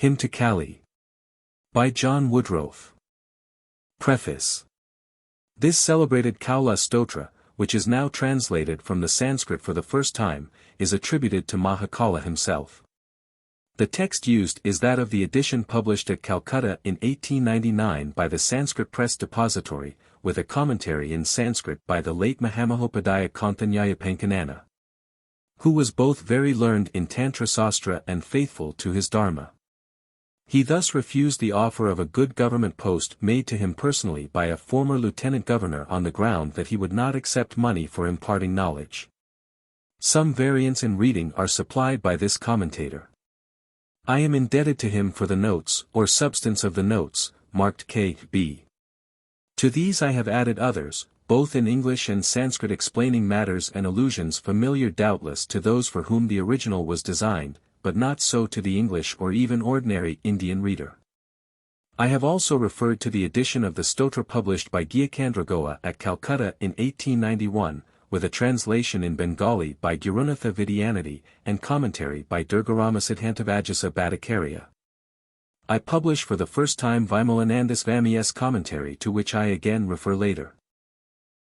Hymn to Kali. By John Woodroffe. Preface. This celebrated Karpuradi Stotra, which is now translated from the Sanskrit for the first time, is attributed to Mahakala himself. The text used is that of the edition published at Calcutta in 1899 by the Sanskrit Press Depository, with a commentary in Sanskrit by the late Mahamahopadhyaya Kantanyaya Pankanana, who was both very learned in Tantra Sastra and faithful to his Dharma. He thus refused the offer of a good government post made to him personally by a former lieutenant governor on the ground that he would not accept money for imparting knowledge. Some variants in reading are supplied by this commentator. I am indebted to him for the notes, or substance of the notes, marked K.B. To these I have added others, both in English and Sanskrit, explaining matters and allusions familiar doubtless to those for whom the original was designed, but not so to the English or even ordinary Indian reader. I have also referred to the edition of the Stotra published by Gyakandragoa at Calcutta in 1891, with a translation in Bengali by Gurunatha Vidyanidhi, and commentary by Durgarama Siddhantavajasa Bhattacharya. I publish for the first time Vimalananda Swami's commentary, to which I again refer later.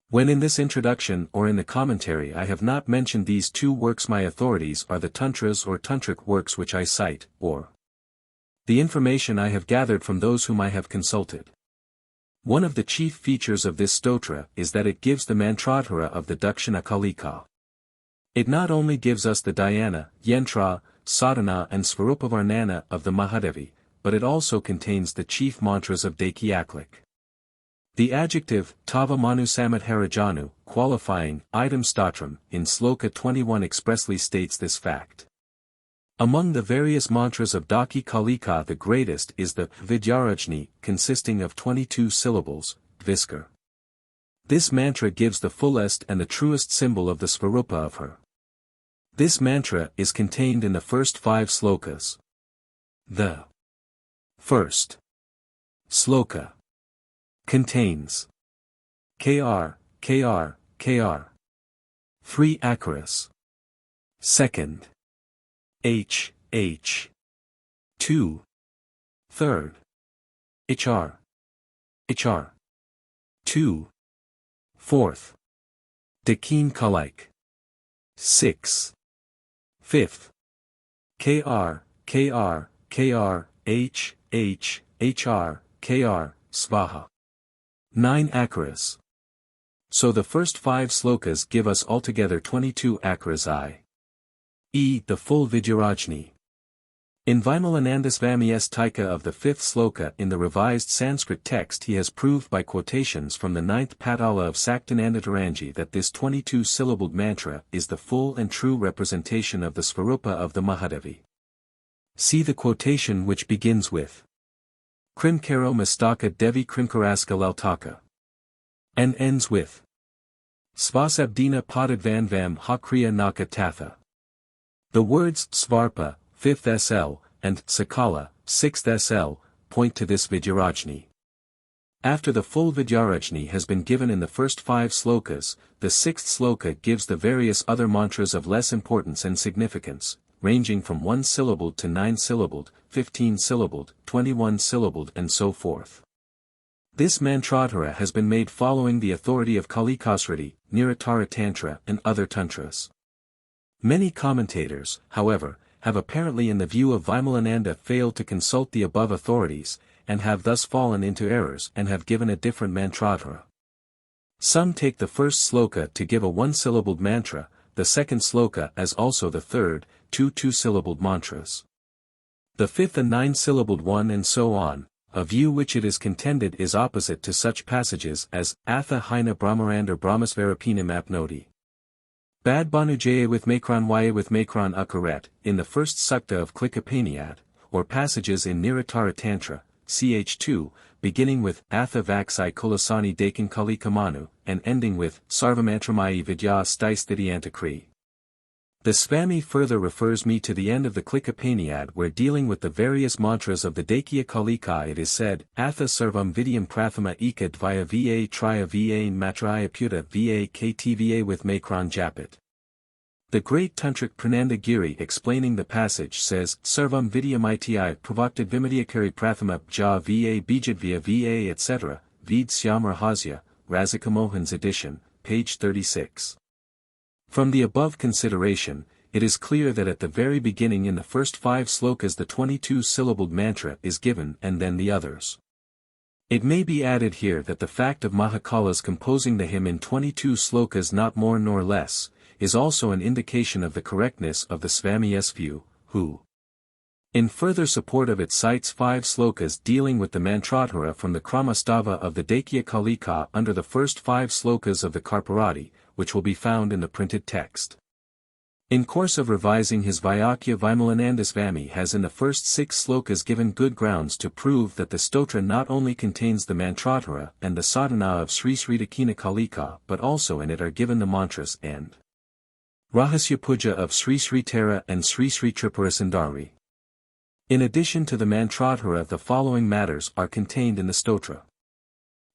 When in this introduction or in the commentary I have not mentioned these two works, my authorities are the Tantras or Tantric works which I cite, or the information I have gathered from those whom I have consulted. One of the chief features of this stotra is that it gives the mantradhara of the Dakshina Kalika. It not only gives us the dhyana, yantra, sadhana and svarupavarnana of the Mahadevi, but it also contains the chief mantras of Daikiyaklik. The adjective, Tava Manu Samadharajanu, qualifying, item statram, in Sloka 21 expressly states this fact. Among the various mantras of Daki Kalika, the greatest is the Vidyarajni, consisting of 22 syllables, Dviskar. This mantra gives the fullest and the truest symbol of the Svarupa of her. This mantra is contained in the first 5 slokas. The first sloka contains Kr, 3 akaras. Second, H, 2. Third, HR, 2. Fourth, Dakin Kalaik. 6. Fifth, Kr, H, HR, Svaha. 9 akaras. So the first 5 slokas give us altogether 22 akaras, i.e. the full Vidyarajni. In Vimalananda Swami's Tika of the 5th sloka in the revised Sanskrit text, he has proved by quotations from the 9th Patala of Saktananda that this 22-syllabled mantra is the full and true representation of the Svarupa of the Mahadevi. See the quotation which begins with Krimkaro Mastaka Devi Krimkaraska Laltaka, and ends with Svasabdina Padadvanvam Hakriya Naka Tatha. The words Svarpa, 5th SL, and Sakala, 6th SL, point to this Vidyarajni. After the full Vidyarajni has been given in the first 5 slokas, the 6th sloka gives the various other mantras of less importance and significance, ranging from 1-syllabled to 9-syllabled, 15-syllabled, 21-syllabled and so forth. This mantradhara has been made following the authority of Kalikasriti, Niratara Tantra and other tantras. Many commentators, however, have apparently in the view of Vimalananda failed to consult the above authorities, and have thus fallen into errors and have given a different mantradhara. Some take the first sloka to give a 1-syllabled mantra, the second sloka as also the third, 2-syllabled mantras. The 5th a 9-syllabled one and so on, a view which it is contended is opposite to such passages as Atha Haina Brahmarandar Brahmasvarapinam Apnoti. Bad Banujaya with Makron Waya with Makron Akaret, in the first sukta of Klikapaniad, or passages in Niratara Tantra, ch2, beginning with Atha Vaksai Kulasani Dakin Kali Kamanu, and ending with Sarvamantramai Vidya Stisthidyantakri. The Swami further refers me to the end of the Klikapaniad, where dealing with the various mantras of the Dakiya Kalika it is said, Atha Sarvam Vidyam Prathama Eka Dvaya Va Triya Va Matraya Puta Va KTVA with Makron Japit. The great Tantric Prananda Giri explaining the passage says, Sarvam Vidyamiti Pravakta Vimadhyakari Prathama Ja Va Bijadvya Va etc., Ved Syam Rahasya, Razika Mohan's edition, page 36. From the above consideration, it is clear that at the very beginning in the first 5 slokas the 22-syllabled mantra is given and then the others. It may be added here that the fact of Mahakala's composing the hymn in 22 slokas not more nor less, is also an indication of the correctness of the Swami's view, who, in further support of it, cites 5 slokas dealing with the Mantradhara from the Kramastava of the Dakya Kalika under the first 5 slokas of the Karpuradi, which will be found in the printed text. In course of revising his Vyakya, Vimalananda Swami has in the first 6 slokas given good grounds to prove that the stotra not only contains the Mantradhara and the sadhana of Sri Sri Dakina Kalika but also in it are given the mantras and Rahasya Puja of Sri Sri Tara and Sri Sri Tripura Sundari. In addition to the Mantradhara, the following matters are contained in the stotra.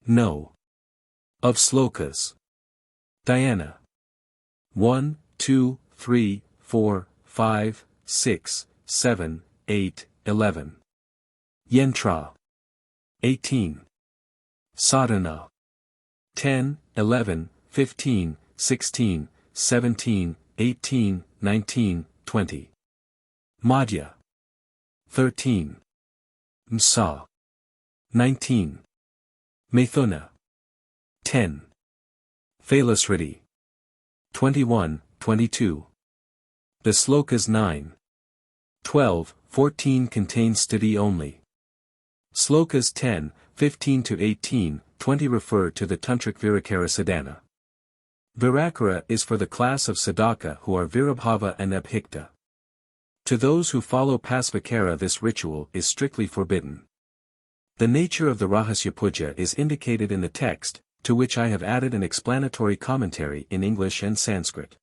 No. Of slokas. Dhyana. 1, 2, 3, 4, 5, 6, 7, 8, 11. Yantra. 18. Sadhana. 10, 11, 15, 16, 17, 18, 19, 20. Madhya. 13. Msa. 19. Maithuna. 10. Phalasriti. 21, 22. The slokas 9, 12, 14 contain sthiti only. Slokas 10, 15 to 18, 20 refer to the Tantric Virakara sadhana. Virakara is for the class of sadhaka who are virabhava and abhikta. To those who follow pasvakara this ritual is strictly forbidden. The nature of the Rahasya Puja is indicated in the text, to which I have added an explanatory commentary in English and Sanskrit.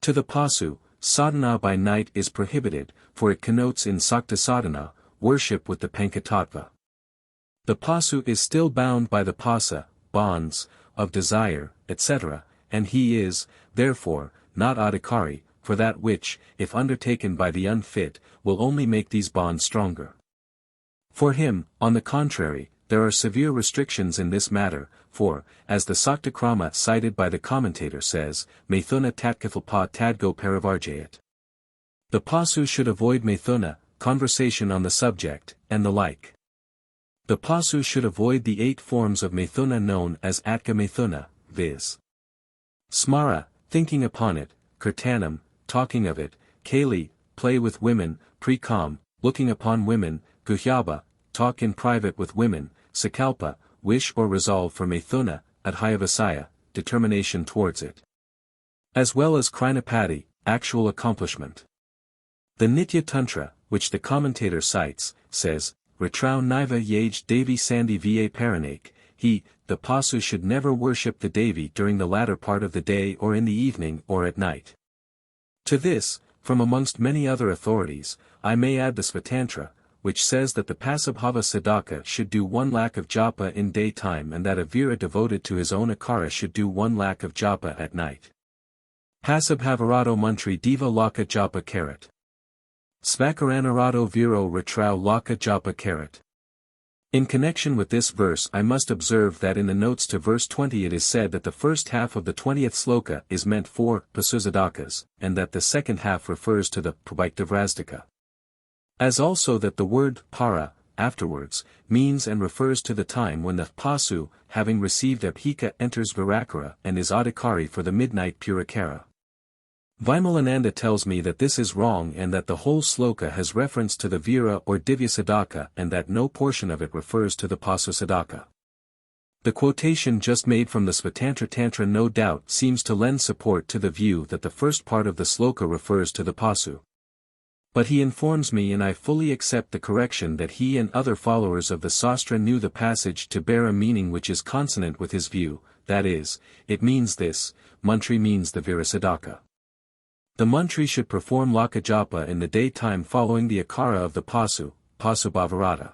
To the Pasu, sadhana by night is prohibited, for it connotes in Sakta sadhana, worship with the Pankatattva. The Pasu is still bound by the Pasa, bonds, of desire, etc., and he is, therefore, not adhikari, for that which, if undertaken by the unfit, will only make these bonds stronger. For him, on the contrary, there are severe restrictions in this matter, for, as the Saktakrama cited by the commentator says, Maithuna tatkathalpa tadgo parivarjayat. The Pasu should avoid Maithuna, conversation on the subject, and the like. The Pasu should avoid the 8 forms of Maithuna known as Atka Maithuna, viz. Smara, thinking upon it, Kirtanam, talking of it, Kali, play with women, Prekam, looking upon women, Guhyaba, talk in private with women, Sakalpa, wish or resolve for Maithuna, Adhyavasaya, determination towards it. As well as Krinapati, actual accomplishment. The Nitya Tantra, which the commentator cites, says, Ratrau Niva Yaj Devi Sandhi Va Paranak, he, the Pasu should never worship the Devi during the latter part of the day or in the evening or at night. To this, from amongst many other authorities, I may add the Svatantra, which says that the Pasabhava Sadhaka should do 1 lakh of japa in daytime and that a Vira devoted to his own akara should do 1 lakh of japa at night. Pasabhavarado Mantri Diva Laka Japa Karat. Svakaranarado Viro Ratrau Laka Japa Karat. In connection with this verse I must observe that in the notes to verse 20 it is said that the first half of the 20th sloka is meant for Pasuzadakas, and that the second half refers to the Prabhaiktavrasdika. As also that the word para, afterwards, means and refers to the time when the Pasu, having received Abhika enters Virakara and is adhikari for the midnight Purakara. Vimalananda tells me that this is wrong and that the whole sloka has reference to the Vira or Divya Sadhaka and that no portion of it refers to the Pasu Sadhaka. The quotation just made from the Svatantra Tantra no doubt seems to lend support to the view that the first part of the sloka refers to the Pasu. But he informs me and I fully accept the correction that he and other followers of the Sastra knew the passage to bear a meaning which is consonant with his view, that is, it means this, Mantri means the Virasadaka. The Mantri should perform Laka Japa in the daytime following the Akara of the Pasu, Pasubhavarata.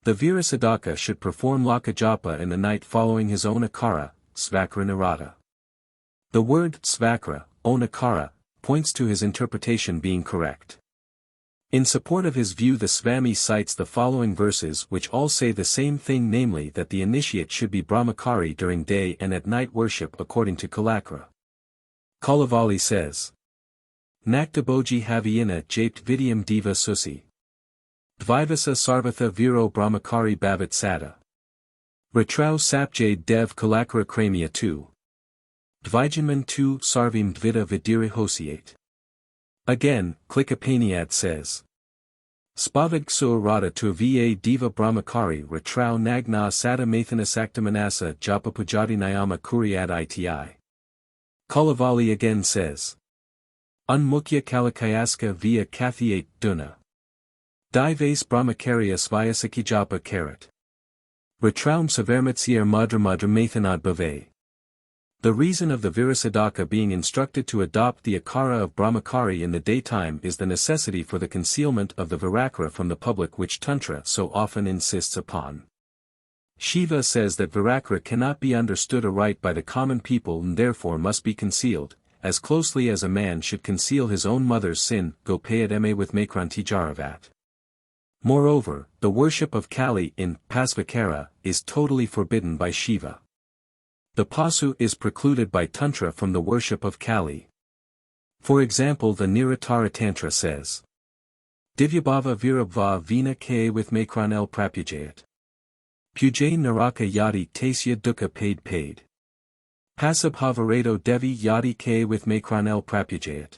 The Virasadaka should perform Laka Japa in the night following his own Akara, Svakra Narada. The word Svakra, own Akara, points to his interpretation being correct. In support of his view, the Swami cites the following verses which all say the same thing, namely that the initiate should be brahmachari during day and at night worship according to Kalakara. Kalavali says, Naktaboji Haviyana Japt Vidyam Diva Susi. Dvivasa Sarvatha Viro Brahmachari Bhavat Sada. Ratrau Sapjade Dev Kalakara Kramya 2. Dvijanman 2 Sarvim Dvida Vidiri Hosiate. Again, Klikapaniad says, Spavag Surada to Va Diva Brahmachari Ratrau Nagna Sada Mathanasaktamanasa Japa Pujati Nayama Kuriad Iti. Kalavali again says, Unmukya Kalakayaska via Kathiate Duna. Dives Brahmakarya Svayasaki Japa Karat. Ratraum Savermatsier Madra Mathanad Bhave. The reason of the Virasadaka being instructed to adopt the akara of Brahmachari in the daytime is the necessity for the concealment of the Virakara from the public, which Tantra so often insists upon. Shiva says that Virakara cannot be understood aright by the common people and therefore must be concealed, as closely as a man should conceal his own mother's sin, Gopayad Eme with Makranti Jaravat. Moreover, the worship of Kali in Pasvakara is totally forbidden by Shiva. The Pasu is precluded by Tantra from the worship of Kali. For example, the Niratara Tantra says, Divyabhava Virabhva Vina K with Makranel Prapujayat. Pujay Naraka Yadi Tasya Dukha paid. Pasabhavaredo Devi Yadi K with Makranel Prapujayat.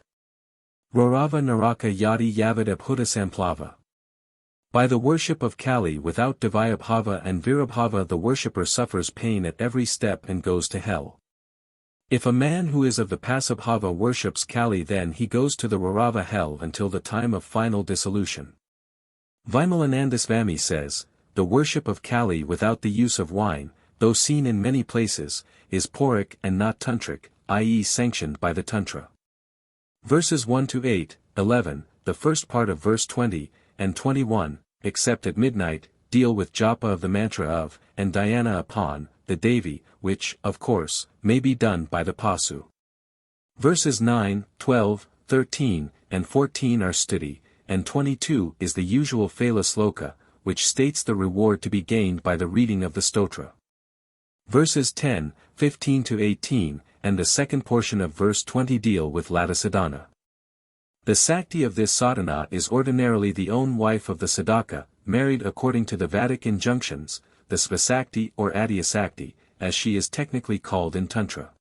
Rorava Naraka Yadi Yavad Abhudasamplava. By the worship of Kali without Divyabhava and Virabhava, the worshipper suffers pain at every step and goes to hell. If a man who is of the Pasabhava worships Kali, then he goes to the Rorava hell until the time of final dissolution. Vimalananda Swami says, the worship of Kali without the use of wine, though seen in many places, is poric and not tantric, i.e. sanctioned by the Tantra. Verses 1-8, 11, the first part of verse 20, and 21, except at midnight, deal with japa of the mantra of, and dhyana upon, the Devi, which, of course, may be done by the Pasu. Verses 9, 12, 13, and 14 are stuti, and 22 is the usual Phala Sloka, which states the reward to be gained by the reading of the stotra. Verses 10, 15-18, and the second portion of verse 20 deal with Lata Sadhana. The Sakti of this sadhana is ordinarily the own wife of the Sadhaka, married according to the Vedic injunctions, the Svasakti or Adhyasakti, as she is technically called in Tantra.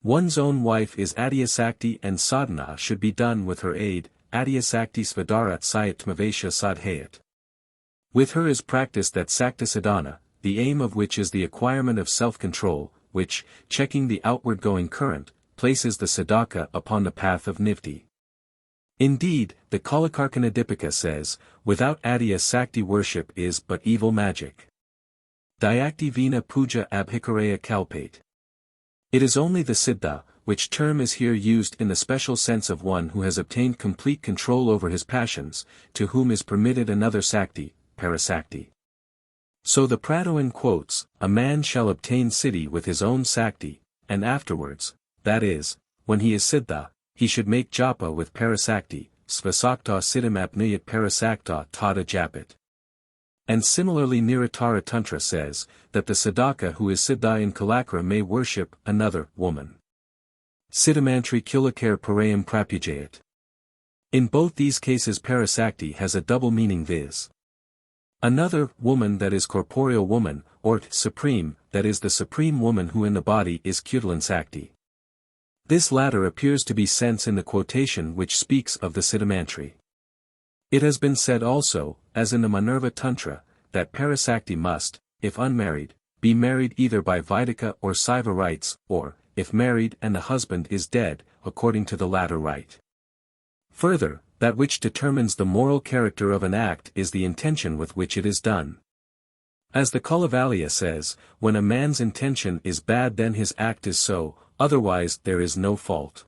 One's own wife is Adhyasakti and sadhana should be done with her aid, Adhyasakti Svadarat Sayatmavesha Sadhayat. With her is practiced that Sakta Sadhana, the aim of which is the acquirement of self-control, which, checking the outward-going current, places the Sadhaka upon the path of Nivdi. Indeed, the Kalakarkana Dipika says, without Adya Sakti worship is but evil magic. Dayakti Vina Puja Abhikareya Kalpate. It is only the Siddha, which term is here used in the special sense of one who has obtained complete control over his passions, to whom is permitted another Sakti, Parasakti. So the Pradoin quotes, a man shall obtain siddhi with his own Sakti, and afterwards, that is, when he is Siddha, he should make japa with Parasakti, Svasakta Siddham Apnuyat Parasakta Tada Japit. And similarly Niratara Tantra says, that the Sadhaka who is Siddha in Kalakara may worship another woman. Siddhamantri Kulakar Parayam Prapujayat. In both these cases Parasakti has a double meaning, viz. Another woman, that is corporeal woman, or supreme, that is the supreme woman who in the body is Kudalan Sakti. This latter appears to be sense in the quotation which speaks of the Siddhamantri. It has been said also, as in the Minerva Tantra, that Parasakti must, if unmarried, be married either by Vaidika or Saiva rites, or, if married and the husband is dead, according to the latter rite. Further, that which determines the moral character of an act is the intention with which it is done. As the Kalavalya says, when a man's intention is bad then his act is so, otherwise there is no fault.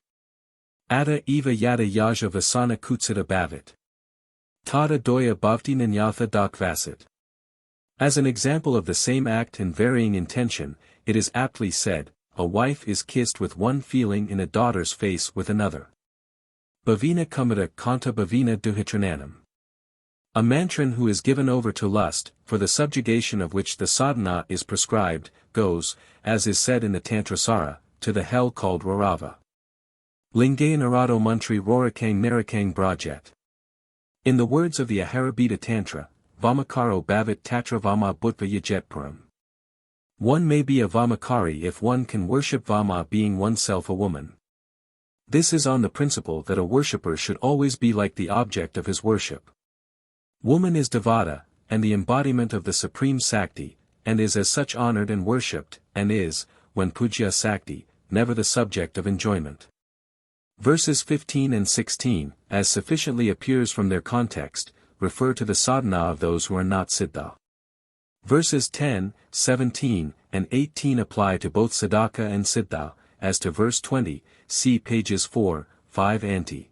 Ada eva yada yaja vasana kutsita bhavit. Tada doya bhavti nanyatha dakvasit. As an example of the same act and varying intention, it is aptly said, a wife is kissed with one feeling in a daughter's face with another. Bhavina Kumata Kanta Bhavina Duhitrananam. A mantran who is given over to lust, for the subjugation of which the sadhana is prescribed, goes, as is said in the Tantrasara, to the hell called Rarava. Lingay Narado Mantri Rorakang Narakang Brajet. In the words of the Aharabhita Tantra, Vamakaro Bhavit Tatra Vama Bhutva Yajetpuram. One may be a Vamakari if one can worship Vama being oneself a woman. This is on the principle that a worshipper should always be like the object of his worship. Woman is Devata, and the embodiment of the Supreme Sakti, and is as such honored and worshipped, and is, when Pujya Sakti, never the subject of enjoyment. Verses 15 and 16, as sufficiently appears from their context, refer to the sadhana of those who are not Siddha. Verses 10, 17, and 18 apply to both Sadhaka and Siddha, as to verse 20, see pages 4, 5 ante.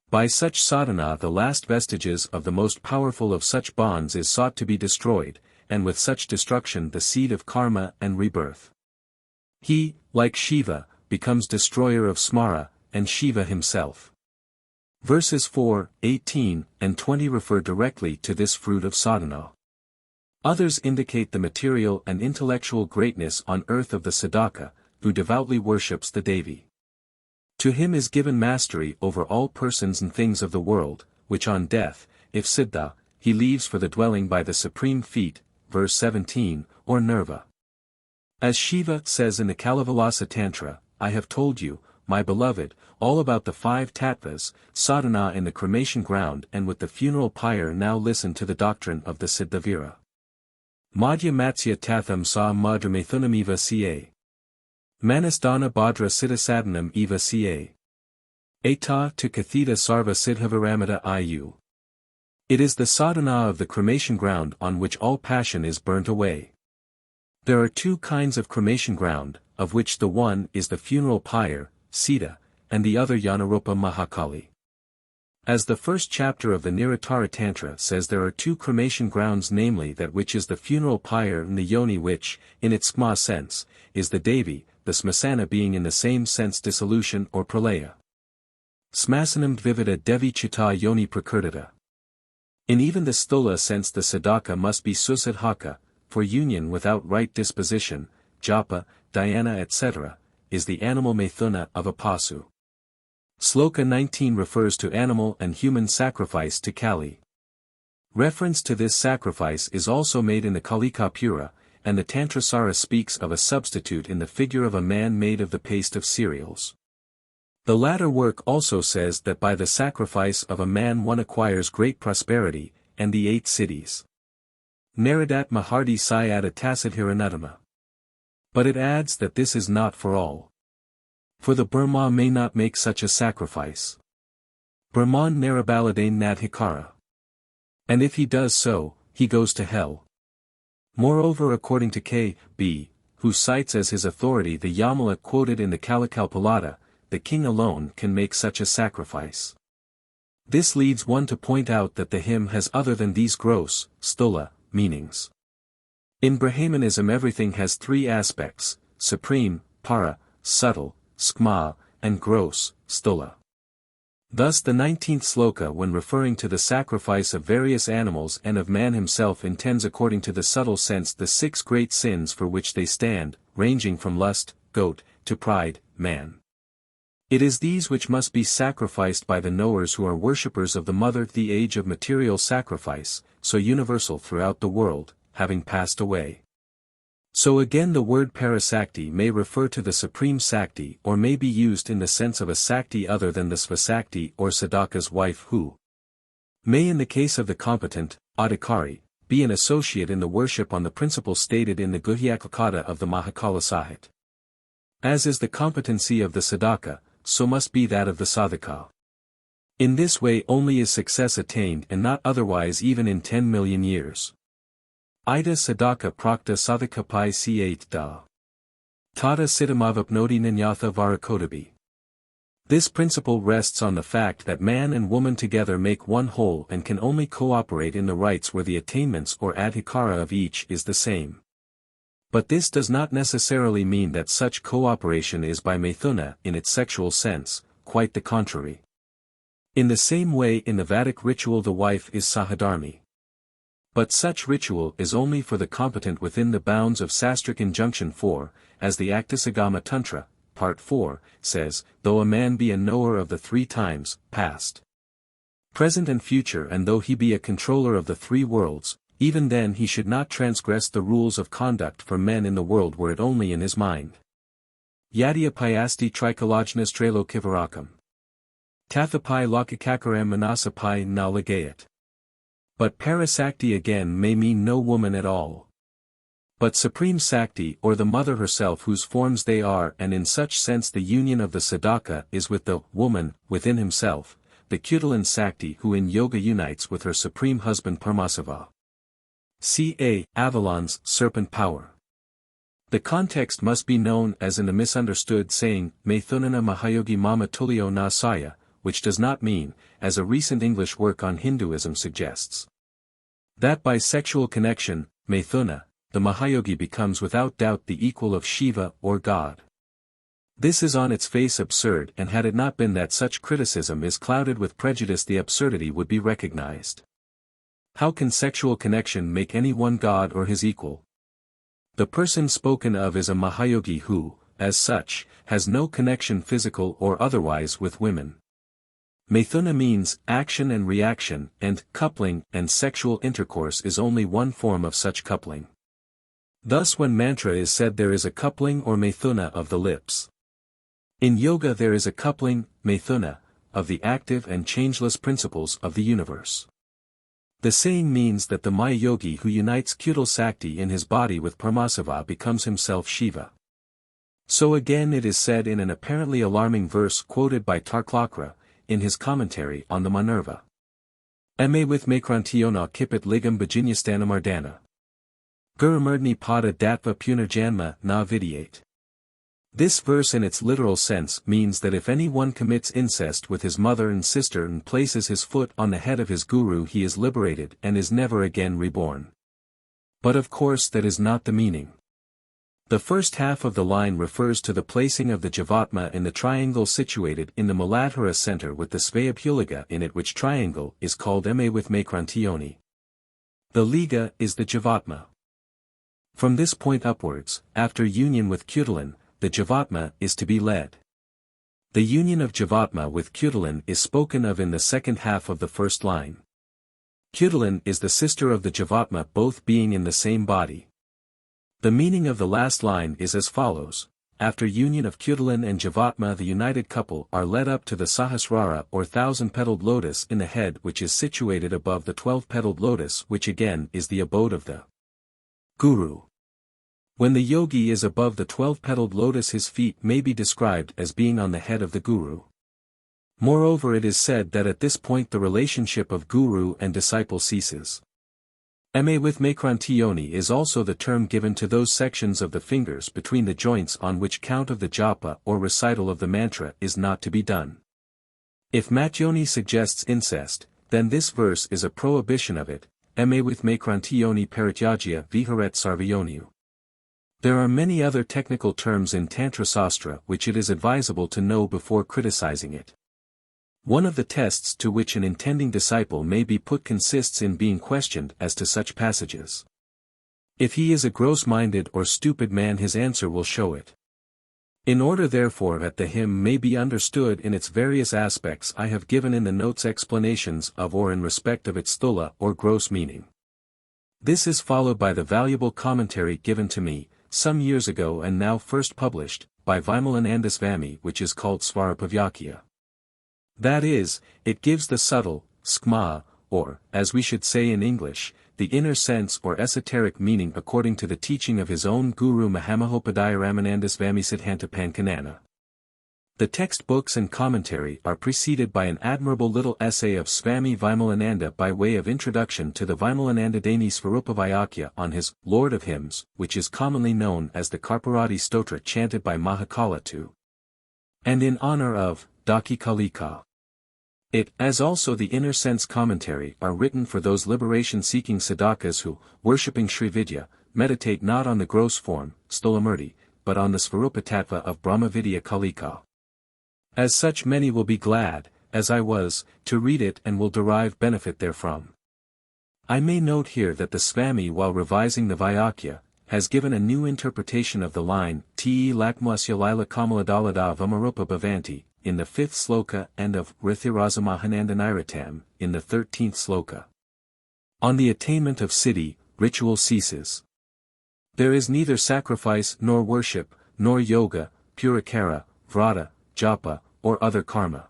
By such sadhana the last vestiges of the most powerful of such bonds is sought to be destroyed, and with such destruction the seed of karma and rebirth. He, like Shiva, becomes destroyer of Smara, and Shiva himself. Verses 4, 18, and 20 refer directly to this fruit of sadhana. Others indicate the material and intellectual greatness on earth of the Sadhaka, who devoutly worships the Devi. To him is given mastery over all persons and things of the world, which on death, if Siddha, he leaves for the dwelling by the supreme feet, verse 17, or Nirva. As Shiva says in the Kalavalasa Tantra, I have told you, my beloved, all about the 5 tattvas, sadhana in the cremation ground and with the funeral pyre. Now listen to the doctrine of the Siddhavira. Madhya Matsya Tatham Sa Madramathunam Eva Ca. Manasdana Bhadra Siddhasadhanam Eva Ca. Eta to Kathita Sarva Siddhavaramata Iu. It is the sadhana of the cremation ground on which all passion is burnt away. There are 2 kinds of cremation ground, of which the one is the funeral pyre, Sita, and the other Yanaropa Mahakali. As the first chapter of the Niratara Tantra says, there are 2 cremation grounds, namely that which is the funeral pyre and the yoni, which, in its sma sense, is the Devi, the smasana being in the same sense dissolution or pralaya. Smasanam dvivida Devi Chitta Yoni Prakurtita. In even the stula sense the sadhaka must be susadhaka, for union without right disposition, japa, dhyana etc., is the animal methuna of a pasu. Sloka 19 refers to animal and human sacrifice to Kali. Reference to this sacrifice is also made in the Kalikapura, and the Tantrasara speaks of a substitute in the figure of a man made of the paste of cereals. The latter work also says that by the sacrifice of a man one acquires great prosperity, and the 8 cities. Naradat Mahardi Sayada Tasadhiranadama. But it adds that this is not for all. For the Brahma may not make such a sacrifice. Brahman Narabaladain Nadhikara. And if he does so, he goes to hell. Moreover, according to K.B., who cites as his authority the Yamala quoted in the Kalakalpalata, the king alone can make such a sacrifice. This leads one to point out that the hymn has other than these gross, stula, meanings. In Brahmanism everything has 3 aspects, supreme, para, subtle, skma, and gross, stula. Thus the 19th sloka, when referring to the sacrifice of various animals and of man himself, intends according to the subtle sense the 6 great sins for which they stand, ranging from lust, goat, to pride, man. It is these which must be sacrificed by the knowers who are worshippers of the Mother. The age of material sacrifice, so universal throughout the world, having passed away. So again the word Parasakti may refer to the Supreme Sakti or may be used in the sense of a Sakti other than the Svasakti or Sadhaka's wife, who may in the case of the competent, Adhikari, be an associate in the worship on the principle stated in the Guhyakakata of the Mahakala Sahit. As is the competency of the Sadhaka, so must be that of the Sadhaka. In this way only is success attained and not otherwise even in 10 million years. Ida Sadhaka Prakta Sadhaka Pai C8 Da. Tata Siddhamavapnoti Nanyatha Varakodabi. This principle rests on the fact that man and woman together make one whole and can only cooperate in the rites where the attainments or adhikara of each is the same. But this does not necessarily mean that such cooperation is by methuna in its sexual sense, quite the contrary. In the same way in the Vedic ritual the wife is Sahadharmi. But such ritual is only for the competent within the bounds of Sastric Injunction 4, as the Aktasagama Tantra, Part 4, says, though a man be a knower of the 3 times, past, present and future, and though he be a controller of the 3 worlds, even then he should not transgress the rules of conduct for men in the world were it only in his mind. Yadya Pyasti Trikalajnas Trelo Kivarakam. Tathapai Lokakakaram Manasapai na Lagayat. But Parasakti again may mean no woman at all, but Supreme Sakti or the Mother herself, whose forms they are, and in such sense the union of the Sadhaka is with the woman within himself, the Kutalan Sakti who in yoga unites with her supreme husband Paramasava. Ca. Avalon's serpent power. The context must be known as in the misunderstood saying, Maithunana Mahayogi Mama Tulio na Saya, which does not mean, as a recent English work on Hinduism suggests, that by sexual connection, Maithuna, the Mahayogi becomes without doubt the equal of Shiva or God. This is on its face absurd, and had it not been that such criticism is clouded with prejudice the absurdity would be recognized. How can sexual connection make any one God or his equal? The person spoken of is a Mahayogi who, as such, has no connection physical or otherwise with women. Maithuna means action and reaction, and coupling and sexual intercourse is only one form of such coupling. Thus when mantra is said there is a coupling or maithuna of the lips. In yoga there is a coupling, maithuna, of the active and changeless principles of the universe. The saying means that the Maya yogi who unites Kutal Sakti in his body with Paramasava becomes himself Shiva. So again it is said in an apparently alarming verse quoted by Tarklakra, in his commentary on the Minerva. Eme with Makrantiona kipit ligam bhajinyasthanamardana. Gurumurdni pada datva punarjanma na vidyate. This verse in its literal sense means that if any one commits incest with his mother and sister and places his foot on the head of his guru he is liberated and is never again reborn. But of course that is not the meaning. The first half of the line refers to the placing of the Jivatma in the triangle situated in the Muladhara center with the Svayabhuliga in it, which triangle is called Eme with Makrantioni. The Liga is the Jivatma. From this point upwards, after union with Kutalan, the Jivatma is to be led. The union of Jivatma with Kutalan is spoken of in the second half of the first line. Kutalan is the sister of the Jivatma, both being in the same body. The meaning of the last line is as follows: after union of Kutalan and Jivatma the united couple are led up to the Sahasrara or 1,000-petaled lotus in the head, which is situated above the 12-petaled lotus, which again is the abode of the Guru. When the yogi is above the 12-petaled lotus his feet may be described as being on the head of the Guru. Moreover, it is said that at this point the relationship of Guru and disciple ceases. Eme with Makrantioni is also the term given to those sections of the fingers between the joints on which count of the japa or recital of the mantra is not to be done. If Matyoni suggests incest, then this verse is a prohibition of it, Eme with Makrantioni Parityajya Viharet Sarvayonu. There are many other technical terms in Tantra Sastra which it is advisable to know before criticizing it. One of the tests to which an intending disciple may be put consists in being questioned as to such passages. If he is a gross-minded or stupid man his answer will show it. In order therefore that the hymn may be understood in its various aspects I have given in the notes explanations of or in respect of its sthula or gross meaning. This is followed by the valuable commentary given to me, some years ago and now first published, by Vimalananda Swami, which is called Svarapavyakhya. That is, it gives the subtle, skma, or, as we should say in English, the inner sense or esoteric meaning according to the teaching of his own Guru Mahamahopadhyaya Ramananda Swami Siddhanta Pankanana. The textbooks and commentary are preceded by an admirable little essay of Swami Vimalananda by way of introduction to the Vimalananda Dani Svarupavyakhya on his Lord of Hymns, which is commonly known as the Karpuradi Stotra chanted by Mahakala to and in honor of Daki Kalika. It, as also the inner sense commentary, are written for those liberation-seeking sadhakas who, worshipping Sri Vidya, meditate not on the gross form, Stolamurti, but on the Svarupa Tattva of Brahma Vidya Kalika. As such many will be glad, as I was, to read it and will derive benefit therefrom. I may note here that the Swami, while revising the Vyakya, has given a new interpretation of the line, Te lakmasya lila kamaladalada vamarupa bhavanti, in the 5th sloka and of Rithirasamahanadaniratam, in the 13th sloka. On the attainment of siddhi, ritual ceases. There is neither sacrifice nor worship, nor yoga, purikara, vrata, japa, or other karma.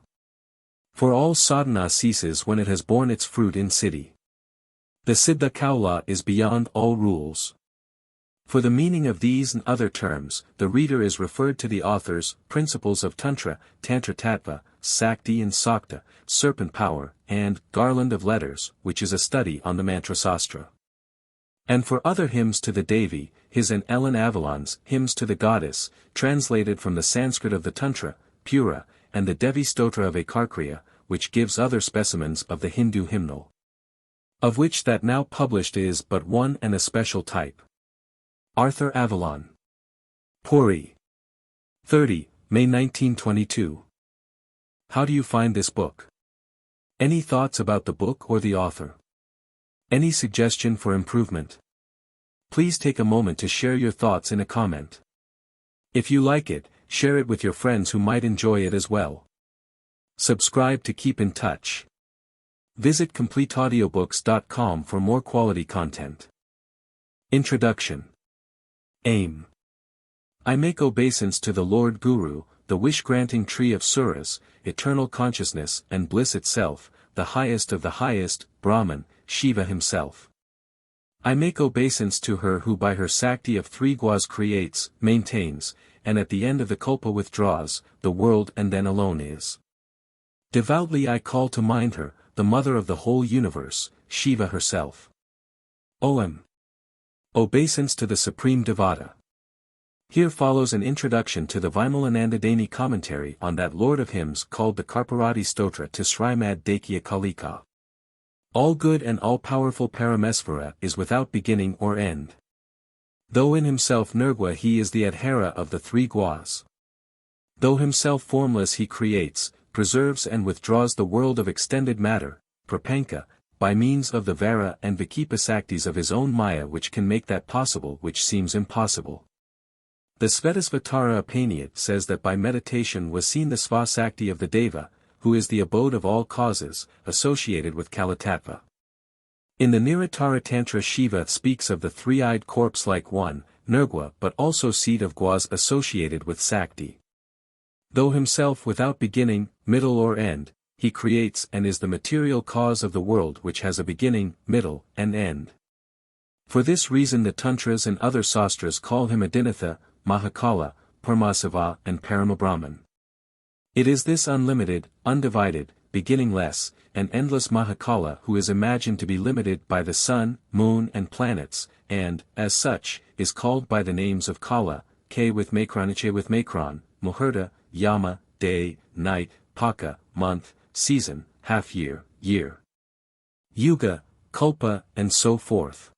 For all sadhana ceases when it has borne its fruit in siddhi. The siddha kaula is beyond all rules. For the meaning of these and other terms, the reader is referred to the author's Principles of Tantra, Tantra Tattva, Sakti and Sakta, Serpent Power, and Garland of Letters, which is a study on the Mantra Sastra. And for other hymns to the Devi, his and Ellen Avalon's Hymns to the Goddess, translated from the Sanskrit of the Tantra, Pura, and the Devi Stotra of Akarkriya, which gives other specimens of the Hindu hymnal. Of which that now published is but one and a special type. Arthur Avalon. Puri. 30, May 1922. How do you find this book? Any thoughts about the book or the author? Any suggestion for improvement? Please take a moment to share your thoughts in a comment. If you like it, share it with your friends who might enjoy it as well. Subscribe to keep in touch. Visit CompleteAudiobooks.com for more quality content. Introduction. Aim. I make obeisance to the Lord Guru, the wish-granting tree of Suras, eternal consciousness and bliss itself, the highest of the highest, Brahman, Shiva himself. I make obeisance to her who by her Sakti of 3 guas creates, maintains, and at the end of the Kalpa withdraws, the world and then alone is. Devoutly I call to mind her, the mother of the whole universe, Shiva herself. Om. Obeisance to the Supreme Devata. Here follows an introduction to the Vimalananda Swami commentary on that Lord of Hymns called the Karpuradi Stotra to Srimad Dakya Kalika. All good and all-powerful Paramesvara is without beginning or end. Though in himself nirgua he is the adhara of the 3 guas. Though himself formless he creates, preserves and withdraws the world of extended matter, prapanka, by means of the Vara and Vikipa Saktis of his own Maya which can make that possible which seems impossible. The Svetasvatara Upaniyat says that by meditation was seen the Svasakti of the Deva, who is the abode of all causes, associated with Kalatattva. In the Niratara Tantra Shiva speaks of the 3-eyed corpse-like one, Nirgua but also seed of Guas associated with Sakti. Though himself without beginning, middle or end, he creates and is the material cause of the world which has a beginning, middle, and end. For this reason the Tantras and other Sastras call him Adinatha, Mahakala, Paramasava and Paramabrahman. It is this unlimited, undivided, beginningless, and endless Mahakala who is imagined to be limited by the sun, moon and planets, and, as such, is called by the names of Kala, K with Makraniche with Makron, Muhurta, Yama, day, night, Paka, month, season, half-year, year. Yuga, Kalpa and so forth.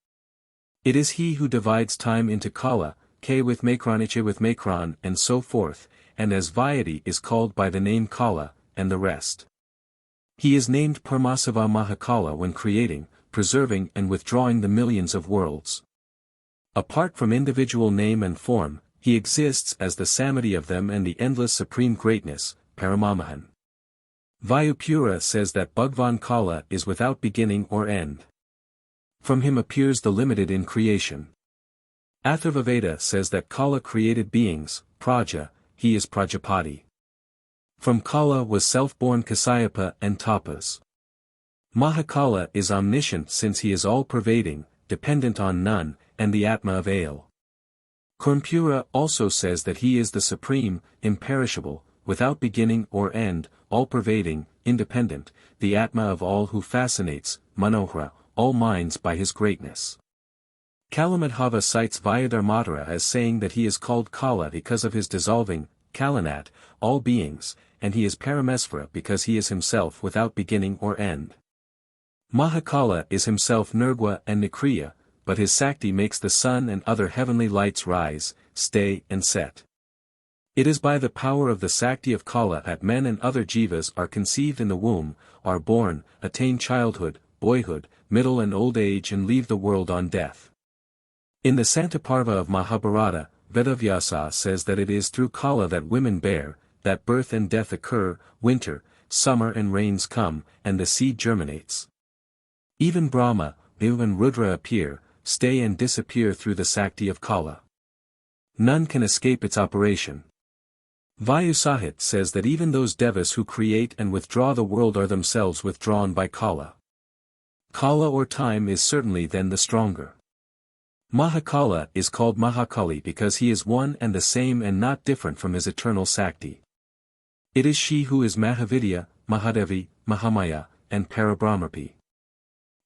It is he who divides time into Kala, K with Makraniche with Makron and so forth, and as Vyati is called by the name Kala, and the rest. He is named Paramasava Mahakala when creating, preserving and withdrawing the millions of worlds. Apart from individual name and form, he exists as the samadhi of them and the endless supreme greatness, Paramamahan. Vayupura says that Bhagwan Kala is without beginning or end. From him appears the limited in creation. Atharvaveda says that Kala created beings, Praja, he is Prajapati. From Kala was self-born Kasyapa and Tapas. Mahakala is omniscient since he is all-pervading, dependent on none, and the Atma of Ale. Karpuradi also says that he is the supreme, imperishable, without beginning or end, all-pervading, independent, the Atma of all who fascinates, Manohara, all minds by his greatness. Kalamadhava cites Vyadharmatara as saying that he is called Kala because of his dissolving, Kalanat, all beings, and he is Paramesvara because he is himself without beginning or end. Mahakala is himself Nirgua and Nikriya, but his Sakti makes the sun and other heavenly lights rise, stay and set. It is by the power of the Sakti of Kala that men and other jivas are conceived in the womb, are born, attain childhood, boyhood, middle and old age and leave the world on death. In the Santaparva of Mahabharata, Vedavyasa says that it is through Kala that women bear, that birth and death occur, winter, summer and rains come, and the seed germinates. Even Brahma, Viu and Rudra appear, stay and disappear through the Sakti of Kala. None can escape its operation. Vayu Sahit says that even those devas who create and withdraw the world are themselves withdrawn by Kala. Kala or time is certainly then the stronger. Mahakala is called Mahakali because he is one and the same and not different from his eternal Sakti. It is she who is Mahavidya, Mahadevi, Mahamaya, and Parabrahmarpi.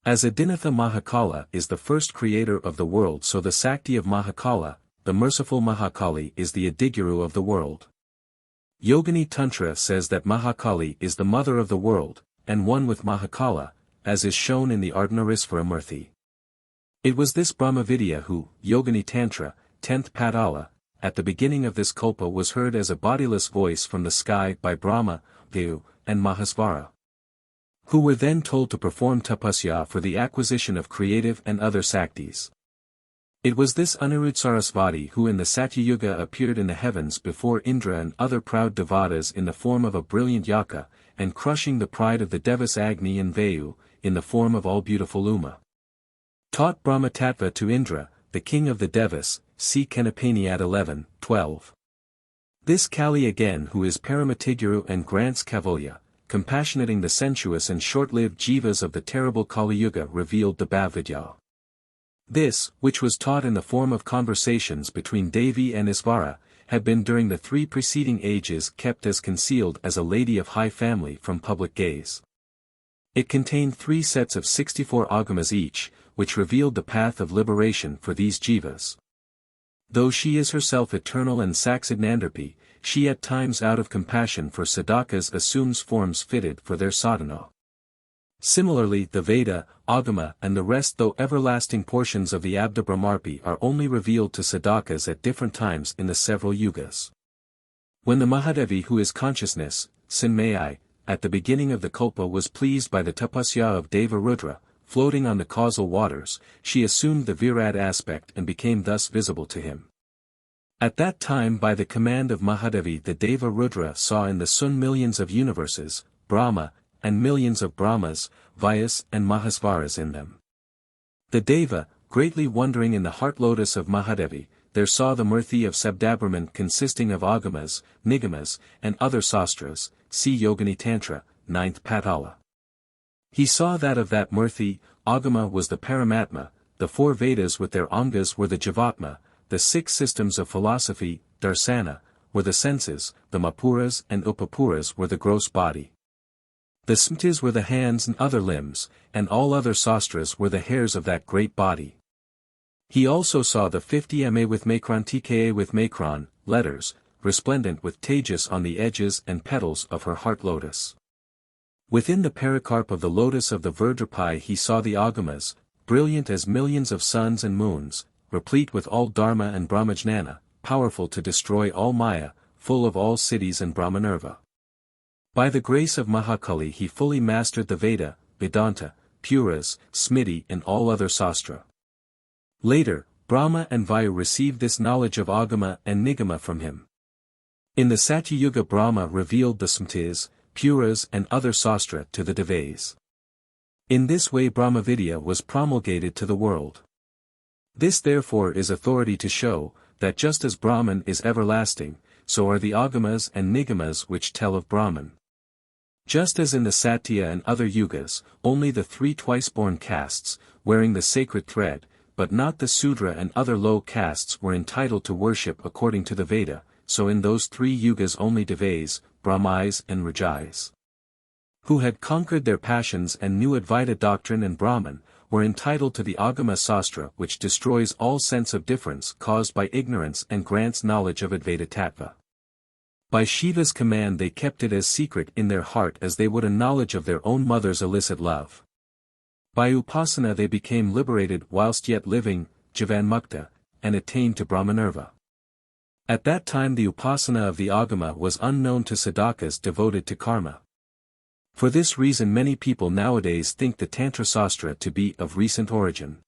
As Adinatha Mahakala is the first creator of the world, so the Sakti of Mahakala, the merciful Mahakali, is the Adiguru of the world. Yogini Tantra says that Mahakali is the mother of the world, and one with Mahakala, as is shown in the Ardhanarishvara Murthy. It was this Brahmavidya who, Yogini Tantra, 10th Padala, at the beginning of this kalpa was heard as a bodiless voice from the sky by Brahma, Viu, and Mahasvara, who were then told to perform tapasya for the acquisition of creative and other saktis. It was this Anirudh who in the Satyayuga appeared in the heavens before Indra and other proud devatas in the form of a brilliant yaka, and crushing the pride of the devas Agni and Vayu, in the form of all-beautiful Uma. Taught Brahmatattva to Indra, the king of the devas, see Kanapani at 11:12. This Kali again who is Paramatiguru and grants Kavalya, compassionating the sensuous and short-lived jivas of the terrible Kali Yuga, revealed the Bhavavidya. This, which was taught in the form of conversations between Devi and Isvara, had been during the 3 preceding ages kept as concealed as a lady of high family from public gaze. It contained 3 sets of 64 agamas each, which revealed the path of liberation for these jivas. Though she is herself eternal and Saksignandarpi, she at times out of compassion for sadhakas assumes forms fitted for their sadhana. Similarly the Veda, Agama and the rest, though everlasting portions of the Abda Brahmarpi, are only revealed to sadhakas at different times in the several yugas. When the Mahadevi who is consciousness, Sinmayi, at the beginning of the kalpa was pleased by the tapasya of Deva Rudra, floating on the causal waters, she assumed the Virat aspect and became thus visible to him. At that time by the command of Mahadevi the Deva Rudra saw in the sun millions of universes, Brahma, and millions of Brahmas, Vyas and Mahasvaras in them. The Deva, greatly wondering in the heart lotus of Mahadevi, there saw the Murthy of Sabdabrahman consisting of Agamas, Nigamas, and other Sastras, see Yogini Tantra, 9th Patala. He saw that of that Murthy, Agama was the Paramatma, the 4 Vedas with their Angas were the Jivatma, the 6 systems of philosophy, Darsana, were the senses, the Mapuras and Upapuras were the gross body. The Smritis were the hands and other limbs, and all other Sastras were the hairs of that great body. He also saw the 50 Ma with Makron Tka with Makron, letters, resplendent with Tejas on the edges and petals of her heart lotus. Within the pericarp of the lotus of the Vajrapai he saw the Agamas, brilliant as millions of suns and moons, replete with all Dharma and Brahmajnana, powerful to destroy all Maya, full of all cities and Brahmanirva. By the grace of Mahakali he fully mastered the Veda, Vedanta, Puras, Smriti and all other Sastra. Later, Brahma and Vayu received this knowledge of Agama and Nigama from him. In the Satyayuga Brahma revealed the Smritis, Puras and other Sastra to the Devas. In this way Brahmavidya was promulgated to the world. This therefore is authority to show, that just as Brahman is everlasting, so are the Agamas and Nigamas which tell of Brahman. Just as in the Satya and other yugas, only the 3 twice-born castes, wearing the sacred thread, but not the Sudra and other low castes were entitled to worship according to the Veda, so in those 3 yugas only Devas, Brahmais and Rajais, who had conquered their passions and knew Advaita doctrine and Brahman, were entitled to the Agama Sastra which destroys all sense of difference caused by ignorance and grants knowledge of Advaita Tattva. By Shiva's command they kept it as secret in their heart as they would a knowledge of their own mother's illicit love. By Upasana they became liberated whilst yet living, Jivanmukta, and attained to Brahmanirva. At that time the upasana of the agama was unknown to sadhakas devoted to karma. For this reason many people nowadays think the Tantra Sastra to be of recent origin.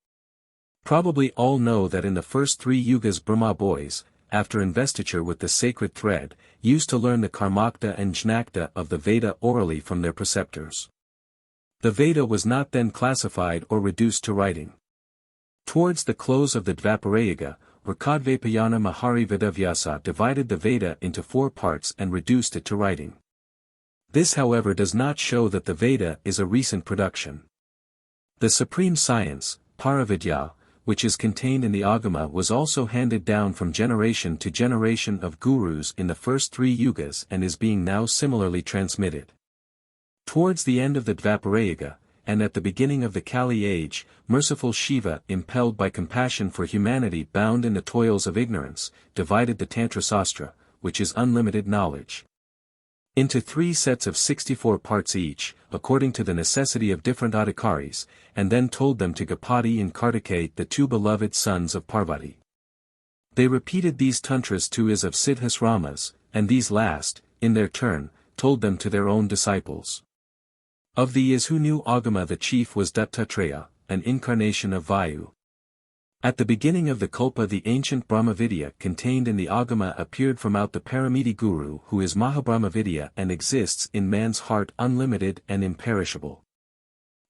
Probably all know that in the first 3 yugas Brahma boys, after investiture with the sacred thread, used to learn the karmakta and jnakta of the Veda orally from their preceptors. The Veda was not then classified or reduced to writing. Towards the close of the Dvaparayuga, Rakadvapayana Mahari Vedavyasa divided the Veda into 4 parts and reduced it to writing. This however does not show that the Veda is a recent production. The supreme science, Paravidya, which is contained in the Agama was also handed down from generation to generation of gurus in the first 3 yugas and is being now similarly transmitted. Towards the end of the Dvaparayuga, and at the beginning of the Kali age, merciful Shiva, impelled by compassion for humanity bound in the toils of ignorance, divided the Tantra Sastra, which is unlimited knowledge, into 3 sets of 64 parts each, according to the necessity of different adhikaris, and then told them to Gopati and Kartikeya, the 2 beloved sons of Parvati. They repeated these tantras to is of Siddhasramas, and these last, in their turn, told them to their own disciples. Of the is who knew Agama the chief was Dattatreya, an incarnation of Vayu. At the beginning of the Kalpa the ancient Brahmavidya contained in the Agama appeared from out the Paramiti Guru who is Mahabrahmavidya and exists in man's heart unlimited and imperishable.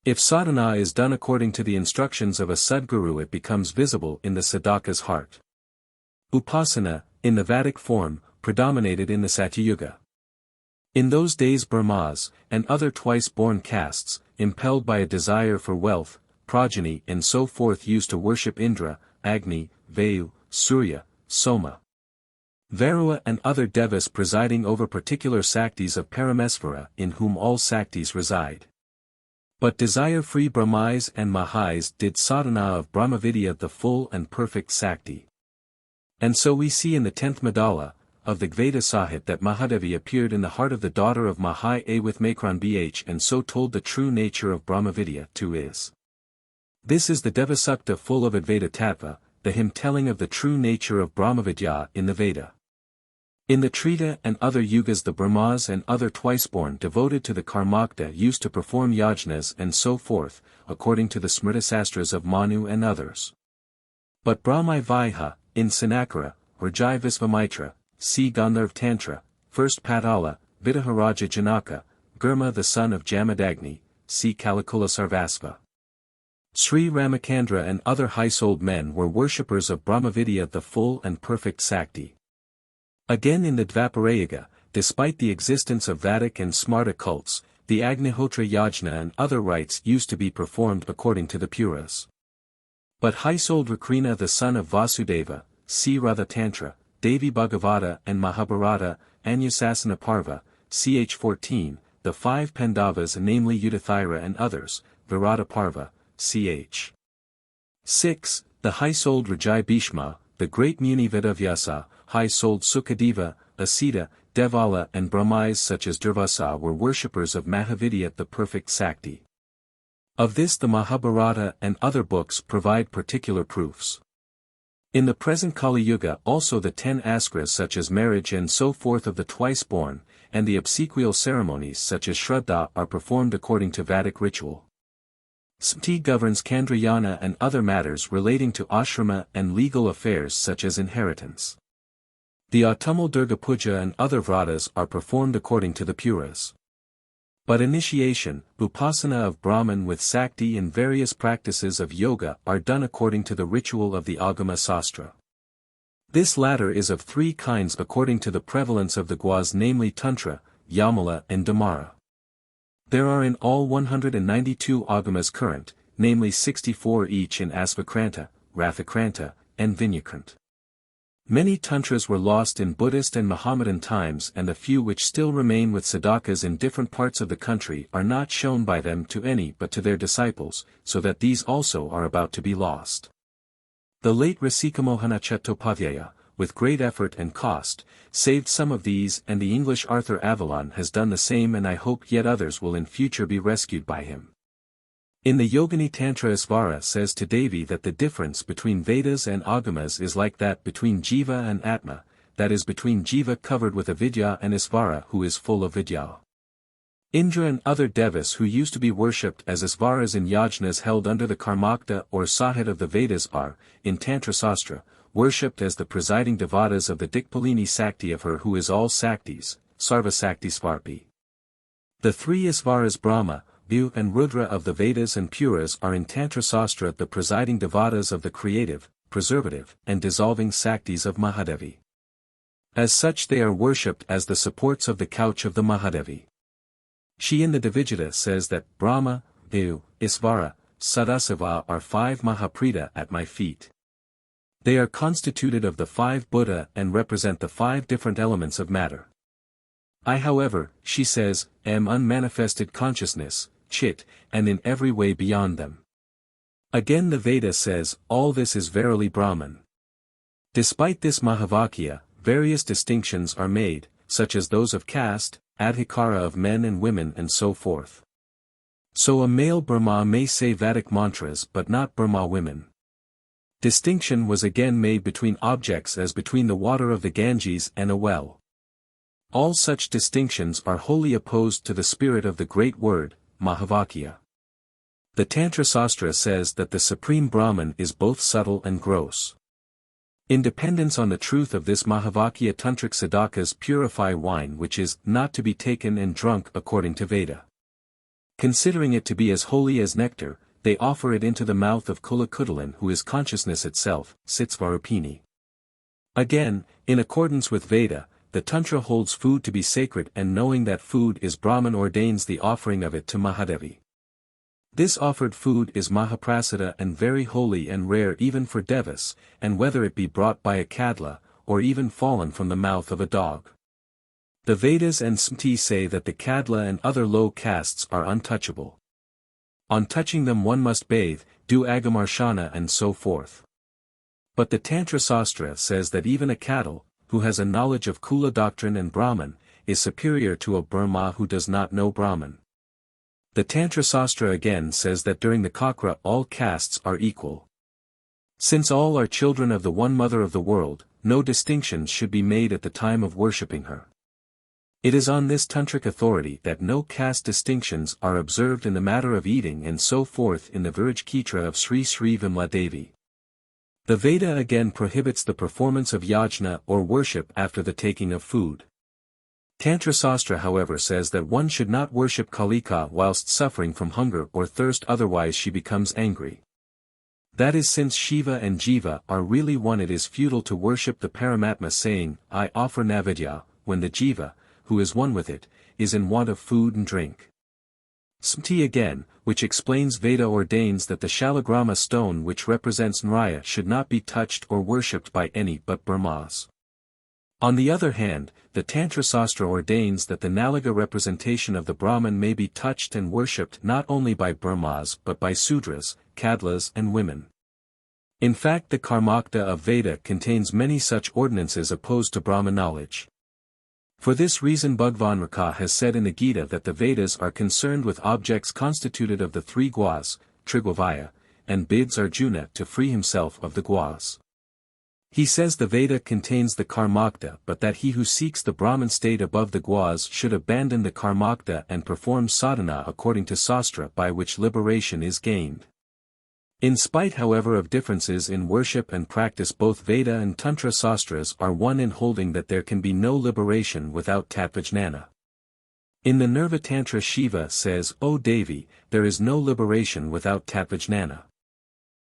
If sadhana is done according to the instructions of a Sadguru it becomes visible in the sadhaka's heart. Upasana, in the Vedic form, predominated in the Satyayuga. In those days Brahmas, and other twice-born castes, impelled by a desire for wealth, progeny and so forth used to worship Indra, Agni, Vayu, Surya, Soma, Varua and other devas presiding over particular Saktis of Paramesvara in whom all Saktis reside. But desire-free Brahmais and Mahais did sadhana of Brahmavidya the full and perfect Sakti. And so we see in the 10th Madala, of the Gveda Sahit that Mahadevi appeared in the heart of the daughter of Mahai A with Makron Bh and so told the true nature of Brahmavidya to is. This is the Devasukta full of Advaita Tattva, the hymn telling of the true nature of Brahmavidya in the Veda. In the Trita and other yugas the Brahmas and other twice-born devoted to the Karmakta used to perform yajnas and so forth, according to the Smritasastras of Manu and others. But Brahmai Vaiha, in Sanakara, Rajai Visvamitra, C. Gandharv Tantra, 1st Patala, Vidaharaja Janaka, Gurma the son of Jamadagni, C. Kalikula Sarvasva. Sri Ramakandra and other high-souled men were worshippers of Brahmavidya the full and perfect Sakti. Again in the Dvaparayuga, despite the existence of Vedic and Smarta cults, the Agnihotra Yajna and other rites used to be performed according to the Puras. But high-souled Rakrina the son of Vasudeva, C. Radha Tantra, Devi Bhagavata and Mahabharata, Anusasana Parva, ch. 14, the 5 Pandavas namely Yudhithira and others, Virata Parva, ch. 6, the high-souled Rajai Bhishma, the great Muni Vedavyasa, high-souled Sukadeva, Asita, Devala and Brahmais such as Durvasa were worshippers of Mahavidya the perfect Sakti. Of this the Mahabharata and other books provide particular proofs. In the present Kali Yuga also the 10 askras such as marriage and so forth of the twice-born, and the obsequial ceremonies such as Shraddha are performed according to Vedic ritual. Smriti governs Kandrayana and other matters relating to ashrama and legal affairs such as inheritance. The autumnal Durga Puja and other vratas are performed according to the Puras. But initiation, upasana of Brahman with Sakti and various practices of yoga are done according to the ritual of the Agama Sastra. This latter is of 3 kinds according to the prevalence of the Gwas namely Tantra, Yamala and Damara. There are in all 192 Agamas current, namely 64 each in Asvakranta, Rathakranta, and Vinyakrant. Many tantras were lost in Buddhist and Mohammedan times and the few which still remain with sadhakas in different parts of the country are not shown by them to any but to their disciples, so that these also are about to be lost. The late Rasikamohana Chattopadhyaya, with great effort and cost, saved some of these and the English Arthur Avalon has done the same and I hope yet others will in future be rescued by him. In the Yogini Tantra Isvara says to Devi that the difference between Vedas and Agamas is like that between Jiva and Atma, that is between Jiva covered with avidya and Isvara who is full of vidya. Indra and other devas who used to be worshipped as Isvaras in yajnas held under the Karmakta or Sahet of the Vedas are, in Tantra Sastra, worshipped as the presiding devatas of the Dikpalini Sakti of her who is all Saktis, Sarva Sakti Svarpi. The three Isvaras Brahma, Vyu and Rudra of the Vedas and Puras are in Tantra Sastra the presiding devatas of the creative, preservative, and dissolving Saktis of Mahadevi. As such they are worshipped as the supports of the couch of the Mahadevi. She in the Dvijita says that Brahma, Vyu, Isvara, Sadasiva are 5 Mahaprita at my feet. They are constituted of the 5 Buddha and represent the 5 different elements of matter. I however, she says, am unmanifested consciousness, Chit, and in every way beyond them. Again the Veda says, all this is verily Brahman. Despite this Mahavakya, various distinctions are made, such as those of caste, adhikara of men and women and so forth. So a male Brahma may say Vedic mantras but not Brahma women. Distinction was again made between objects as between the water of the Ganges and a well. All such distinctions are wholly opposed to the spirit of the great word, Mahavakya. The Tantra Sastra says that the Supreme Brahman is both subtle and gross. In dependence on the truth of this Mahavakya Tantric Sadakas purify wine which is not to be taken and drunk according to Veda. Considering it to be as holy as nectar, they offer it into the mouth of Kulakudalan who is consciousness itself, Sitsvarupini. Again, in accordance with Veda, the Tantra holds food to be sacred and knowing that food is Brahman ordains the offering of it to Mahadevi. This offered food is Mahaprasada and very holy and rare even for devas, and whether it be brought by a kadla, or even fallen from the mouth of a dog. The Vedas and Smriti say that the kadla and other low castes are untouchable. On touching them one must bathe, do agamarshana and so forth. But the Tantra Sastra says that even a cattle, who has a knowledge of Kula doctrine and Brahman, is superior to a Brahma who does not know Brahman. The Tantra Sastra again says that during the Kakra all castes are equal. Since all are children of the one mother of the world, no distinctions should be made at the time of worshipping her. It is on this tantric authority that no caste distinctions are observed in the matter of eating and so forth in the Viraj of Sri Sri Vimla Devi. The Veda again prohibits the performance of yajna or worship after the taking of food. Tantra Sastra however says that one should not worship Kalika whilst suffering from hunger or thirst otherwise she becomes angry. That is since Shiva and Jiva are really one it is futile to worship the Paramatma saying, I offer Navidya, when the Jiva, who is one with it, is in want of food and drink. Smriti again, which explains Veda ordains that the Shalagrama stone which represents Nraya should not be touched or worshipped by any but Brahmas. On the other hand, the Tantra Sastra ordains that the Nalaga representation of the Brahman may be touched and worshipped not only by Brahmas but by Sudras, Kadlas and women. In fact the Karmakta of Veda contains many such ordinances opposed to Brahma knowledge. For this reason Bhagwan Raka has said in the Gita that the Vedas are concerned with objects constituted of the 3 guas, Trigvavaya, and bids Arjuna to free himself of the guas. He says the Veda contains the Karmakta but that he who seeks the Brahman state above the guas should abandon the Karmakta and perform sadhana according to Sastra by which liberation is gained. In spite however of differences in worship and practice both Veda and Tantra Sastras are one in holding that there can be no liberation without Tattvajnana. In the Nirva Tantra Shiva says, O Devi, there is no liberation without Tattvajnana.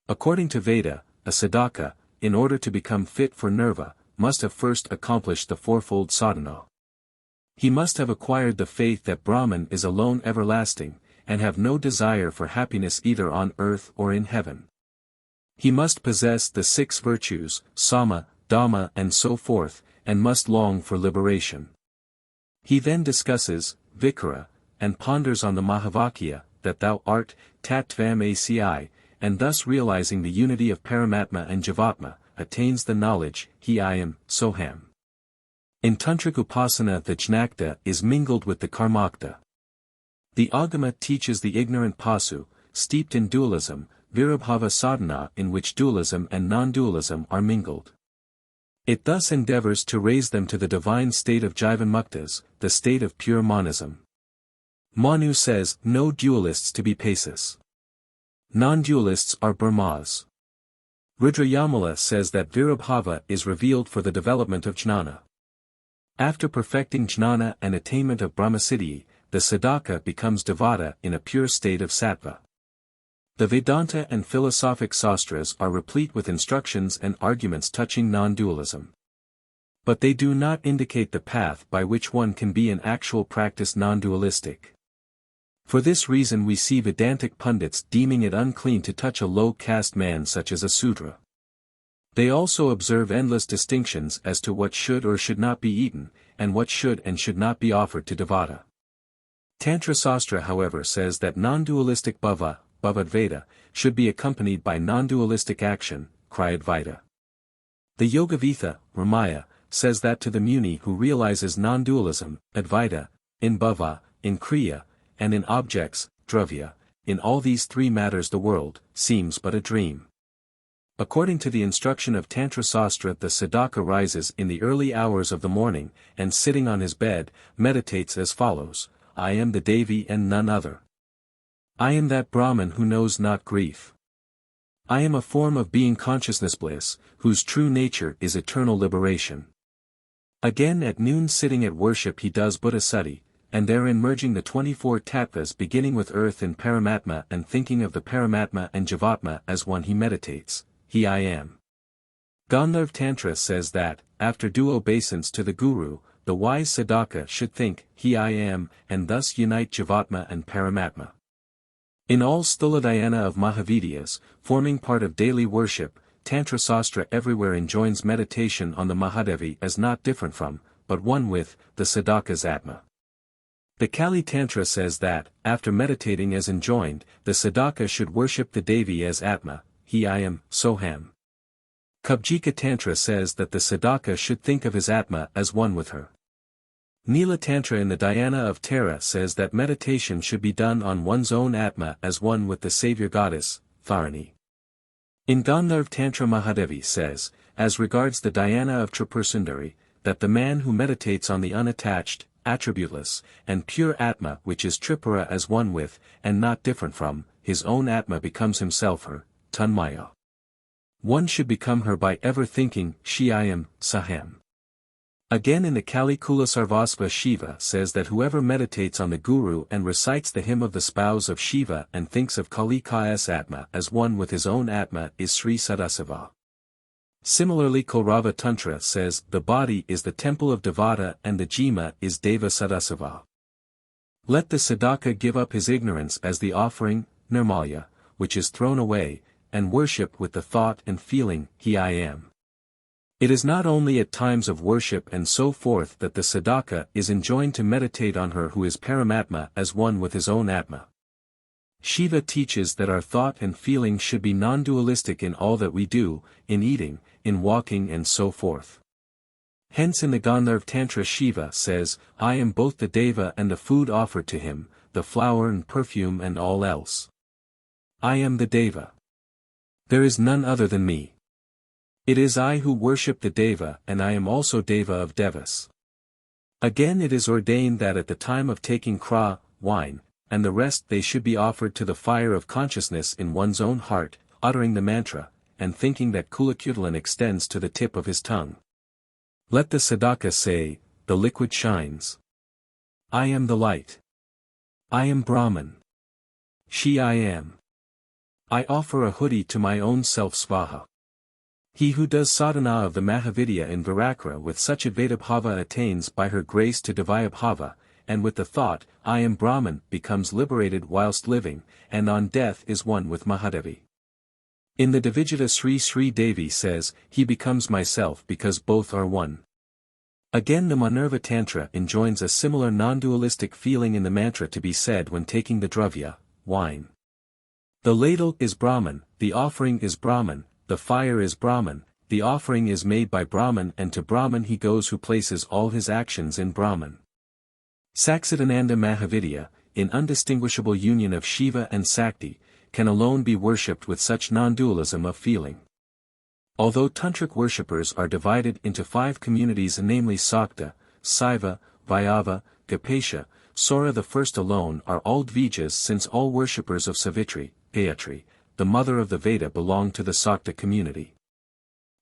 According to Veda, a sadhaka, in order to become fit for nirva, must have first accomplished the fourfold sadhana. He must have acquired the faith that Brahman is alone everlasting, and have no desire for happiness either on earth or in heaven. He must possess the 6 virtues, Sama, Dhamma and so forth, and must long for liberation. He then discusses, Vikara, and ponders on the Mahavakya, that thou art, Tattvam Aci, and thus realizing the unity of Paramatma and Jivatma, attains the knowledge, He I am, Soham. In Tantric Upasana the Jnakta is mingled with the Karmakta. The Agama teaches the ignorant Pasu, steeped in dualism, Virabhava sadhana in which dualism and non-dualism are mingled. It thus endeavors to raise them to the divine state of Jivanmuktas, the state of pure monism. Manu says, no dualists to be Paces. Non-dualists are Brahmas. Rudrayamala says that Virabhava is revealed for the development of jnana. After perfecting jnana and attainment of Brahmasiddhi, the sadhaka becomes devata in a pure state of sattva. The Vedanta and philosophic sastras are replete with instructions and arguments touching non-dualism. But they do not indicate the path by which one can be in actual practice non-dualistic. For this reason we see Vedantic pundits deeming it unclean to touch a low-caste man such as a Sudra. They also observe endless distinctions as to what should or should not be eaten, and what should and should not be offered to devata. Tantra Sastra however says that non-dualistic bhava, Bhavadvaita, should be accompanied by non-dualistic action, Kriyadvaita. The Yogavetha, Ramaya, says that to the Muni who realizes non-dualism, Advaita, in bhava, in kriya, and in objects, dravya, in all these three matters the world, seems but a dream. According to the instruction of Tantra Sastra the sadhaka rises in the early hours of the morning, and sitting on his bed, meditates as follows, I am the Devi and none other. I am that Brahman who knows not grief. I am a form of being consciousness bliss, whose true nature is eternal liberation. Again at noon sitting at worship he does Buddhasuddhi, and therein merging the 24 tattvas beginning with earth and Paramatma and thinking of the Paramatma and Jivatma as one he meditates, he I am. Gandharv Tantra says that, after due obeisance to the Guru, the wise sadhaka should think, he I am, and thus unite Jivatma and Paramatma. In all Stuladhyana of Mahavidyas, forming part of daily worship, Tantra Sastra everywhere enjoins meditation on the Mahadevi as not different from, but one with, the sadhaka's Atma. The Kali Tantra says that, after meditating as enjoined, the sadhaka should worship the Devi as Atma, he I am, Soham. Kubjika Tantra says that the sadhaka should think of his Atma as one with her. Nila Tantra in the Dhyana of Tara says that meditation should be done on one's own Atma as one with the Saviour Goddess, Tharani. In Gandharv Tantra Mahadevi says, as regards the Dhyana of Tripurasundari, that the man who meditates on the unattached, attributeless, and pure Atma which is Tripura as one with, and not different from, his own Atma becomes himself her, Tanmaya. One should become her by ever thinking, she I am, Saham. Again in the Kali Kula Sarvasva Shiva says that whoever meditates on the Guru and recites the hymn of the spouse of Shiva and thinks of Kali Kaya's Atma as one with his own Atma is Sri Sadasiva. Similarly Kaurava Tantra says the body is the temple of Devata and the Jima is Deva Sadasiva. Let the sadhaka give up his ignorance as the offering, Nirmalya, which is thrown away, and worship with the thought and feeling, he I am. It is not only at times of worship and so forth that the sadhaka is enjoined to meditate on her who is Paramatma as one with his own Atma. Shiva teaches that our thought and feeling should be non-dualistic in all that we do, in eating, in walking and so forth. Hence in the Gandharv Tantra Shiva says, I am both the Deva and the food offered to him, the flower and perfume and all else. I am the Deva. There is none other than me. It is I who worship the Deva and I am also Deva of Devas. Again it is ordained that at the time of taking kra, wine, and the rest they should be offered to the fire of consciousness in one's own heart, uttering the mantra, and thinking that Kulakudalan extends to the tip of his tongue. Let the sadhaka say, the liquid shines. I am the light. I am Brahman. She I am. I offer a hoodie to my own self svaha. He who does sadhana of the Mahavidya in Virakra with such Advaita Bhava attains by her grace to Divya Bhava, and with the thought, I am Brahman, becomes liberated whilst living, and on death is one with Mahadevi. In the Dvijita Sri Sri Devi says, he becomes myself because both are one. Again the Manirva Tantra enjoins a similar non-dualistic feeling in the mantra to be said when taking the dravya, wine. The ladle is Brahman, the offering is Brahman, the fire is Brahman, the offering is made by Brahman and to Brahman he goes who places all his actions in Brahman. Saksidananda Mahavidya, in undistinguishable union of Shiva and Sakti, can alone be worshipped with such non-dualism of feeling. Although Tantric worshippers are divided into 5 communities, namely Sakta, Saiva, Vaiyava, Gapesha, Sora the first alone are all Dvijas, since all worshippers of Savitri, Gayatri, the mother of the Veda, belong to the Sakta community.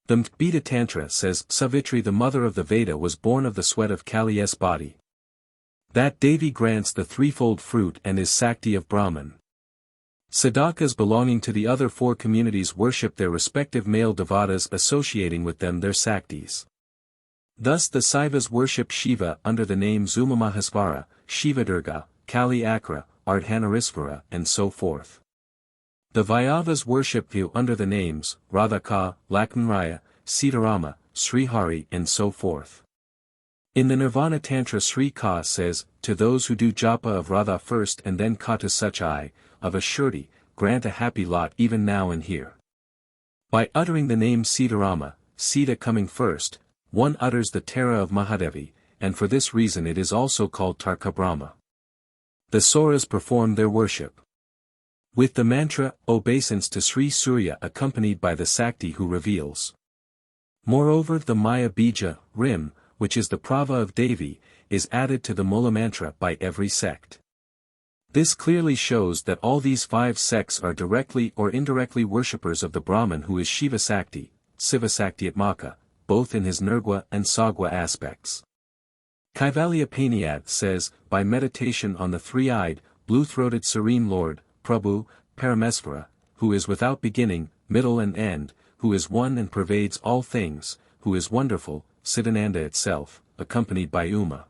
The Mtbita Tantra says Savitri, the mother of the Veda, was born of the sweat of Kali's body. That Devi grants the threefold fruit and is Sakti of Brahman. Sadakas belonging to the other 4 communities worship their respective male devatas, associating with them their Saktis. Thus the Saivas worship Shiva under the name Zumamahasvara, Shivadurga, Kali Akra, Ardhanarisvara, and so forth. The Vaiyavas worship Vyu under the names Radhaka, Lakshmanraya, Sitarama, Srihari, and so forth. In the Nirvana Tantra, Sri Ka says, "To those who do japa of Radha first and then Ka to such I, of a surety, grant a happy lot even now and here." By uttering the name Sitarama, Sita coming first, one utters the Tara of Mahadevi, and for this reason it is also called Tarka Brahma. The Soras perform their worship with the mantra, obeisance to Sri Surya, accompanied by the Sakti who reveals. Moreover, the Maya Bija, Rim, which is the Prava of Devi, is added to the Mula mantra by every sect. This clearly shows that all these 5 sects are directly or indirectly worshippers of the Brahman, who is Shiva Sakti, Siva Sakti Atmaka, both in his Nirgua and Sagwa aspects. Kaivalya Paniad says, by meditation on the three-eyed, blue-throated Serene Lord, Prabhu, Paramesvara, who is without beginning, middle and end, who is one and pervades all things, who is wonderful, Siddhananda itself, accompanied by Uma.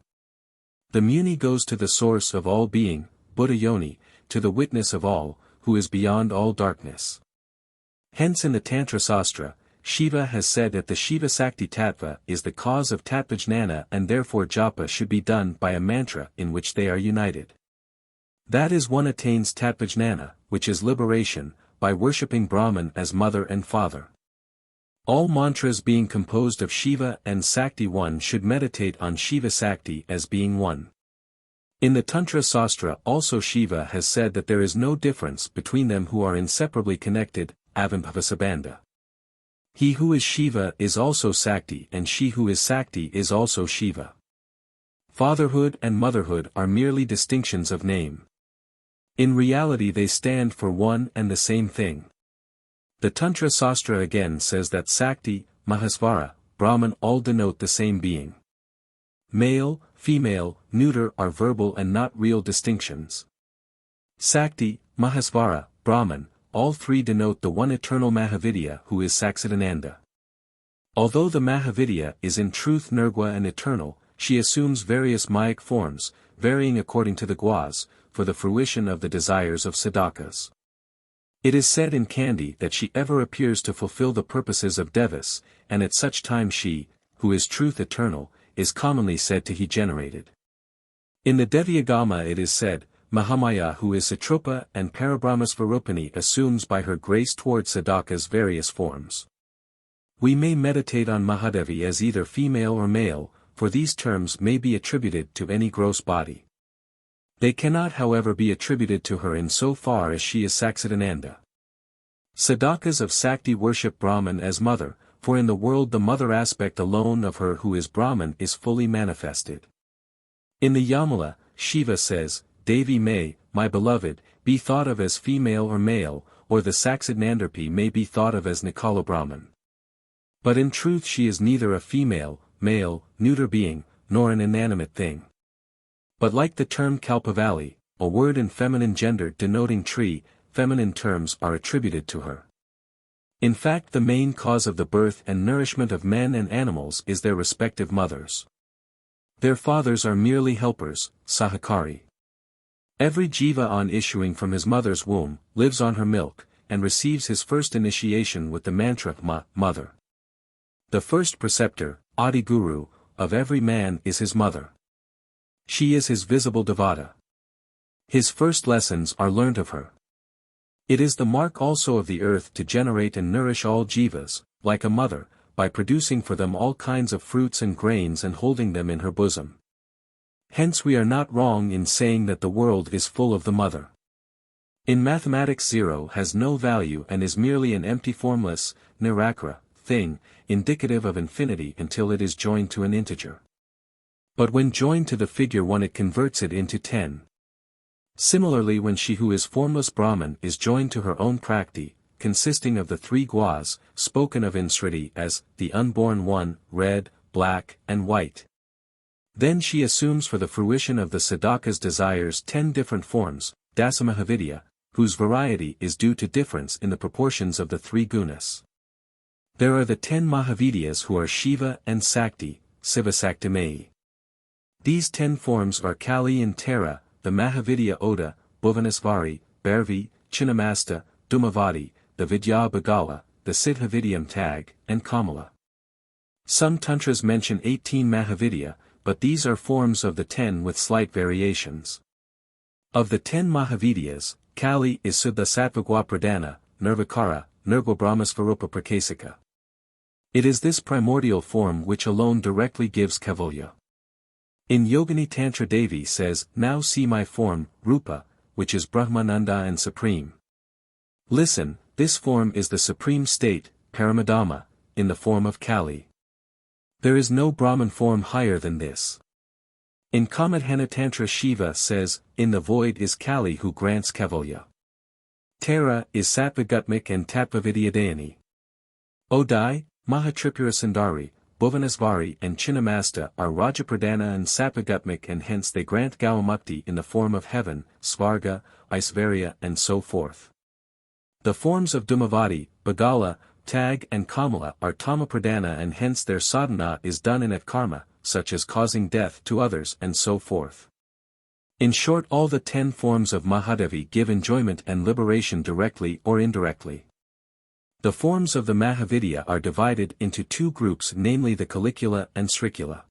The Muni goes to the source of all being, Buddha Yoni, to the witness of all, who is beyond all darkness. Hence in the Tantra Sastra, Shiva has said that the Shiva Sakti Tattva is the cause of Tattvajnana, and therefore japa should be done by a mantra in which they are united. That is, one attains Tattvajnana, which is liberation, by worshipping Brahman as mother and father. All mantras being composed of Shiva and Sakti, one should meditate on Shiva Sakti as being one. In the Tantra Sastra also Shiva has said that there is no difference between them who are inseparably connected, Avimbhavasabandha. He who is Shiva is also Sakti, and she who is Sakti is also Shiva. Fatherhood and motherhood are merely distinctions of name. In reality they stand for one and the same thing. The Tantra Sastra again says that Sakti, Mahasvara, Brahman all denote the same being. Male, female, neuter are verbal and not real distinctions. Sakti, Mahasvara, Brahman, all 3 denote the one eternal Mahavidya, who is Saksidananda. Although the Mahavidya is in truth Nirgua and eternal, she assumes various Mayic forms, varying according to the guas, for the fruition of the desires of Sadakas. It is said in Kandy that she ever appears to fulfill the purposes of Devas, and at such time she, who is truth eternal, is commonly said to be generated. In the Devyagama it is said, Mahamaya, who is Satropa and Parabrahmasvarupani, assumes by her grace toward Sadakas various forms. We may meditate on Mahadevi as either female or male, for these terms may be attributed to any gross body. They cannot however be attributed to her in so far as she is Saksidananda. Sadakas of Sakti worship Brahman as mother, for in the world the mother aspect alone of her who is Brahman is fully manifested. In the Yamala, Shiva says, Devi may, my beloved, be thought of as female or male, or the Saksidanandarpi may be thought of as Nikala Brahman. But in truth she is neither a female, male, neuter being, nor an inanimate thing. But like the term Kalpavali, a word in feminine gender denoting tree, feminine terms are attributed to her. In fact, the main cause of the birth and nourishment of men and animals is their respective mothers. Their fathers are merely helpers, sahakari. Every jiva on issuing from his mother's womb, lives on her milk, and receives his first initiation with the mantra Ma, mother. The first preceptor, Adi Guru, of every man is his mother. She is his visible devata. His first lessons are learnt of her. It is the mark also of the earth to generate and nourish all jivas, like a mother, by producing for them all kinds of fruits and grains and holding them in her bosom. Hence we are not wrong in saying that the world is full of the mother. In mathematics 0 has no value and is merely an empty formless, nirakara, thing, indicative of infinity until it is joined to an integer. But when joined to the figure 1 it converts it into 10. Similarly when she who is formless Brahman is joined to her own Prakti, consisting of the 3 guas, spoken of in Sriti as, the unborn one, red, black, and white. Then she assumes for the fruition of the Sadaka's desires 10 different forms, Dasamahavidya, whose variety is due to difference in the proportions of the 3 gunas. There are the 10 Mahavidyas who are Shiva and Sakti, Sivasaktimayi. These 10 forms are Kali and Tara, the Mahavidya Oda, Bhuvanasvari, Bhairavi, Chinnamasta, Dhumavadi, the Vidya Bagala, the Siddhavidyam Tag, and Kamala. Some tantras mention 18 Mahavidya, but these are forms of the 10 with slight variations. Of the 10 Mahavidyas, Kali is Siddha Sattvagwa Pradhana, Nirvikara, Nirguna-Brahmasvarupa Prakasika. It is this primordial form which alone directly gives Kaivalya. In Yogini Tantra Devi says, now see my form, Rupa, which is Brahmananda and supreme. Listen, this form is the supreme state, Paramadhamma, in the form of Kali. There is no Brahman form higher than this. In Kamadhana Tantra Shiva says, in the void is Kali who grants Kaivalya. Tara is Sattvagatmik and Tattvavidyadayani. Odai, Mahatripura Sundari, Bhuvanasvari and Chinnamasta are Rajapradhana and Sattvagatmik and hence they grant Gauamukti in the form of heaven, Svarga, Aisvarya and so forth. The forms of Dhumavadi, Bagala, Tag and Kamala are Tamapradhana and hence their sadhana is done in karma, such as causing death to others and so forth. In short, all the 10 forms of Mahadevi give enjoyment and liberation directly or indirectly. The forms of the Mahavidya are divided into 2 groups, namely the Calicula and Srikula.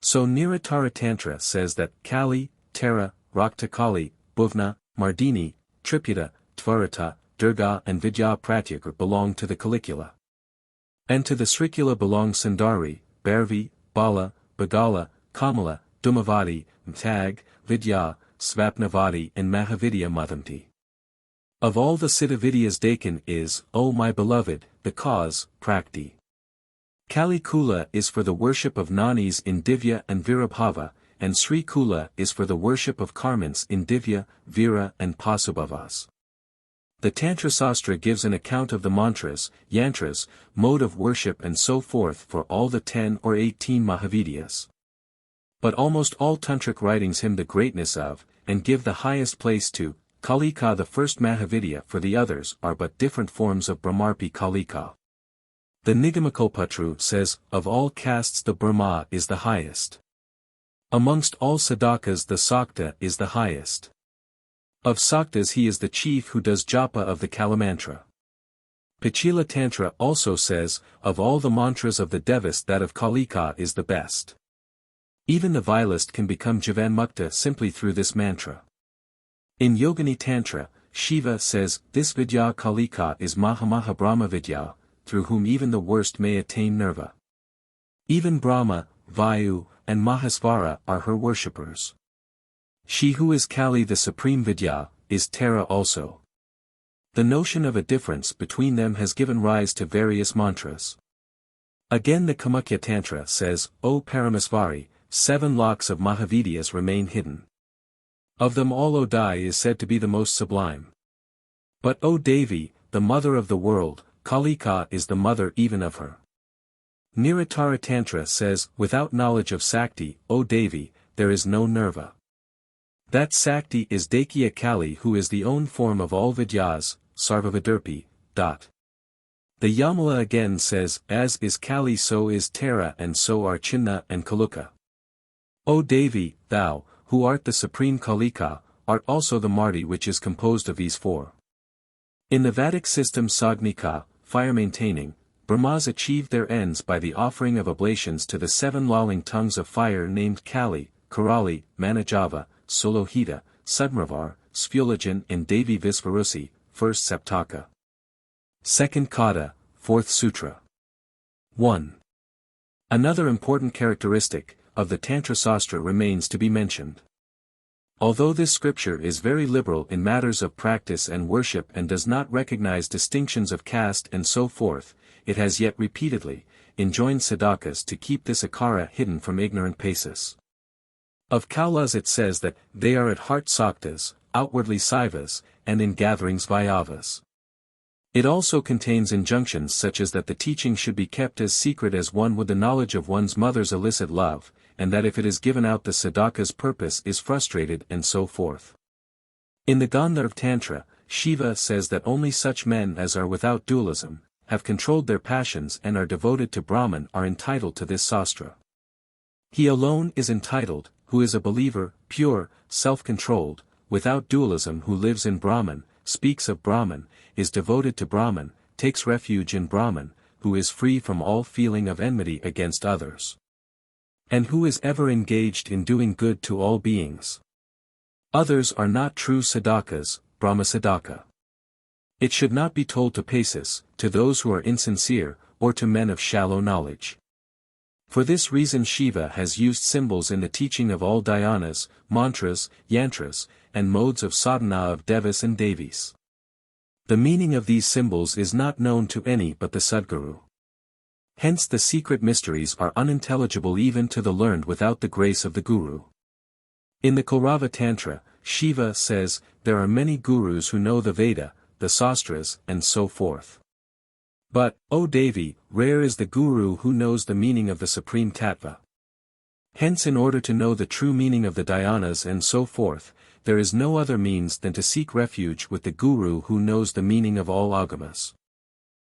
So Niratara Tantra says that Kali, Tara, Raktakali, Bhuvna, Mardini, Triputa, Tvarata, Durga and Vidya Pratyakar belong to the Calicula. And to the Srikula belong Sundari, Bhairavi, Bala, Bagala, Kamala, Dhumavadi, Tag, Vidya, Svapnavadi and Mahavidya Madhamti. Of all the Siddhavidyas Dakin is, O my beloved, the cause, Prakti. Kali Kula is for the worship of Nanis in Divya and Virabhava, and Sri Kula is for the worship of Karmans in Divya, Vira and Pasubhavas. The Tantra Sastra gives an account of the mantras, yantras, mode of worship and so forth for all the 10 or 18 Mahavidyas. But almost all tantric writings hymn the greatness of, and give the highest place to, Kalika the first Mahavidya, for the others are but different forms of Brahmarpi Kalika. The Nigamakalpatru says, of all castes the Brahma is the highest. Amongst all Sadakas the Sakta is the highest. Of Saktas he is the chief who does japa of the Kalamantra. Pichila Tantra also says, of all the mantras of the Devas that of Kalika is the best. Even the vilest can become Jivanmukta simply through this mantra. In Yogini Tantra, Shiva says, this Vidya Kalika is Mahamaha Brahma Vidya, through whom even the worst may attain nirva. Even Brahma, Vayu, and Mahasvara are her worshippers. She who is Kali the supreme Vidya, is Tara also. The notion of a difference between them has given rise to various mantras. Again the Kamakya Tantra says, O Paramasvari, 7 lakhs of Mahavidyas remain hidden. Of them all Odai is said to be the most sublime. But O Devi, the mother of the world, Kalika is the mother even of her. Niratara Tantra says, without knowledge of Sakti, O Devi, there is no nirva. That Sakti is Dakya Kali who is the own form of all Vidyas, Sarvavidurpi. The Yamala again says, as is Kali so is Tara and so are Chinna and Kaluka. O Devi, thou, who art the supreme Kalika, art also the Marti which is composed of these 4. In the Vedic system Sagnika, fire maintaining, Brahmas achieved their ends by the offering of oblations to the 7 lolling tongues of fire named Kali, Karali, Manajava, Solohita, Sudmravar, Sphulajan and Devi Visvarusi, 1st Saptaka. 2nd Kata, 4th Sutra. 1. Another important characteristic of the Tantra Sastra remains to be mentioned. Although this scripture is very liberal in matters of practice and worship and does not recognize distinctions of caste and so forth, it has yet repeatedly enjoined Sadakas to keep this akara hidden from ignorant Paces. Of Kaulas it says that they are at heart Saktas, outwardly Saivas, and in gatherings Vaiyavas. It also contains injunctions such as that the teaching should be kept as secret as one would the knowledge of one's mother's illicit love, and that if it is given out the Sadaka's purpose is frustrated and so forth. In the Gandharva Tantra, Shiva says that only such men as are without dualism, have controlled their passions and are devoted to Brahman are entitled to this sastra. He alone is entitled, who is a believer, pure, self-controlled, without dualism who lives in Brahman, speaks of Brahman, is devoted to Brahman, takes refuge in Brahman, who is free from all feeling of enmity against others. And who is ever engaged in doing good to all beings. Others are not true Sadakas, Brahmasadaka. It should not be told to Paces, to those who are insincere, or to men of shallow knowledge. For this reason Shiva has used symbols in the teaching of all dhyanas, mantras, yantras, and modes of sadhana of devas and devis. The meaning of these symbols is not known to any but the Sadguru. Hence the secret mysteries are unintelligible even to the learned without the grace of the Guru. In the Kaurava Tantra, Shiva says, there are many gurus who know the Veda, the Sastras, and so forth. But, O Devi, rare is the Guru who knows the meaning of the Supreme Tattva. Hence in order to know the true meaning of the dhyanas and so forth, there is no other means than to seek refuge with the Guru who knows the meaning of all agamas.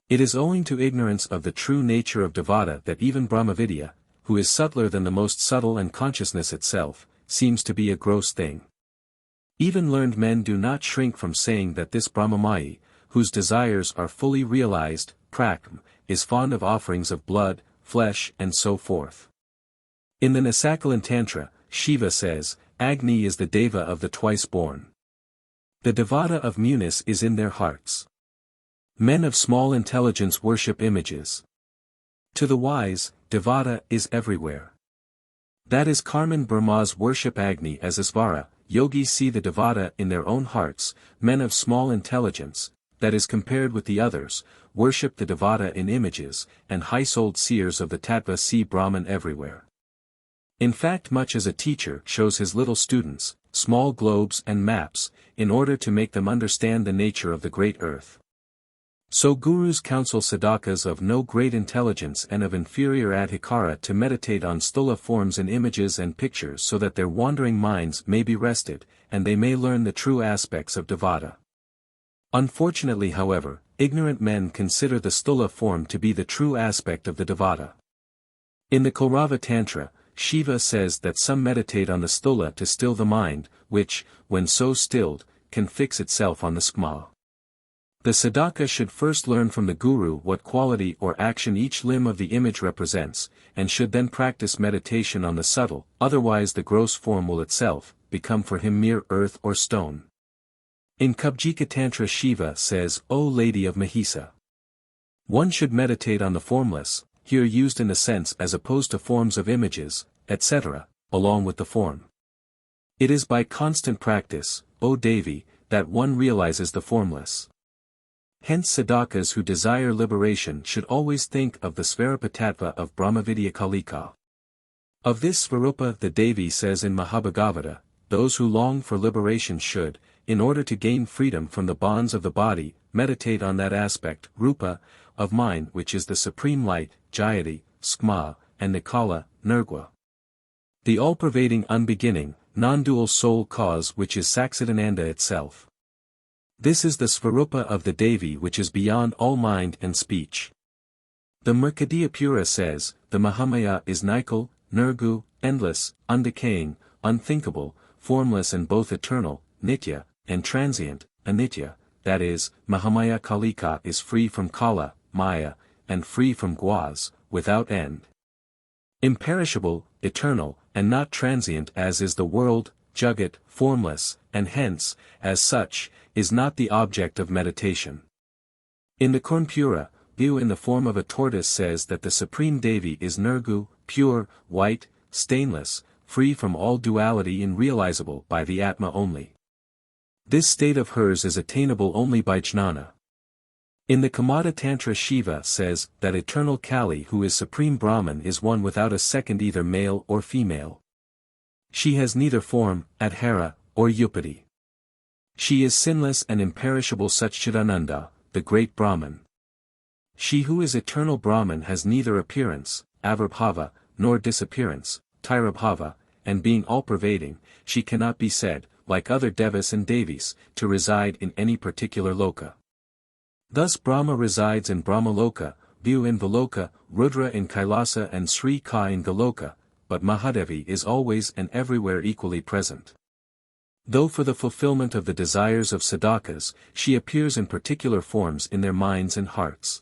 It is owing to ignorance of the true nature of Devata that even Brahmavidya, who is subtler than the most subtle and consciousness itself, seems to be a gross thing. Even learned men do not shrink from saying that this Brahmamayi, whose desires are fully realized, Prakm, is fond of offerings of blood, flesh and so forth. In the Nasakalan Tantra, Shiva says, Agni is the Deva of the twice-born. The Devata of Munis is in their hearts. Men of small intelligence worship images. To the wise, Devata is everywhere. That is Karman Brahmas worship Agni as Isvara, yogis see the Devata in their own hearts, men of small intelligence, that is compared with the others, worship the Devata in images, and high-souled seers of the Tattva see Brahman everywhere. In fact much as a teacher shows his little students, small globes and maps, in order to make them understand the nature of the great earth. So gurus counsel sadakas of no great intelligence and of inferior adhikara to meditate on stula forms and images and pictures so that their wandering minds may be rested, and they may learn the true aspects of Devata. Unfortunately however, ignorant men consider the stula form to be the true aspect of the Devata. In the Kaurava Tantra, Shiva says that some meditate on the stula to still the mind, which, when so stilled, can fix itself on the skma. The sadaka should first learn from the guru what quality or action each limb of the image represents, and should then practice meditation on the subtle, otherwise the gross form will itself become for him mere earth or stone. In Kubjika Tantra Shiva says, O Lady of Mahisa. One should meditate on the formless, here used in the sense as opposed to forms of images, etc., along with the form. It is by constant practice, O Devi, that one realizes the formless. Hence sadakas who desire liberation should always think of the Svarupa Tattva of Brahmavidya Kalika. Of this Svarupa the Devi says in Mahabhagavata, those who long for liberation should, in order to gain freedom from the bonds of the body, meditate on that aspect, Rupa, of mind which is the supreme light, Jayati, Skma, and Nikala, Nirgua. The all-pervading unbeginning, non-dual soul cause which is Saksidananda itself. This is the Svarupa of the Devi which is beyond all mind and speech. The Merkadiya Pura says, the Mahamaya is Nikal, Nirgu, endless, undecaying, unthinkable, formless and both eternal, Nitya, and transient, Anitya, that is, Mahamaya Kalika is free from Kala, Maya, and free from Gwaz, without end. Imperishable, eternal, and not transient as is the world, Jagat, formless, and hence, as such, is not the object of meditation. In the Kornpura, View in the form of a tortoise says that the Supreme Devi is Nirgu, pure, white, stainless, free from all duality and realizable by the Atma only. This state of hers is attainable only by jnana. In the Kamada Tantra, Shiva says that eternal Kali, who is supreme Brahman, is one without a second, either male or female. She has neither form, adhara, or upati. She is sinless and imperishable Satchidananda, the great Brahman. She who is eternal Brahman has neither appearance, avirbhava, nor disappearance, tirabhava, and being all-pervading, she cannot be said, like other devas and devis, to reside in any particular loka. Thus Brahma resides in Brahmaloka, Vyu in Valoka, Rudra in Kailasa, and Sri Ka in Goloka, but Mahadevi is always and everywhere equally present. Though for the fulfillment of the desires of sadhakas, she appears in particular forms in their minds and hearts.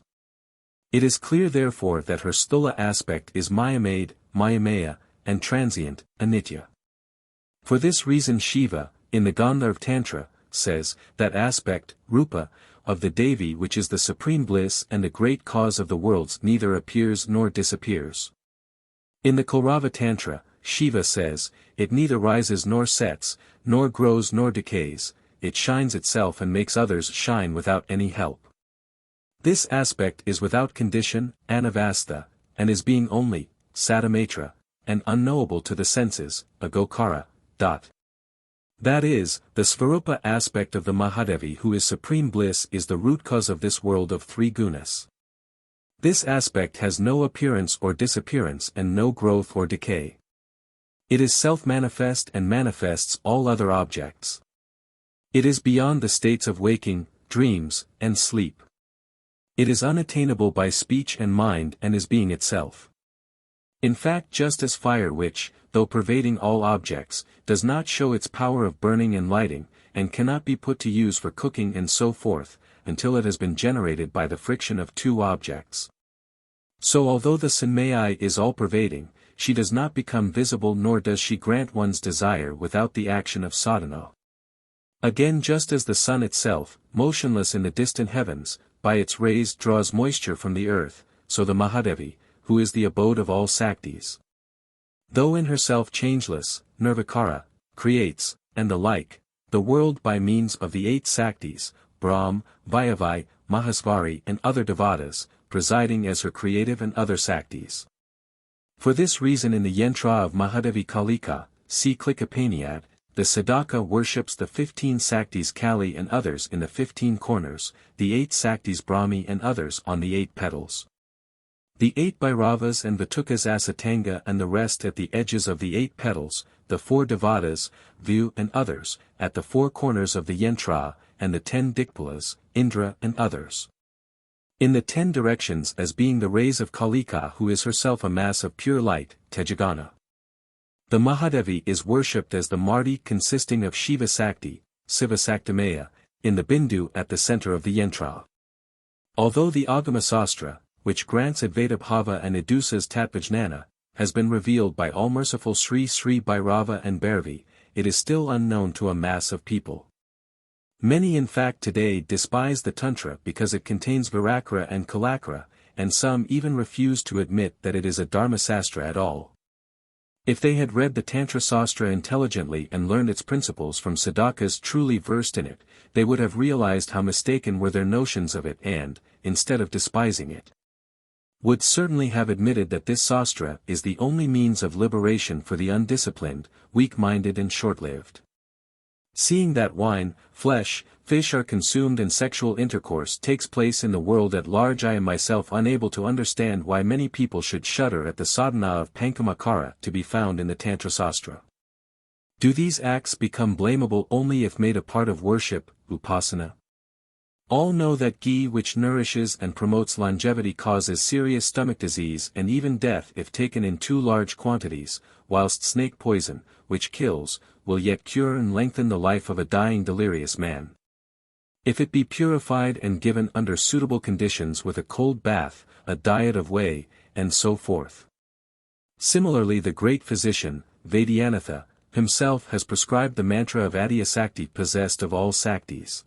It is clear therefore that her sthula aspect is mayamade, mayamaya, and transient, anitya. For this reason Shiva, in the Gandharva Tantra, says, that aspect, rupa, of the Devi, which is the supreme bliss and the great cause of the worlds, neither appears nor disappears. In the Kaurava Tantra, Shiva says, it neither rises nor sets, nor grows nor decays, it shines itself and makes others shine without any help. This aspect is without condition, anavastha, and is being only, satamatra, and unknowable to the senses, agokara. That is, the Svarupa aspect of the Mahadevi, who is supreme bliss, is the root cause of this world of three gunas. This aspect has no appearance or disappearance and no growth or decay. It is self-manifest and manifests all other objects. It is beyond the states of waking, dreams, and sleep. It is unattainable by speech and mind and is being itself. In fact, just as fire, which, though pervading all objects, does not show its power of burning and lighting, and cannot be put to use for cooking and so forth, until it has been generated by the friction of two objects. So although the Sinmayi is all-pervading, she does not become visible, nor does she grant one's desire without the action of sadhana. Again, just as the sun itself, motionless in the distant heavens, by its rays draws moisture from the earth, so the Mahadevi, who is the abode of all Saktis, though in herself changeless, nirvikara, creates, and the like, the world by means of the 8 Saktis, Brahm, Vayavai, Mahasvari and other devatas, presiding as her creative and other Saktis. For this reason in the Yantra of Mahadevi Kalika, see Klikapaniad, the Sadhaka worships the 15 Saktis Kali and others in the 15 corners, the 8 Saktis Brahmi and others on the 8 petals. The 8 Bhairavas and Vatukas Asatanga and the rest at the edges of the 8 petals, the 4 Devatas, Vyu and others, at the 4 corners of the Yantra, and the 10 Dikpalas, Indra and others. In the 10 directions as being the rays of Kalika, who is herself a mass of pure light, Tejagana. The Mahadevi is worshipped as the Marti consisting of Shiva Sakti, Siva Saktimaya, in the Bindu at the center of the Yantra. Although the Agama Sastra, which grants Advaita Bhava and Idusa's Tatvajnana, has been revealed by all-merciful Sri Sri Bhairava and Bhairavi, it is still unknown to a mass of people. Many in fact today despise the Tantra because it contains Virakara and Kalakara, and some even refuse to admit that it is a Dharmasastra at all. If they had read the Tantra Sastra intelligently and learned its principles from sadhakas truly versed in it, they would have realized how mistaken were their notions of it and, instead of despising it, would certainly have admitted that this sastra is the only means of liberation for the undisciplined, weak-minded and short-lived. Seeing that wine, flesh, fish are consumed and sexual intercourse takes place in the world at large, I am myself unable to understand why many people should shudder at the sadhana of Pankamakara to be found in the Tantra Sastra. Do these acts become blamable only if made a part of worship, upasana? All know that ghee, which nourishes and promotes longevity, causes serious stomach disease and even death if taken in too large quantities, whilst snake poison, which kills, will yet cure and lengthen the life of a dying delirious man. If it be purified and given under suitable conditions with a cold bath, a diet of whey, and so forth. Similarly, the great physician, Vaidyanatha, himself has prescribed the mantra of Adhyasakti possessed of all Saktis,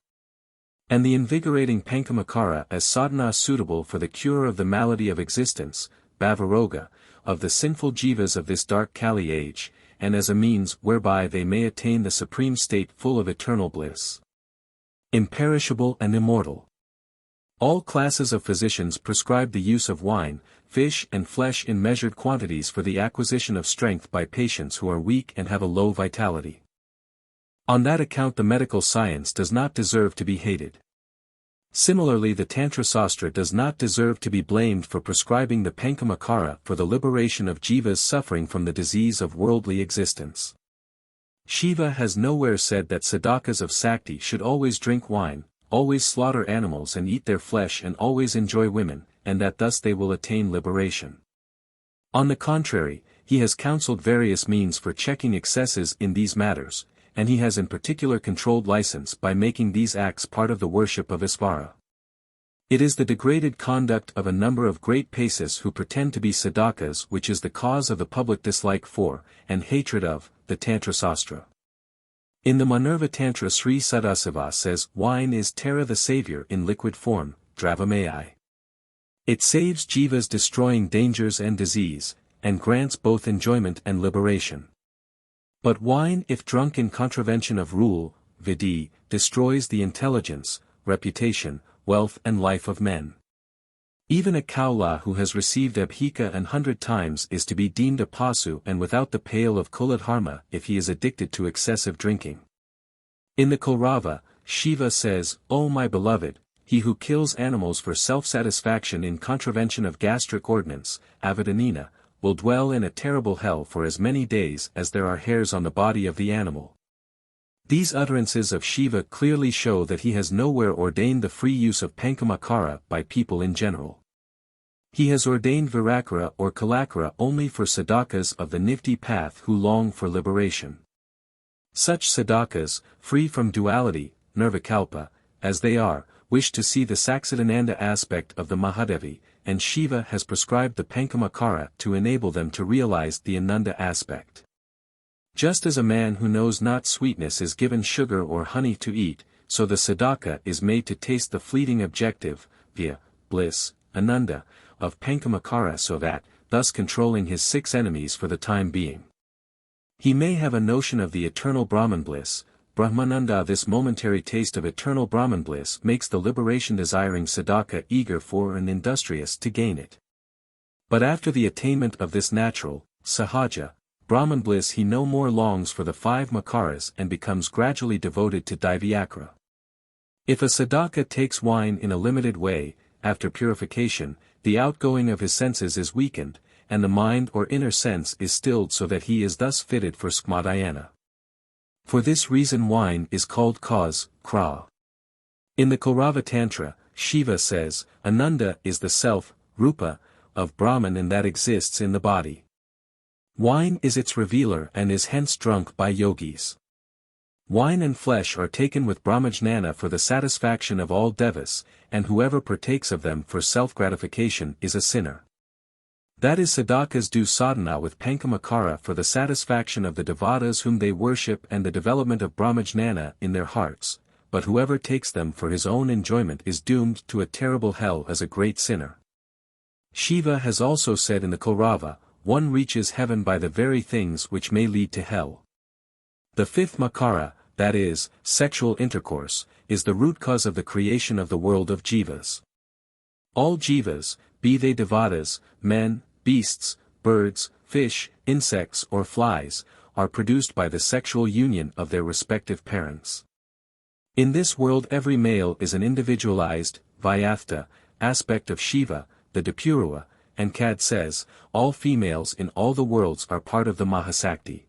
and the invigorating Pankamakara as sadhana suitable for the cure of the malady of existence, Bhavaroga, of the sinful jivas of this dark Kali age, and as a means whereby they may attain the supreme state full of eternal bliss, imperishable and immortal. All classes of physicians prescribe the use of wine, fish and flesh in measured quantities for the acquisition of strength by patients who are weak and have a low vitality. On that account the medical science does not deserve to be hated. Similarly the Tantra Sastra does not deserve to be blamed for prescribing the Panchamakara for the liberation of jivas suffering from the disease of worldly existence. Shiva has nowhere said that sadhakas of Sakti should always drink wine, always slaughter animals and eat their flesh and always enjoy women, and that thus they will attain liberation. On the contrary, he has counseled various means for checking excesses in these matters, and he has in particular controlled license by making these acts part of the worship of Isvara. It is the degraded conduct of a number of great paces who pretend to be sadhakas which is the cause of the public dislike for, and hatred of, the Tantra Sastra. In the Manurva Tantra Sri Sadasiva says, wine is Tara the savior in liquid form, Dravamai. It saves jivas destroying dangers and disease, and grants both enjoyment and liberation. But wine if drunk in contravention of rule, vidhi, destroys the intelligence, reputation, wealth and life of men. Even a Kaula who has received abhika 100 times is to be deemed a pasu and without the pale of kuladharma if he is addicted to excessive drinking. In the Kaurava, Shiva says, O my beloved, he who kills animals for self-satisfaction in contravention of gastric ordinance, avadanina, will dwell in a terrible hell for as many days as there are hairs on the body of the animal. These utterances of Shiva clearly show that he has nowhere ordained the free use of Panchamakara by people in general. He has ordained Virakara or Kalakara only for sadhakas of the Nifty path who long for liberation. Such sadhakas, free from duality, nirvikalpa, as they are, wish to see the Saksidananda aspect of the Mahadevi, and Shiva has prescribed the Panchamakara to enable them to realize the Ananda aspect. Just as a man who knows not sweetness is given sugar or honey to eat, so the sadhaka is made to taste the fleeting objective, via, bliss, Ananda, of Panchamakara so that, thus controlling his 6 enemies for the time being. He may have a notion of the eternal Brahman bliss, Brahmananda. This momentary taste of eternal Brahman bliss makes the liberation-desiring sadhaka eager for and industrious to gain it. But after the attainment of this natural, sahaja, Brahman bliss he no more longs for the 5 makaras and becomes gradually devoted to Divyakra. If a sadhaka takes wine in a limited way, after purification, the outgoing of his senses is weakened, and the mind or inner sense is stilled so that he is thus fitted for skmadhyana. For this reason wine is called cause, kra. In the Kaurava Tantra, Shiva says, Ananda is the self, rupa, of Brahman and that exists in the body. Wine is its revealer and is hence drunk by yogis. Wine and flesh are taken with Brahmajnana for the satisfaction of all devas, and whoever partakes of them for self-gratification is a sinner. That is sadhakas do sadhana with Panchamakara for the satisfaction of the devatas whom they worship and the development of Brahmajnana in their hearts, but whoever takes them for his own enjoyment is doomed to a terrible hell as a great sinner. Shiva has also said in the Kaurava, one reaches heaven by the very things which may lead to hell. The 5th makara, that is, sexual intercourse, is the root cause of the creation of the world of jivas. All jivas, be they devatas, men, beasts, birds, fish, insects or flies, are produced by the sexual union of their respective parents. In this world every male is an individualized, vyatha, aspect of Shiva, the Depuruva, and Kad says, all females in all the worlds are part of the Mahasakti.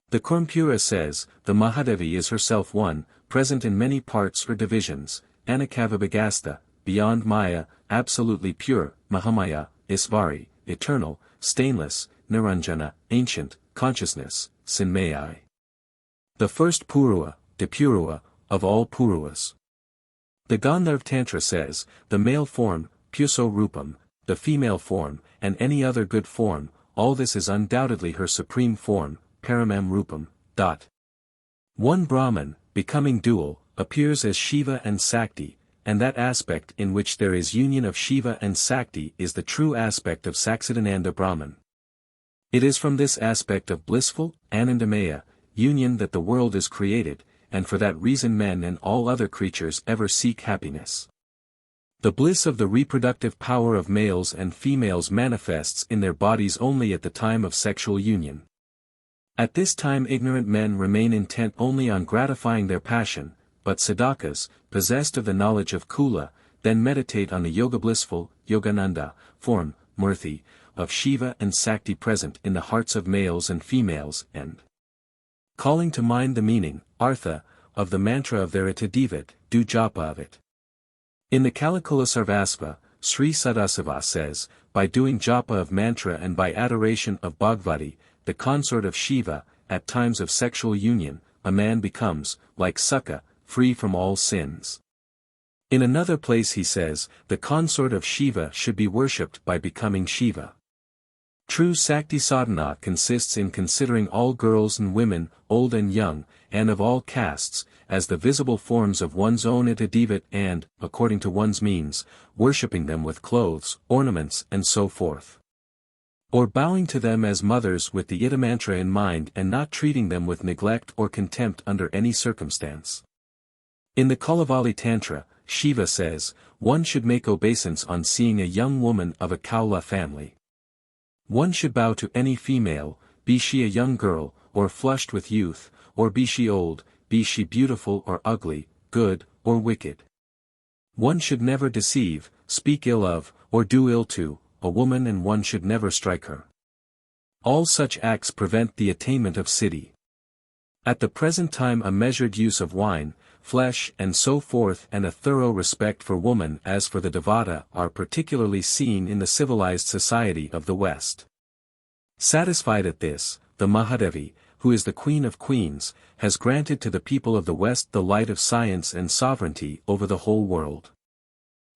The Kurmpura says, the Mahadevi is herself one, present in many parts or divisions, Anakavabhagastha, beyond Maya, absolutely pure, Mahamaya, Isvari, eternal, stainless, Niranjana, ancient, consciousness, Sinmayai. The first Purua, Depuruva, of all Puruvas. The Gandharva Tantra says, the male form, Puso Rupam, the female form, and any other good form, all this is undoubtedly her supreme form, Paramam Rupam. One Brahman, becoming dual, appears as Shiva and Sakti, and that aspect in which there is union of Shiva and Sakti is the true aspect of Saksidananda Brahman. It is from this aspect of blissful, Anandamaya, union that the world is created, and for that reason men and all other creatures ever seek happiness. The bliss of the reproductive power of males and females manifests in their bodies only at the time of sexual union. At this time ignorant men remain intent only on gratifying their passion, but sadakas, possessed of the knowledge of Kula, then meditate on the yoga blissful, Yogananda, form, Murthy, of Shiva and Sakti present in the hearts of males and females, and calling to mind the meaning, Artha, of the mantra of their Itadivat, do japa of it. In the Kalikula Sarvasva, Sri Sadasiva says, by doing japa of mantra and by adoration of Bhagavati, the consort of Shiva, at times of sexual union, a man becomes, like Sukha, free from all sins. In another place he says, the consort of Shiva should be worshipped by becoming Shiva. True Sakti sadhana consists in considering all girls and women, old and young, and of all castes, as the visible forms of one's own Itadivat and, according to one's means, worshipping them with clothes, ornaments and so forth. Or bowing to them as mothers with the Itamantra in mind and not treating them with neglect or contempt under any circumstance. In the Kulavali Tantra, Shiva says, one should make obeisance on seeing a young woman of a Kaula family. One should bow to any female, be she a young girl, or flushed with youth, or be she old, be she beautiful or ugly, good, or wicked. One should never deceive, speak ill of, or do ill to, a woman, and one should never strike her. All such acts prevent the attainment of siddhi. At the present time a measured use of wine, flesh and so forth and a thorough respect for woman as for the Devata are particularly seen in the civilized society of the West. Satisfied at this, the Mahadevi, who is the Queen of Queens, has granted to the people of the West the light of science and sovereignty over the whole world.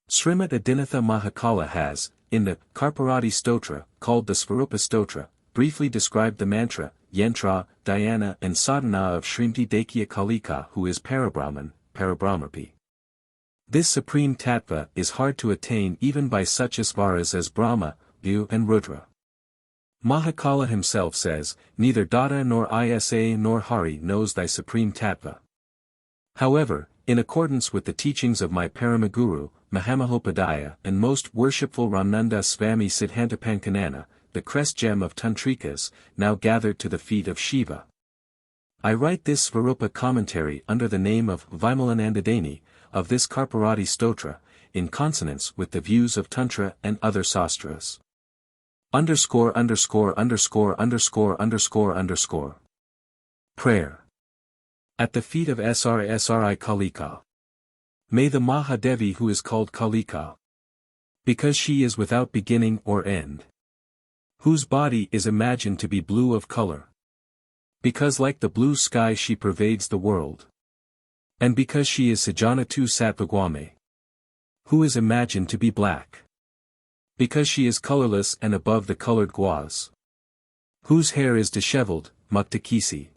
Srimad Adinatha Mahakala has, in the Karpuradi Stotra, called the Svarupa Stotra, briefly described the mantra, yantra, dhyana and sadhana of Srimati Dakya Kalika who is Parabrahman, Parabrahmarpi. This supreme tattva is hard to attain even by such asvaras as Brahma, Vyu and Rudra. Mahakala himself says, neither Dada nor Isa nor Hari knows thy supreme tattva. However, in accordance with the teachings of my Paramaguru, Mahamahopadhyaya and most worshipful Ramnanda Swami Siddhantapankanana, the crest gem of Tantrikas, now gathered to the feet of Shiva. I write this Svarupa commentary under the name of Vimalananda of this Karpuradi Stotra, in consonance with the views of Tantra and other sastras. ___________. Prayer. At the feet of Sri Kalika. May the Mahadevi who is called Kalika, because she is without beginning or end, whose body is imagined to be blue of color, because like the blue sky she pervades the world, and because she is Sajanatu Satvagwame, who is imagined to be black, because she is colorless and above the colored gauze, whose hair is disheveled, Muktakisi.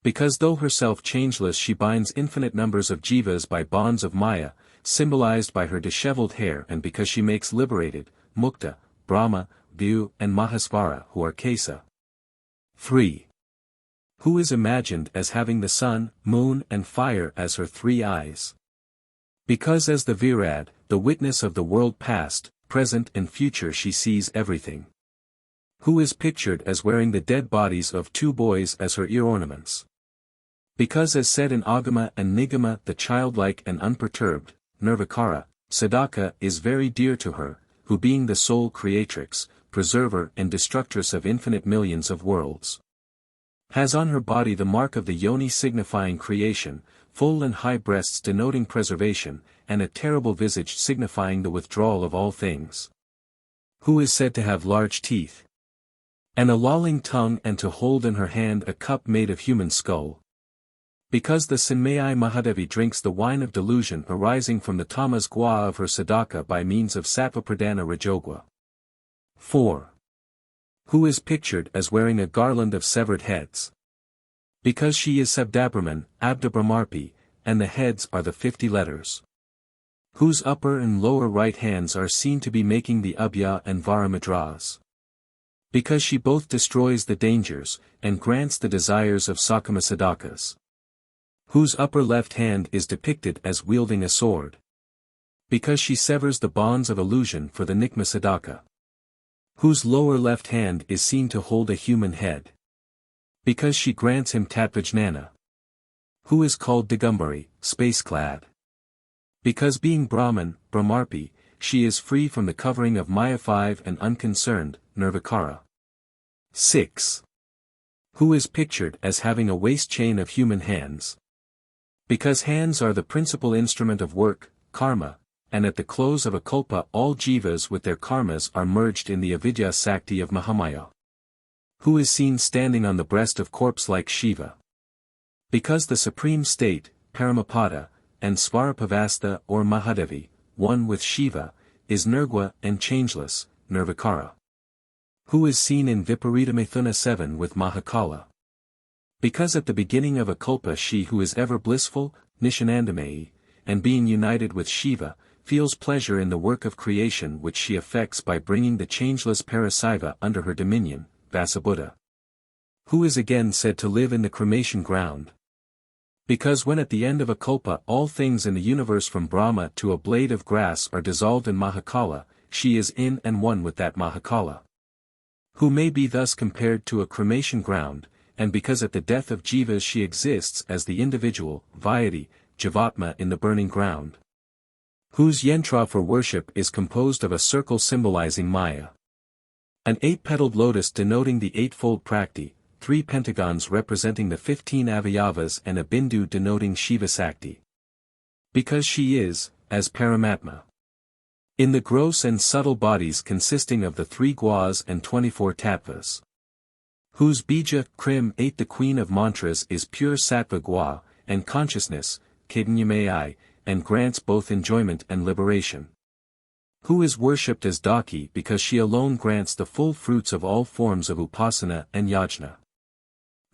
Because though herself changeless she binds infinite numbers of jivas by bonds of maya, symbolized by her disheveled hair, and because she makes liberated, Mukta, Brahma, Vyu and Mahasvara who are Kesa. 3. Who is imagined as having the sun, moon and fire as her three eyes. Because as the Virad, the witness of the world past, present and future she sees everything. Who is pictured as wearing the dead bodies of two boys as her ear ornaments. Because as said in Agama and Nigama the childlike and unperturbed, Nirvikara, Sadaka is very dear to her, who being the sole creatrix, preserver and destructress of infinite millions of worlds, has on her body the mark of the yoni signifying creation, full and high breasts denoting preservation, and a terrible visage signifying the withdrawal of all things. Who is said to have large teeth, and a lolling tongue and to hold in her hand a cup made of human skull. Because the Sinmayi Mahadevi drinks the wine of delusion arising from the tamas gua of her sadaka by means of sattva pradana rajogwa. 4. Who is pictured as wearing a garland of severed heads. Because she is Sabdabrahman, Abdabrahmarpi, and the heads are the 50 letters. Whose upper and lower right hands are seen to be making the Abhya and Varamadras. Because she both destroys the dangers, and grants the desires of Sakama Sadakas. Whose upper left hand is depicted as wielding a sword. Because she severs the bonds of illusion for the Nikma Sadaka, whose lower left hand is seen to hold a human head. Because she grants him Tatvajnana, who is called Digambari, space-clad. Because being Brahman, Brahmarpi, she is free from the covering of Maya 5 and unconcerned, Nirvikara. 6. Who is pictured as having a waist chain of human hands. Because hands are the principal instrument of work, karma, and at the close of a kalpa all jivas with their karmas are merged in the avidya sakti of Mahamaya. Who is seen standing on the breast of corpse like Shiva. Because the supreme state, Paramapada, and Svarapavasta or Mahadevi, one with Shiva, is Nirgua and changeless, Nirvikara. Who is seen in Viparidamithuna 7 with Mahakala. Because at the beginning of a kalpa she who is ever blissful, Nishanandamayi, and being united with Shiva, feels pleasure in the work of creation which she effects by bringing the changeless Parasaiva under her dominion, Vasabuddha. Who is again said to live in the cremation ground. Because when at the end of a kalpa all things in the universe from Brahma to a blade of grass are dissolved in Mahakala, she is in and one with that Mahakala. Who may be thus compared to a cremation ground, and because at the death of jivas she exists as the individual, Vyati, Jivatma in the burning ground. Whose yantra for worship is composed of a circle symbolizing Maya. An 8-petaled lotus denoting the eightfold prakti, 3 pentagons representing the 15 avayavas and a bindu denoting Shiva Sakti. Because she is, as Paramatma. In the gross and subtle bodies consisting of the 3 guas and 24 tattvas. Whose bija, Krim 8 the queen of mantras is pure sattva gua, and consciousness, Kadanyamai, and grants both enjoyment and liberation. Who is worshipped as Daki because she alone grants the full fruits of all forms of upasana and yajna.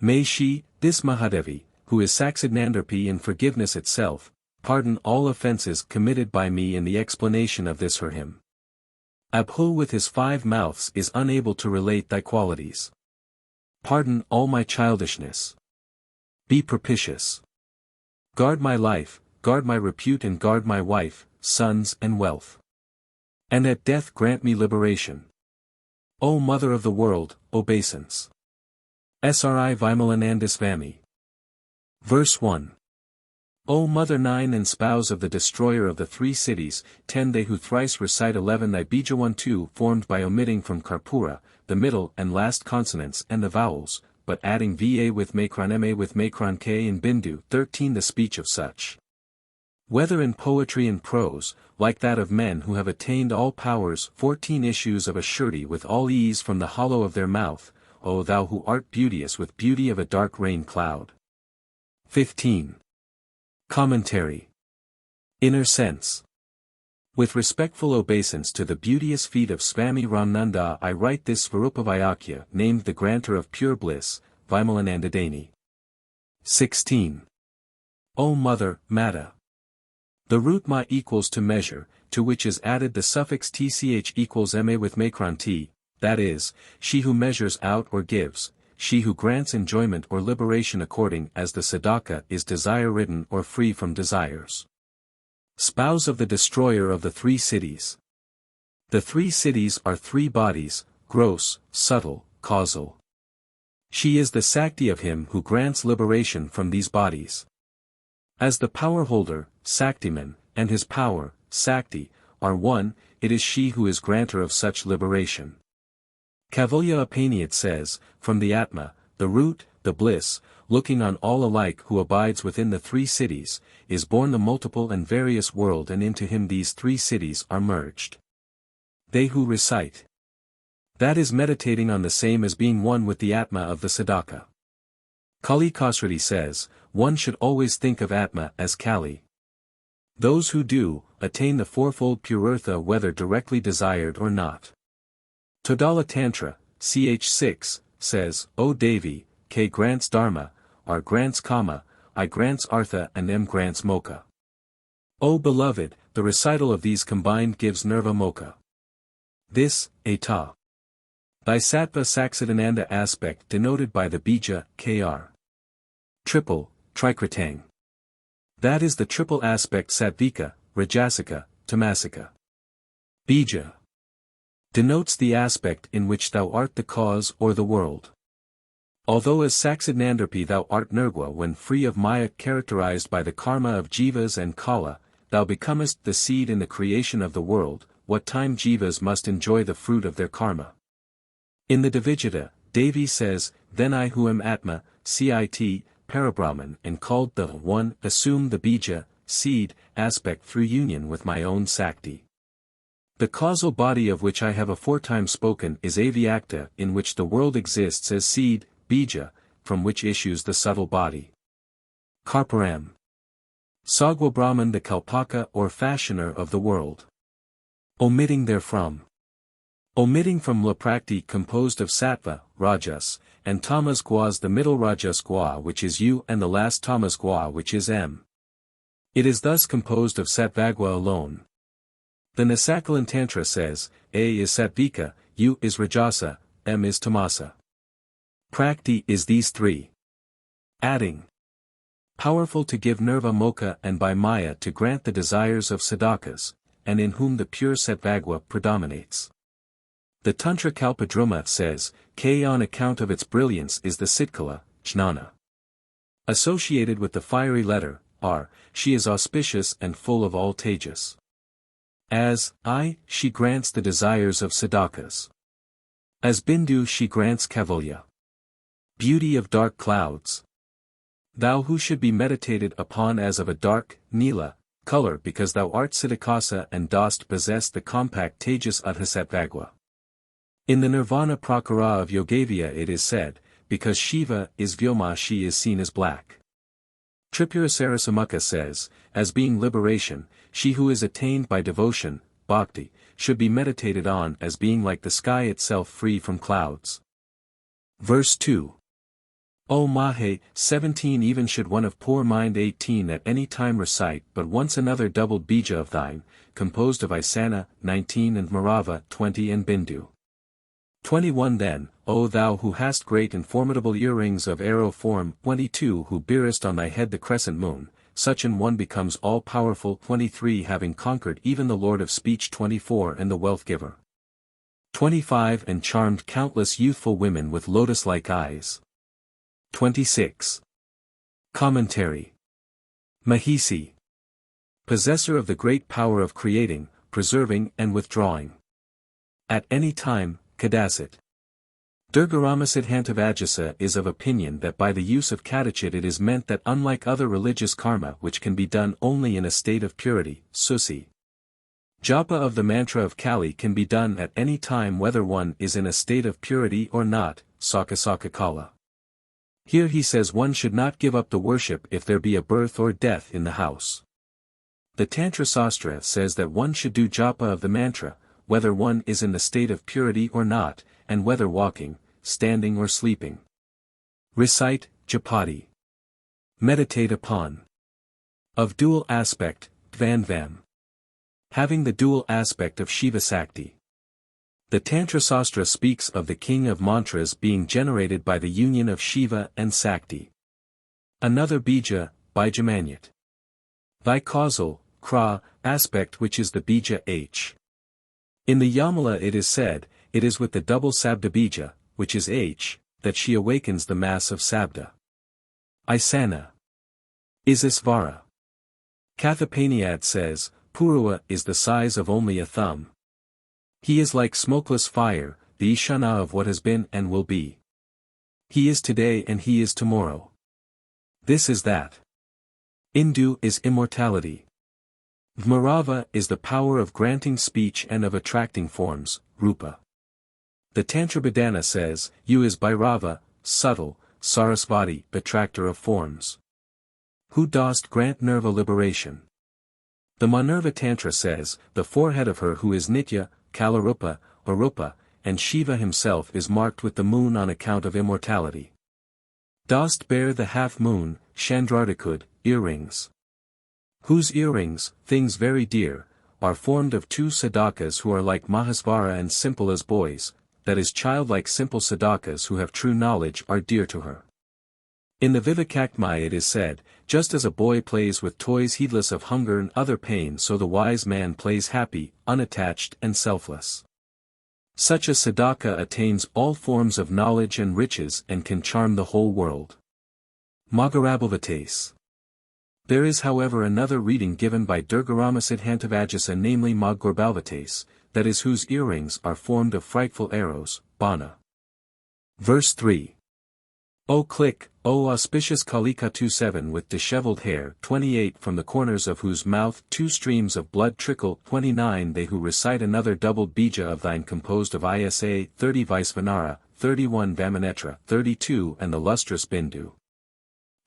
May she, this Mahadevi, who is Saksignandarpi in forgiveness itself, pardon all offences committed by me in the explanation of this her hymn. Abhul with his 5 mouths is unable to relate thy qualities. Pardon all my childishness. Be propitious. Guard my life, guard my repute and guard my wife, sons and wealth. And at death grant me liberation. O Mother of the world, obeisance. Sri Vimalananda Swami. Verse 1. O Mother 9 and spouse of the destroyer of the 3 cities, 10 they who thrice recite 11 thy bija 1-2 formed by omitting from Karpura, the middle and last consonants and the vowels, but adding va with makron ma with makron k and bindu 13 the speech of such. Whether in poetry and prose, like that of men who have attained all powers 14 issues of a surety with all ease from the hollow of their mouth, O thou who art beauteous with beauty of a dark rain cloud. 15. Commentary. Inner sense. With respectful obeisance to the beauteous feet of Swami Ramnanda I write this Svarupavayakya named the granter of pure bliss, Vimalananda Dani. 16. O Mother, Mata. The root ma equals to measure, to which is added the suffix tch equals ma with makron t, that is, she who measures out or gives, she who grants enjoyment or liberation according as the sadaka is desire-ridden or free from desires. Spouse of the destroyer of the 3 cities. The 3 cities are 3 bodies, gross, subtle, causal. She is the Sakti of him who grants liberation from these bodies. As the power holder, Saktiman, and his power, Sakti, are one, it is she who is granter of such liberation. Kavalya Upaniyat says, from the Atma, the root, the bliss, looking on all alike who abides within the 3 cities, is born the multiple and various world and into him these 3 cities are merged. They who recite. That is meditating on the same as being one with the Atma of the Sadaka. Kali Kasrati says, one should always think of Atma as Kali. Those who do, attain the fourfold pururtha whether directly desired or not. Todala Tantra, ch. 6, says, O Devi, K grants Dharma, R grants Kama, I grants Artha and M grants Moksha. O beloved, the recital of these combined gives Nirva Moksha. This, Eta. Thy Sattva Saksidananda aspect denoted by the bija, Kr. Triple, Trikritang. That is the triple aspect Sattvika, Rajasika, Tamasika. Bija denotes the aspect in which thou art the cause or the world. Although as Saksidnandarpi thou art nirgua when free of maya characterized by the karma of jivas and kala, thou becomest the seed in the creation of the world, what time jivas must enjoy the fruit of their karma. In the Dvijata, Devi says, then I who am Atma, Cit, Parabrahman and called the One, assume the bija, seed, aspect through union with my own Sakti. The causal body of which I have aforetime spoken is Avyakta in which the world exists as seed, bija, from which issues the subtle body. Karpuram. Sagwa Brahman the Kalpaka or fashioner of the world. Omitting therefrom. Omitting from Laprakti composed of Sattva, Rajas, and Tamas Guas the middle Rajas Gua which is U and the last Tamas Gua which is M. It is thus composed of Sattvagwa alone. The Nasakalan Tantra says, A is Sattvika, U is Rajasa, M is Tamasa. Prakti is these three. Adding. Powerful to give nirva moksha and by maya to grant the desires of sadakas, and in whom the pure Sattvagwa predominates. The Tantra Kalpadruma says, K on account of its brilliance is the Sitkala, Jnana. Associated with the fiery letter, R, she is auspicious and full of all tejas. As I, she grants the desires of sadakas. As Bindu she grants Kavalya. Beauty of dark clouds. Thou who should be meditated upon as of a dark, nila, color because thou art Siddhakasa and dost possess the compact tejas Adhasatvagwa. In the Nirvana Prakara of Yogavya it is said, because Shiva is Vyoma she is seen as black. Tripurasarasamukha says, as being liberation, she who is attained by devotion, bhakti, should be meditated on as being like the sky itself free from clouds. Verse 2. O Mahe, 17 even should one of poor mind 18 at any time recite but once another doubled bija of thine, composed of Isana, 19 and Marava, 20 and Bindu. 21 Then, O thou who hast great and formidable earrings of arrow form, 22 who bearest on thy head the crescent moon, such an one becomes all-powerful, 23 having conquered even the Lord of speech, 24 and the wealth giver. 25 and charmed countless youthful women with lotus-like eyes. 26. Commentary. Mahisi. Possessor of the great power of creating, preserving and withdrawing. At any time, Kadasit. Durgaramasidhantavajasa is of opinion that by the use of Kadachit it is meant that unlike other religious karma which can be done only in a state of purity, Susi. Japa of the mantra of Kali can be done at any time whether one is in a state of purity or not, Sakasaka Kala. Here he says one should not give up the worship if there be a birth or death in the house. The Tantra Sastra says that one should do japa of the mantra, whether one is in the state of purity or not, and whether walking, standing or sleeping. Recite, Japati. Meditate upon. Of dual aspect, Dvanvam. Having the dual aspect of Shiva Sakti. The Tantra Sastra speaks of the king of mantras being generated by the union of Shiva and Sakti. Another bija, Bijamanyat. Thy causal, Kra, aspect which is the bija H. In the Yamala it is said, it is with the double Sabda bija, which is H, that she awakens the mass of Sabda. Isana. Isisvara. Kathapaniad says, Purua is the size of only a thumb. He is like smokeless fire, the Ishana of what has been and will be. He is today and he is tomorrow. This is that. Indu is immortality. Vmarava is the power of granting speech and of attracting forms, Rupa. The Tantrabhadana says, You is Bhairava, subtle, Sarasvati, attractor of forms. Who dost grant Nirva liberation. The Manirva Tantra says, the forehead of her who is Nitya, Kalarupa, Arupa, and Shiva himself is marked with the moon on account of immortality. Dost bear the half-moon, Chandrardikud, earrings. Whose earrings, things very dear, are formed of two sadakas who are like Mahasvara and simple as boys, that is childlike simple sadakas who have true knowledge are dear to her. In the Vivekaktmaya it is said, just as a boy plays with toys heedless of hunger and other pain, so the wise man plays happy, unattached and selfless. Such a sadhaka attains all forms of knowledge and riches and can charm the whole world. Magarabhavates. There is however another reading given by Durgarama Siddhantavajasa, namely Maggorbhalvates, that is whose earrings are formed of frightful arrows, bana. Verse 3. O click, O auspicious Kalika 27 with disheveled hair 28 from the corners of whose mouth 2 streams of blood trickle 29 they who recite another doubled bija of thine composed of Isa 30 Vaisvanara, 31 Vamanetra 32 and the lustrous Bindu.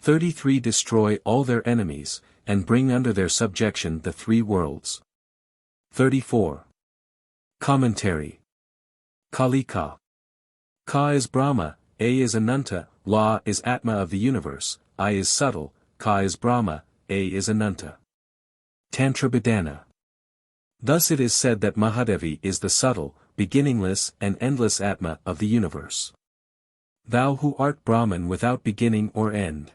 33 destroy all their enemies, and bring under their subjection the 3 worlds. 34. Commentary. Kalika. Ka is Brahma, A is Ananta, La is Atma of the universe, I is subtle, Ka is Brahma, A is Ananta. Tantra Bhidana. Thus it is said that Mahadevi is the subtle, beginningless and endless Atma of the universe. Thou who art Brahman without beginning or end.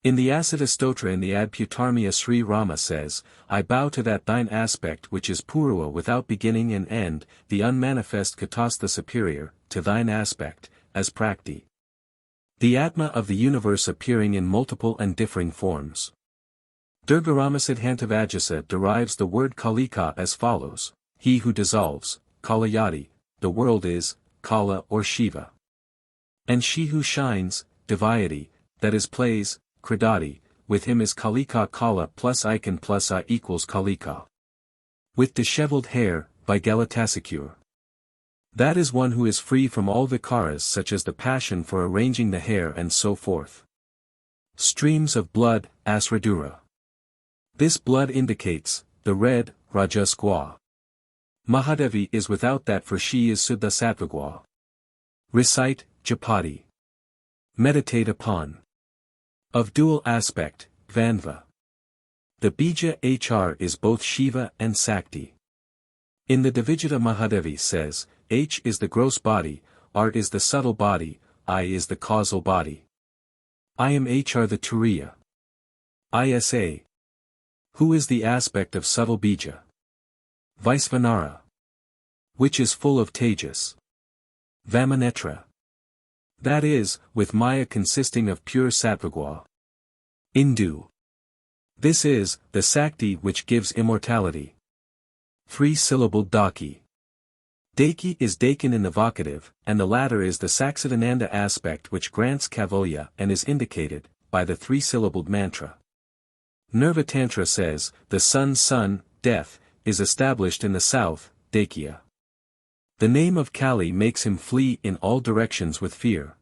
In the Asita Stotra in the Adputarmya Sri Rama says, I bow to that thine aspect which is Purva without beginning and end, the unmanifest Katastha superior, to thine aspect, as Prakti. The Atma of the universe appearing in multiple and differing forms. Durgarama Siddhantavajasa derives the word Kalika as follows, he who dissolves, Kalayati, the world is, Kala or Shiva. And she who shines, Devayati, that is plays, Kridati, with him is Kalika Kala plus Ikan plus I equals Kalika. With disheveled hair, Vigalatasacure. That is one who is free from all vikaras such as the passion for arranging the hair and so forth. Streams of blood, Asradura. This blood indicates, the red, Rajasgwa. Mahadevi is without that for she is Suddha Sattvagwa. Recite, Japati. Meditate upon. Of dual aspect, Vanva. The bija hr is both Shiva and Sakti. In the Dvijita Mahadevi says, H is the gross body, R is the subtle body, I is the causal body. I am hr the Turiya. Isa. Who is the aspect of subtle bija? Vaisvanara. Which is full of tejas. Vamanetra. That is, with Maya consisting of pure Sattvagwa. Indu. This is, the Sakti which gives immortality. 3-syllabled Daki. Daki is Dakin in the vocative, and the latter is the Saksidananda aspect which grants Kavalya and is indicated, by the 3-syllabled mantra. Nirva Tantra says, the sun's sun, death, is established in the south, Dakya. The name of Kali makes him flee in all directions with fear.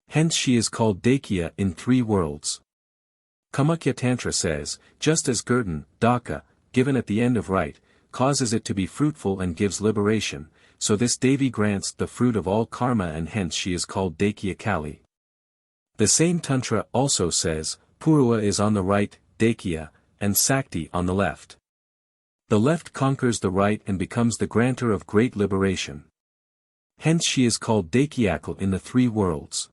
Hence she is called Dakya in 3 worlds. Kamakya Tantra says, just as Gurtan, Daka, given at the end of rite, causes it to be fruitful and gives liberation, so this Devi grants the fruit of all karma and hence she is called Dakya Kali. The same Tantra also says, Purva is on the right, Dakya, and Sakti on the left. The left conquers the right and becomes the granter of great liberation. Hence she is called Dakyakal in the 3 worlds.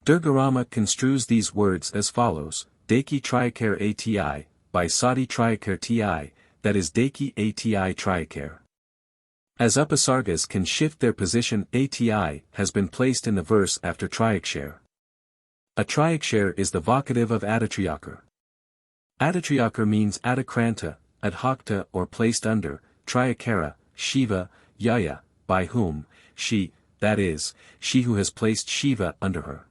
Durgarama construes these words as follows, Daki Triakare Ati, by Sati Triakare Ti, that is Daki Ati Triakare. As upasargas can shift their position, Ati has been placed in the verse after Triakshare. A Triakshare is the vocative of Adatriyakar. Adatriyakar means Adakranta, Adhokta or placed under, Triakara, Shiva, Yaya, by whom, she, that is, she who has placed Shiva under her.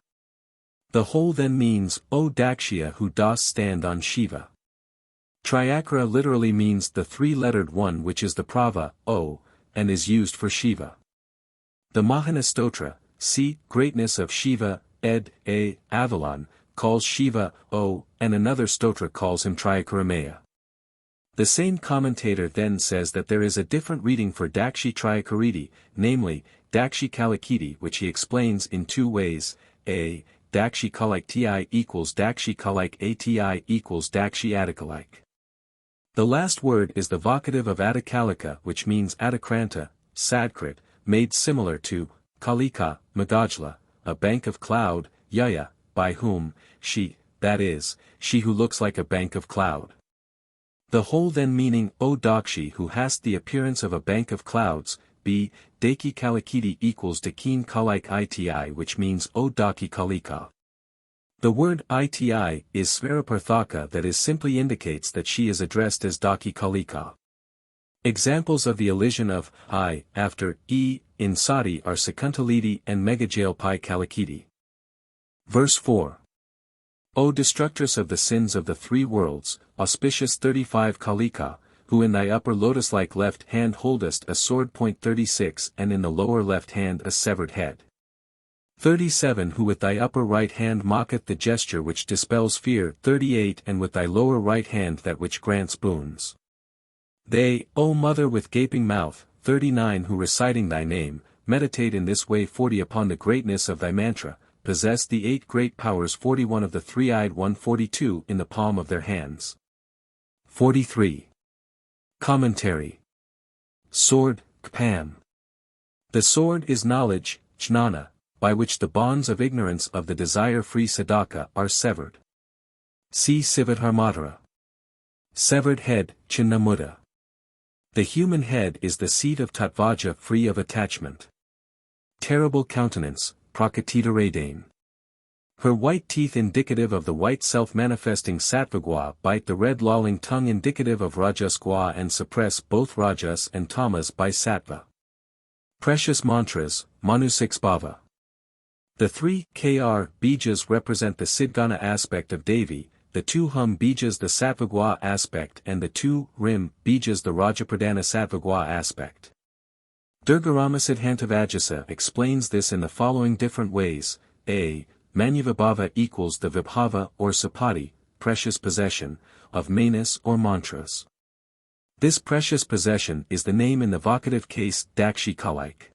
The whole then means, O Dakshya who dost stand on Shiva. Triakara literally means the 3-lettered one which is the prava, O, and is used for Shiva. The Mahana Stotra, see, greatness of Shiva, ed, a, Avalon, calls Shiva, O, and another stotra calls him Triakaramaya. The same commentator then says that there is a different reading for Dakshi Triakariti, namely, Dakshi Kalikiti, which he explains in 2 ways, a. Dakshi Kalaik Ti equals Dakshi Kalaik Ati equals Dakshi Adikalaik. The last word is the vocative of Adikalika which means Adikranta, Sadkrit, made similar to, Kalika, Magajla, a bank of cloud, Yaya, by whom, she, that is, she who looks like a bank of cloud. The whole then meaning, O Dakshi who hast the appearance of a bank of clouds, b. Daki Kalikiti equals Dakin Kalaik iti which means O Daki Kalika. The word iti is Svaraparthaka that is simply indicates that she is addressed as Daki Kalika. Examples of the elision of I after e in Sati are Sakuntaliti and Megajalpai Kalikiti. Verse 4. O destructress of the sins of the three worlds, auspicious 35 Kalika, who in thy upper lotus-like left hand holdest a sword. 36 and in the lower left hand a severed head. 37 who with thy upper right hand mocketh the gesture which dispels fear. 38 and with thy lower right hand that which grants boons. They, O mother with gaping mouth, 39 who reciting thy name, meditate in this way. 40 upon the greatness of thy mantra, possess the 8 great powers. 41 of the three-eyed one. 42 in the palm of their hands. 43. Commentary. Sword, Kpam. The sword is knowledge, Jnana, by which the bonds of ignorance of the desire-free Sadaka are severed. See Sivadharmatara. Severed head, Chinnamutta. The human head is the seat of Tattvaja free of attachment. Terrible countenance, Prakatita Radane. Her white teeth indicative of the white self-manifesting Sattvagwa bite the red lolling tongue indicative of Rajasgwa and suppress both Rajas and Tamas by Sattva. Precious mantras, Manusiksbhava. The 3 Kr Bijas represent the Siddhgana aspect of Devi, the 2 Hum Bijas the Sattvagwa aspect and the 2 Rim Bijas the Rajapradana Sattvagwa aspect. Durgarama Siddhantavajasa explains this in the following different ways. A. Manyavibhava equals the Vibhava or Sapati, precious possession, of manas or mantras. This precious possession is the name in the vocative case Dakshi Kalaik.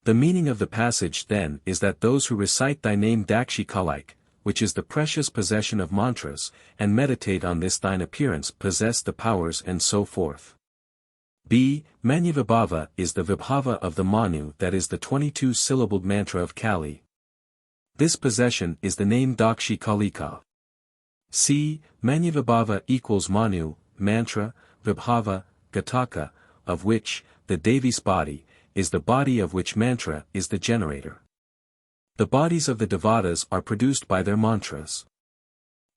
The meaning of the passage then is that those who recite thy name Dakshi Kalaik, which is the precious possession of mantras, and meditate on this thine appearance possess the powers and so forth. B. Manyavibhava is the Vibhava of the Manu that is the 22-syllabled mantra of Kali. This possession is the name Dakshi Kalika. C. Manyavibhava equals Manu, mantra, Vibhava, Gataka, of which, the Devi's body, is the body of which mantra is the generator. The bodies of the Devatas are produced by their mantras.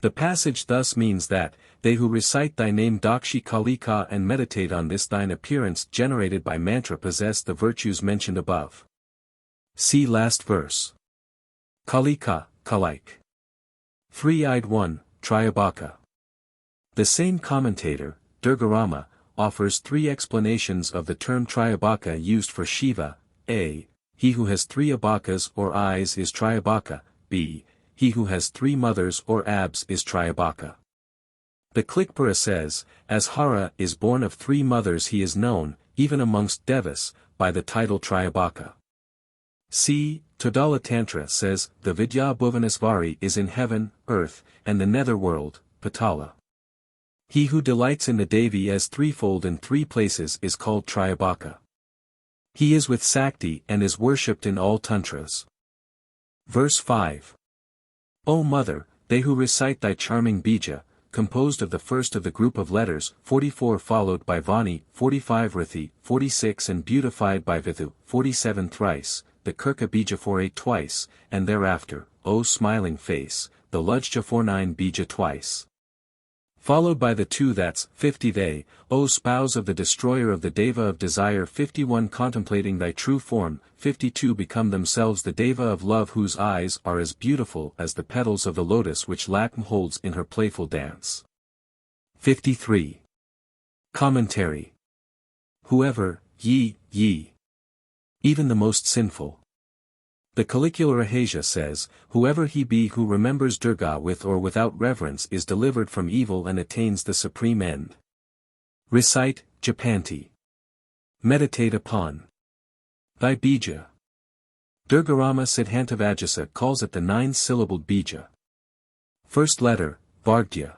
The passage thus means that, they who recite thy name Dakshi Kalika and meditate on this thine appearance generated by mantra possess the virtues mentioned above. See last verse. Kalika, Kalaik. Three-eyed one, Triyabhaka. The same commentator, Durgarama, offers 3 explanations of the term Triyabhaka used for Shiva. A. He who has 3 abhakas or eyes is Triyabhaka. B. He who has 3 mothers or abs is Triyabhaka. The Klikpura says, as Hara is born of 3 mothers he is known, even amongst Devas, by the title Triyabhaka. C. Todala Tantra says, the Vidya Bhuvanasvari is in heaven, earth, and the netherworld, Patala. He who delights in the Devi as threefold in 3 places is called Triyabhaka. He is with Sakti and is worshipped in all tantras. Verse 5. O Mother, they who recite thy charming bija, composed of the first of the group of letters, 44 followed by Vani, 45 Rithi, 46 and beautified by Vithu, 47 thrice, the Kirka bija 48 twice, and thereafter, O smiling face, the Lujja 49 bija twice. Followed by the 2 that's, 50 they, O spouse of the destroyer of the Deva of desire 51 contemplating thy true form, 52 become themselves the Deva of love whose eyes are as beautiful as the petals of the lotus which Lakshmi holds in her playful dance. 53. Commentary. Whoever, ye, even the most sinful. The Calicula Rahasia says, whoever he be who remembers Durga with or without reverence is delivered from evil and attains the supreme end. Recite, Japanti. Meditate upon thy bija. Durgarama Siddhantavajasa calls it the 9-syllabled bija. First letter, Vardhya.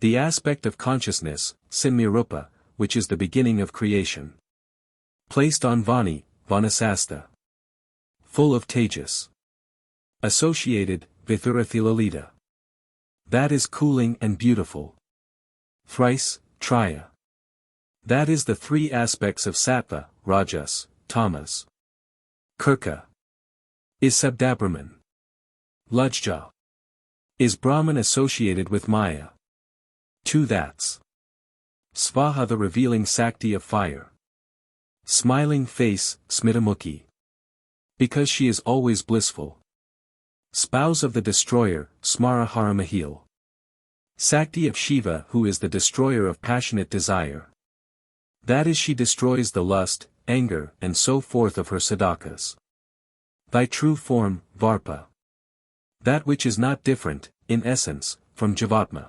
The aspect of consciousness, Sinmirupa, which is the beginning of creation. Placed on Vani, Vanasasta. Full of Tejas. Associated, Vithurathilalita. That is cooling and beautiful. Thrice, Triya. That is the three aspects of Sattva, Rajas, Tamas. Kirka. Is Sabdabrahman. Lajja. Is Brahman associated with Maya? Two that's. Svaha, the revealing Sakti of fire. Smiling face, Smitamukhi. Because she is always blissful. Spouse of the destroyer, Smarahara Mahil. Sakti of Shiva, who is the destroyer of passionate desire. That is, she destroys the lust, anger, and so forth of her sadakas. Thy true form, Varpa. That which is not different, in essence, from Jivatma.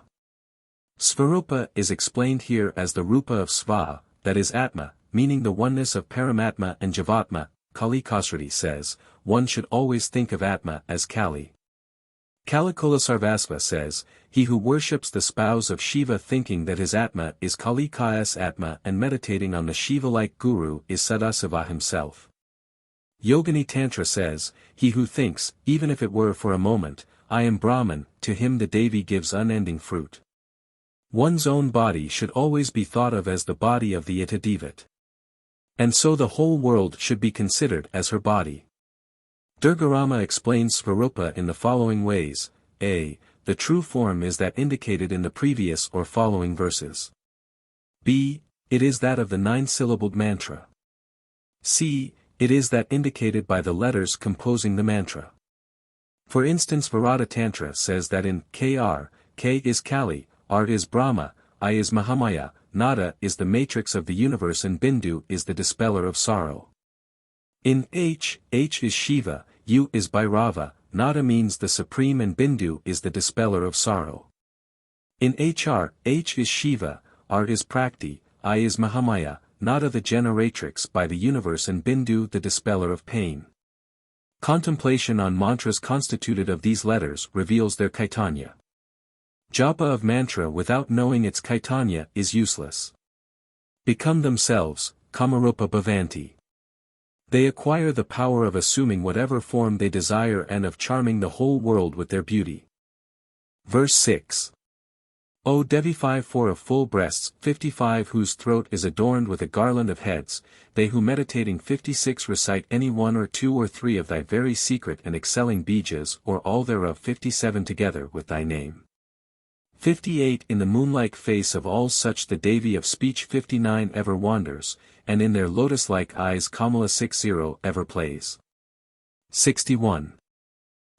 Svarupa is explained here as the Rupa of Sva, that is Atma, meaning the oneness of Paramatma and Jivatma. Kali Kasrati says, one should always think of Atma as Kali. Kalikolasarvasva says, he who worships the spouse of Shiva thinking that his Atma is Kali Kayas Atma and meditating on the Shiva-like Guru is Sadasava himself. Yogini Tantra says, he who thinks, even if it were for a moment, I am Brahman, to him the Devi gives unending fruit. One's own body should always be thought of as the body of the Itadevat. And so the whole world should be considered as her body. Durgarama explains Svarupa in the following ways. A. The true form is that indicated in the previous or following verses. B. It is that of the 9-syllabled mantra. C. It is that indicated by the letters composing the mantra. For instance, Varada Tantra says that in Kr, K is Kali, R is Brahma, I is Mahamaya, Nada is the matrix of the universe and Bindu is the dispeller of sorrow. In H is Shiva, U is Bhairava, Nada means the supreme and Bindu is the dispeller of sorrow. In HR, H is Shiva, R is Prakti, I is Mahamaya, Nada the generatrix by the universe and Bindu the dispeller of pain. Contemplation on mantras constituted of these letters reveals their Caitanya. Japa of mantra without knowing its Caitanya is useless. Become themselves, Kamarupa Bhavanti. They acquire the power of assuming whatever form they desire and of charming the whole world with their beauty. Verse 6. O Devi 5-4 of full breasts, 55 whose throat is adorned with a garland of heads, they who meditating 56 recite any one or two or three of thy very secret and excelling bijas or all thereof 57 together with thy name. 58 in the moonlike face of all such the Devi of speech 59 ever wanders, and in their lotus-like eyes Kamala 60 ever plays. 61.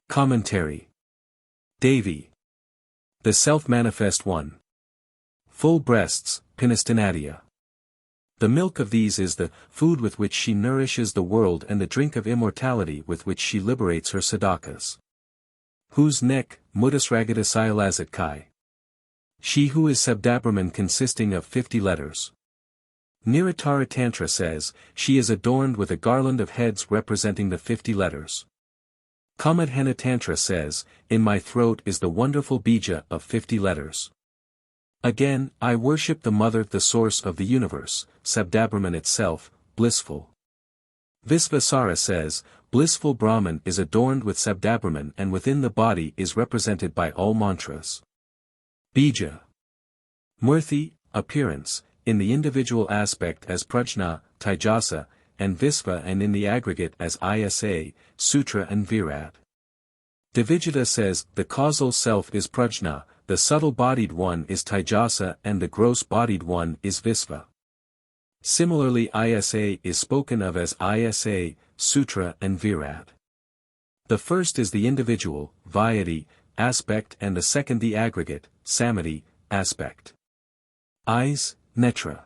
Commentary. Devi. The self-manifest one. Full breasts, Pinastanadia. The milk of these is the food with which she nourishes the world and the drink of immortality with which she liberates her sadakas. Whose neck, Mudasragata Sayalazat Kai. She who is Sabdabrahman consisting of 50 letters. Niratara Tantra says, she is adorned with a garland of heads representing the 50 letters. Kamadhana Tantra says, in my throat is the wonderful bija of 50 letters. Again, I worship the mother, the source of the universe, Sabdabrahman itself, blissful. Visvasara says, blissful Brahman is adorned with Sabdabrahman and within the body is represented by all mantras. Bija. Murthy, appearance, in the individual aspect as Prajna, Taijasa, and Visva and in the aggregate as Isa, Sutra and Virat. Devijita says, the causal self is Prajna, the subtle-bodied one is Taijasa and the gross-bodied one is Visva. Similarly Isa is spoken of as Isa, Sutra and Virat. The first is the individual, Vyati, aspect and the second the aggregate, Samadhi, aspect. Eyes, Netra.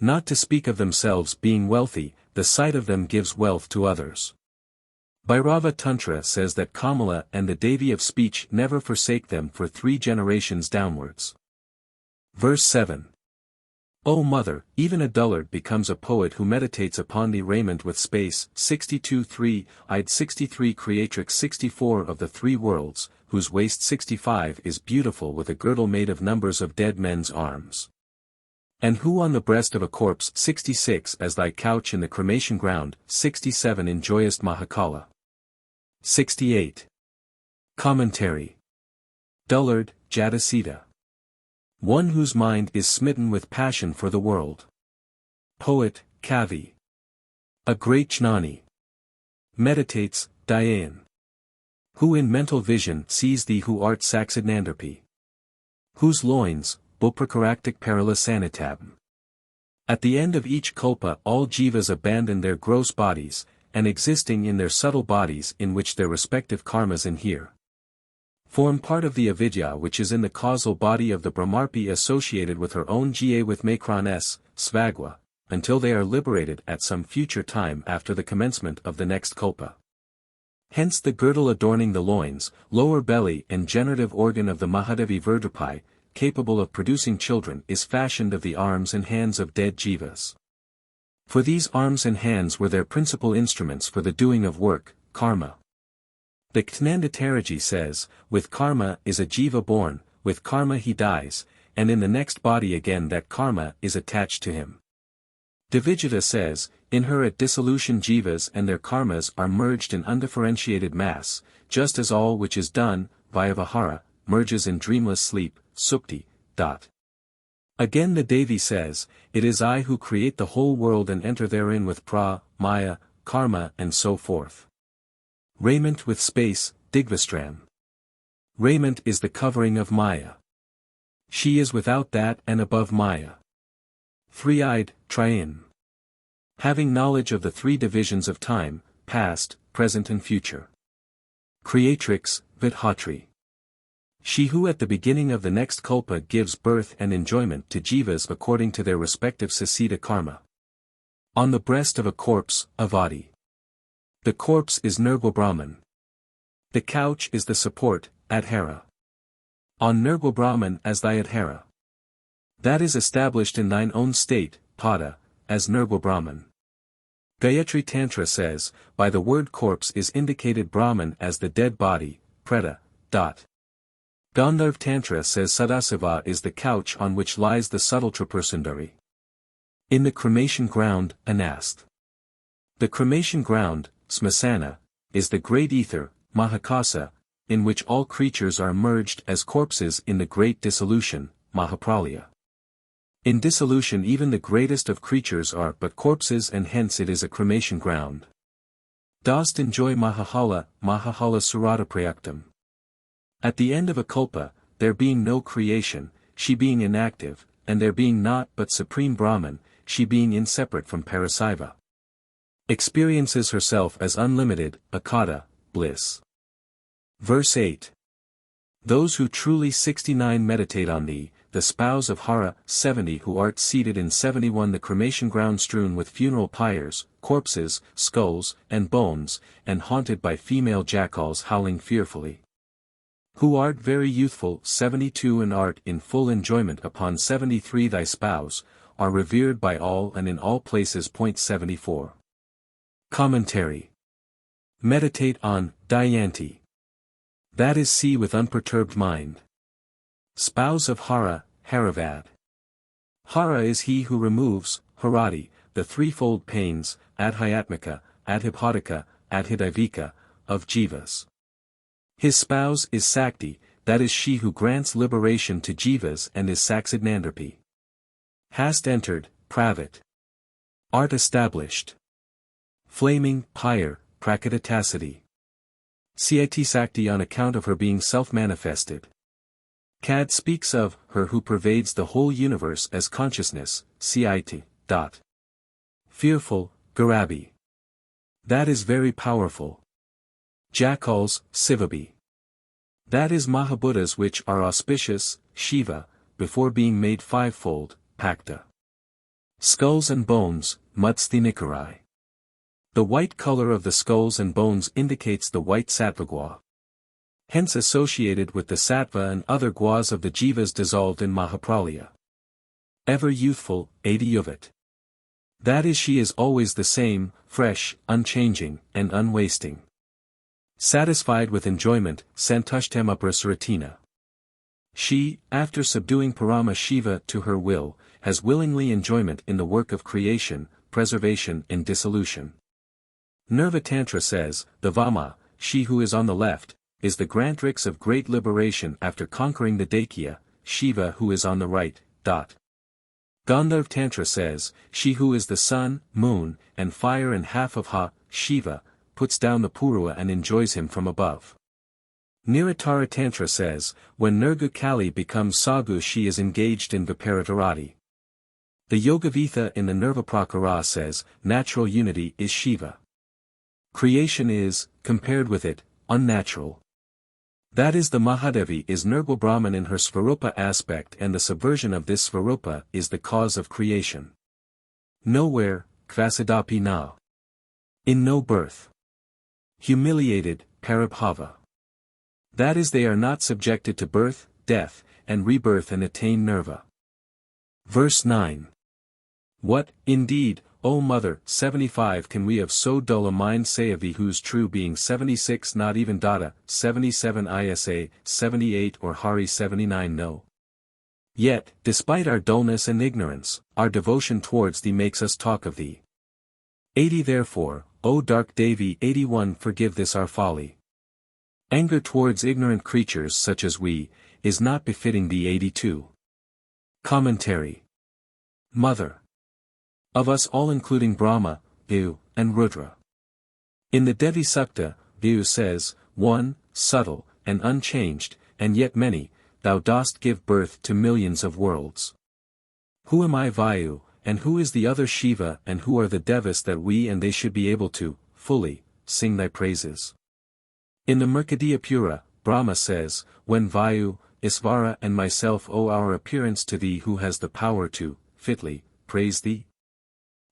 Not to speak of themselves being wealthy, the sight of them gives wealth to others. Bhairava Tantra says that Kamala and the Devi of speech never forsake them for 3 generations downwards. Verse 7. O Mother, even a dullard becomes a poet who meditates upon thee raiment with space, 62-3, Id 63 creatrix 64 of the 3 worlds, whose waist 65 is beautiful with a girdle made of numbers of dead men's arms. And who on the breast of a corpse 66 as thy couch in the cremation ground, 67 enjoyest Mahakala. 68. Commentary. Dullard, Jadasita. One whose mind is smitten with passion for the world. Poet, Kavi. A great Jnani. Meditates, Dhyayan. Who in mental vision sees thee who art Saxidnandarpi. Whose loins, Buprakaraktik Paralisanitabm. At the end of each kalpa all jivas abandon their gross bodies, and existing in their subtle bodies in which their respective karmas inhere, form part of the avidya which is in the causal body of the Brahmarpi associated with her own Ga with Makron S, Svagwa, until they are liberated at some future time after the commencement of the next kalpa. Hence the girdle adorning the loins, lower belly and generative organ of the Mahadevi Virdrapai, capable of producing children, is fashioned of the arms and hands of dead jivas. For these arms and hands were their principal instruments for the doing of work, karma. The Ktnandataraji says, with karma is a jiva born, with karma he dies, and in the next body again that karma is attached to him. Divijita says, in her at dissolution jivas and their karmas are merged in undifferentiated mass, just as all which is done, via vihara, merges in dreamless sleep, supti. Again the Devi says, it is I who create the whole world and enter therein with maya, karma and so forth. Raiment with space, digvastram. Raiment is the covering of maya. She is without that and above maya. Three-eyed, Trian. Having knowledge of the three divisions of time, past, present and future. Creatrix, Vithatri. She who at the beginning of the next kalpa gives birth and enjoyment to jivas according to their respective sasita karma. On the breast of a corpse, Avadi. The corpse is Nirgua Brahman. The couch is the support, Adhara. On Nirgua Brahman as thy Adhara. That is established in thine own state, Pada, as Nirgua Brahman. Gayatri Tantra says, by the word corpse is indicated Brahman as the dead body, Preta. Gandharv Tantra says Sadasiva is the couch on which lies the subtle Tripurasundari. In the cremation ground, Anast. The cremation ground, Smasana, is the great ether, Mahakasa, in which all creatures are merged as corpses in the great dissolution, Mahapralaya. In dissolution even the greatest of creatures are but corpses and hence it is a cremation ground. Dost enjoy Mahahala Surata Prayaktam. At the end of a kalpa, there being no creation, she being inactive, and there being naught but Supreme Brahman, she being inseparate from Parasaiva, experiences herself as unlimited, akada, bliss. Verse 8. Those who truly 69 meditate on thee, the spouse of Hara, 70 who art seated in 71 the cremation ground strewn with funeral pyres, corpses, skulls, and bones, and haunted by female jackals howling fearfully. Who art very youthful, 72 and art in full enjoyment upon 73 thy spouse, are revered by all and in all places. 74. Commentary. Meditate on, Dayanti. That is see with unperturbed mind. Spouse of Hara, Haravad. Hara is he who removes, Harati, the threefold pains, Adhyatmika, Adhiphatika, Adhidivika, of jivas. His spouse is Sakti, that is she who grants liberation to jivas and is Saxidnandarpi. Hast entered, Pravit. Art established. Flaming, pyre, Prakritatacity. Cit Sakti on account of her being self-manifested. Cad speaks of her who pervades the whole universe as consciousness, Cit. Fearful, Garabi. That is very powerful. Jackals, Sivabi. That is Mahabuddhas which are auspicious, Shiva, before being made fivefold, Pakta. Skulls and bones, Mutsthinikarai. The white color of the skulls and bones indicates the white Sattvagwa. Hence associated with the Sattva and other Gwas of the Jivas dissolved in Mahapralaya. Ever youthful, Adiyuvat. That is she is always the same, fresh, unchanging, and unwasting. Satisfied with enjoyment, Santushtam Uprasaratina. She, after subduing Parama Shiva to her will, has willingly enjoyment in the work of creation, preservation and dissolution. Nirva Tantra says, the Vama, she who is on the left, is the grantrix of great liberation after conquering the Daikya, Shiva who is on the right. Gandharv Tantra says, she who is the sun, moon, and fire and half of Shiva, puts down the Purua and enjoys him from above. Niratara Tantra says, when Nirgu Kali becomes Sagu she is engaged in Viparitarati. The Yogavetha in the Nirvaprakara says, natural unity is Shiva. Creation is, compared with it, unnatural. That is the Mahadevi is Nirguna Brahman in her Svarupa aspect and the subversion of this Svarupa is the cause of creation. Nowhere, Kvasadapi na. In no birth. Humiliated, Parabhava. That is they are not subjected to birth, death, and rebirth and attain nirva. Verse 9. What, indeed, O Mother, 75 can we of so dull a mind say of thee whose true being 76 not even Dada, 77 Isa, 78 or Hari 79 no. Yet, despite our dullness and ignorance, our devotion towards thee makes us talk of thee. 80 Therefore, O dark Devi 81 forgive this our folly. Anger towards ignorant creatures such as we, is not befitting thee 82. Commentary. Mother. Of us all including Brahma, Viu, and Rudra. In the Devi Sukta, Viu says, 1, subtle, and unchanged, and yet many, thou dost give birth to millions of worlds. Who am I Vayu, and who is the other Shiva and who are the Devas that we and they should be able to, fully, sing thy praises? In the Merkadiya Pura, Brahma says, when Vayu, Isvara and myself owe our appearance to thee who has the power to, fitly, praise thee?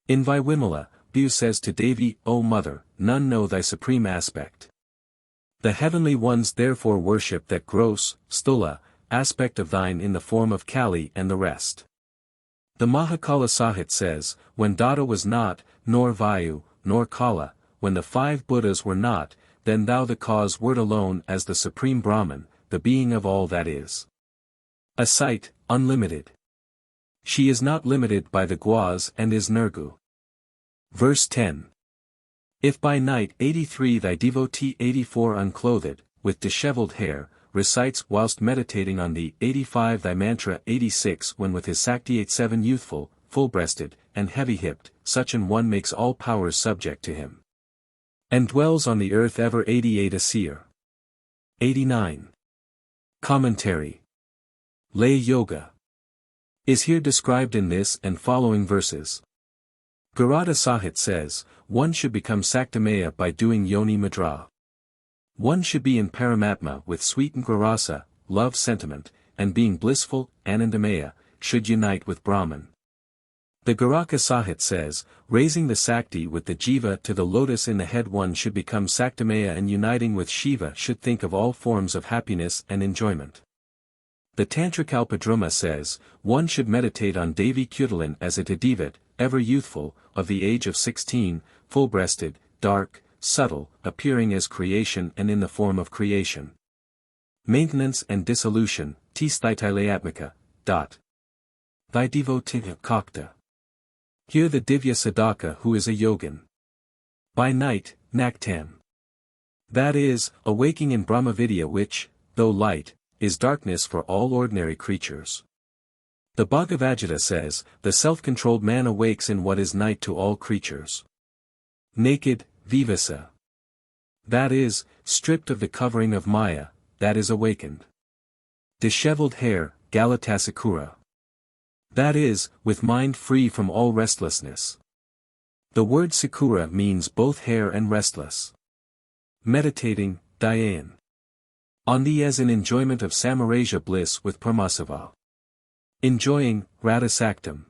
In Vimala, Viu says to Devi, O Mother, none know thy supreme aspect. The heavenly ones therefore worship that gross, stula, aspect of thine in the form of Kali and the rest. The Mahakala Sahit says, when Dada was not, nor Vayu, nor Kala, when the 5 Buddhas were not, then thou the cause wert alone as the supreme Brahman, the being of all that is. A sight, unlimited. She is not limited by the Guas and is Nirgu. Verse 10. If by night 83 thy devotee 84 unclothed, with dishevelled hair, recites whilst meditating on thee 85 thy mantra 86 when with his Sakti 87 youthful, full-breasted, and heavy-hipped, such an one makes all powers subject to him. And dwells on the earth ever 88 a seer. 89. Commentary. Lay Yoga is here described in this and following verses. Garada Sahit says, one should become Saktamaya by doing Yoni Mudra. One should be in Paramatma with sweetened Rasa, love sentiment, and being blissful, Anandamaya, should unite with Brahman. The Garaka Sahit says, raising the Sakti with the Jiva to the lotus in the head one should become Saktamaya and uniting with Shiva should think of all forms of happiness and enjoyment. The Tantrikalpadruma says, one should meditate on Devi Kudalin as a Tadivat, ever youthful, of the age of 16, full-breasted, dark, subtle, appearing as creation and in the form of creation. Maintenance and dissolution, Tisthaitylayatmika. Thy devotee Kakta. Here the Divya Sadaka who is a Yogin. By night, Naktam. That is, awaking in Brahmavidya which, though light, is darkness for all ordinary creatures. The Bhagavad-gita says, the self-controlled man awakes in what is night to all creatures. Naked, Vivasa. That is, stripped of the covering of Maya, that is awakened. Dishevelled hair, Galatasakura. That is, with mind free from all restlessness. The word Sakura means both hair and restless. Meditating, Dhyan. On thee as in enjoyment of Samaraja bliss with Paramasava. Enjoying, Radhasaktam.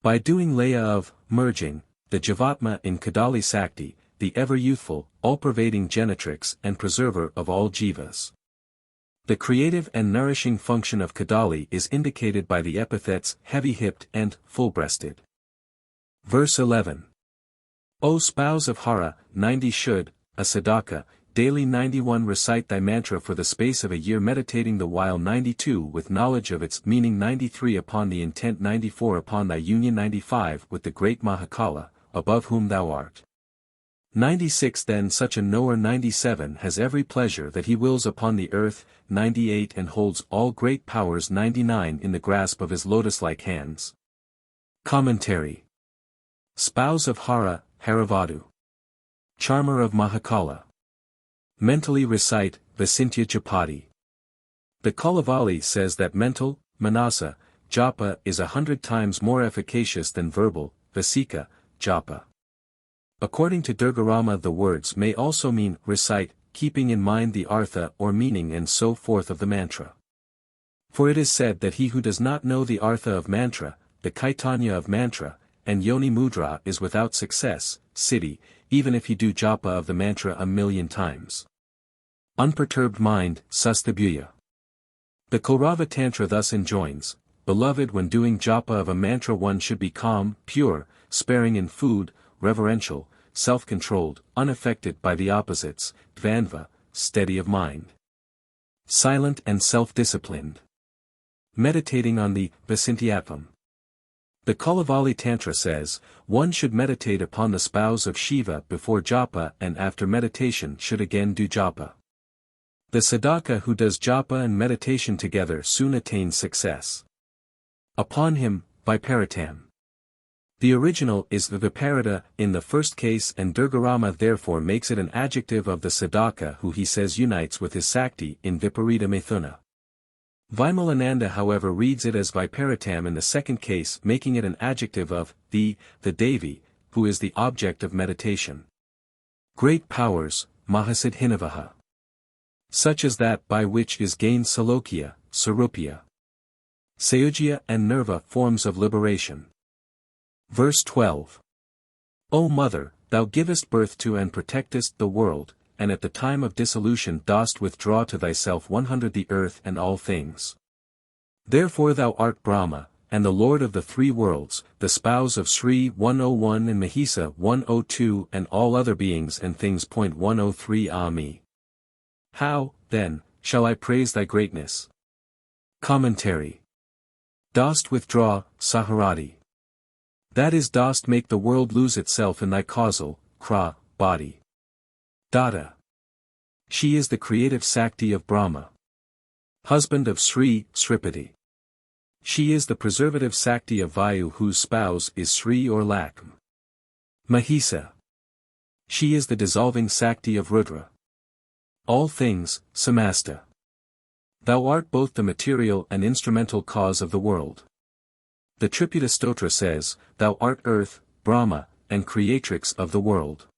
By doing Laya of, merging, the Jivatma in Kadali Sakti, the ever-youthful, all-pervading genetrix and preserver of all jivas. The creative and nourishing function of Kadali is indicated by the epithets heavy-hipped and full-breasted. Verse 11. O spouse of Hara, 90 should, a sadaka, daily 91 recite thy mantra for the space of a year meditating the while 92 with knowledge of its meaning 93 upon the intent 94 upon thy union 95 with the great Mahakala, above whom thou art. 96 Then such a knower 97 has every pleasure that he wills upon the earth, 98 And holds all great powers 99 in the grasp of his lotus-like hands. Commentary. Spouse of Hara, Haravadu. Charmer of Mahakala. Mentally recite, Vasintya Chapati. The Kalavali says that mental, manasa, japa is 100 times more efficacious than verbal, vasika, japa. According to Durgarama, the words may also mean recite, keeping in mind the artha or meaning and so forth of the mantra. For it is said that he who does not know the artha of mantra, the kaitanya of mantra, and yoni mudra is without success, siddhi, even if he do japa of the mantra 1,000,000 times. Unperturbed mind, sustabhuya. The Kaurava Tantra thus enjoins, beloved, when doing japa of a mantra one should be calm, pure, sparing in food, reverential, self-controlled, unaffected by the opposites, dvandva, steady of mind. Silent and self-disciplined. Meditating on the Vasintyatvam. The Kalavali Tantra says, one should meditate upon the spouse of Shiva before japa and after meditation should again do japa. The sadhaka who does japa and meditation together soon attains success. Upon him, Viparitam. The original is the Viparita in the first case, and Durgarama therefore makes it an adjective of the sadhaka who he says unites with his sakti in Viparita Mithuna. Vimalananda however reads it as Viparitam in the second case, making it an adjective of the Devi, who is the object of meditation. Great powers, Mahasiddhinavaha. Such as that by which is gained Salokya, Sarupya, Sayujya and Nirva forms of liberation. Verse 12. O Mother, thou givest birth to and protectest the world, and at the time of dissolution dost withdraw to thyself 100 the earth and all things. Therefore thou art Brahma, and the Lord of the three worlds, the spouse of Sri 101 and Mahisa 102 and all other beings and things. 103 Ami. How, then, shall I praise thy greatness? Commentary. Dost withdraw, Saharati. That is, dost make the world lose itself in thy causal, body. Dada. She is the creative Sakti of Brahma. Husband of Sri, Sripati. She is the preservative Sakti of Vayu whose spouse is Sri or Lakshmi. Mahisa. She is the dissolving Sakti of Rudra. All things, Samasta. Thou art both the material and instrumental cause of the world. The Triputa Stotra says, thou art earth, Brahma, and creatrix of the world.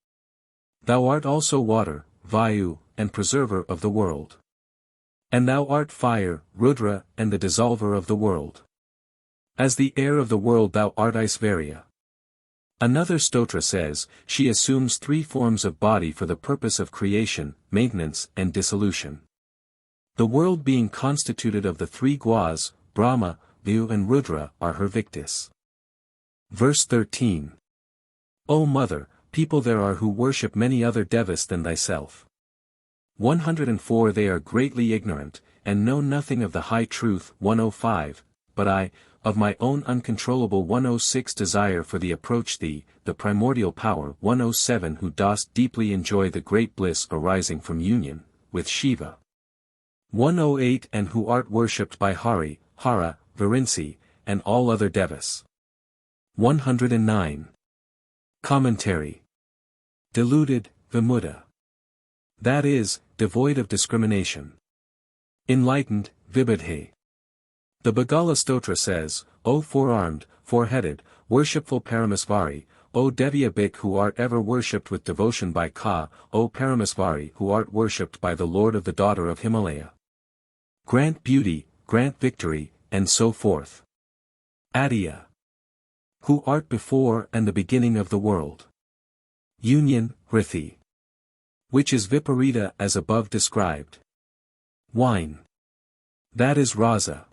Thou art also water, Vayu, and preserver of the world. And thou art fire, Rudra, and the dissolver of the world. As the air of the world thou art Aisvarya. Another stotra says, she assumes three forms of body for the purpose of creation, maintenance, and dissolution. The world being constituted of the three guas, Brahma, Vayu and Rudra, are her victis. Verse 13. O Mother, people there are who worship many other devas than thyself. 104 They are greatly ignorant, and know nothing of the high truth. 105, but I, of my own uncontrollable 106 desire for thee approach thee, the primordial power. 107 Who dost deeply enjoy the great bliss arising from union, with Shiva. 108 And who art worshipped by Hari, Hara, Varinsi, and all other devas. 109. Commentary. Deluded, Vimuda. That is, devoid of discrimination. Enlightened, Vibudhe. The Bagala Stotra says, O four-armed, four-headed, worshipful Paramasvari, O Devya Bhik who art ever worshipped with devotion by Ka, O Paramasvari who art worshipped by the Lord of the daughter of Himalaya. Grant beauty, grant victory, and so forth. Adiya. Who art before and the beginning of the world. Union, Hrithi. Which is Viparita as above described. Wine. That is Rasa.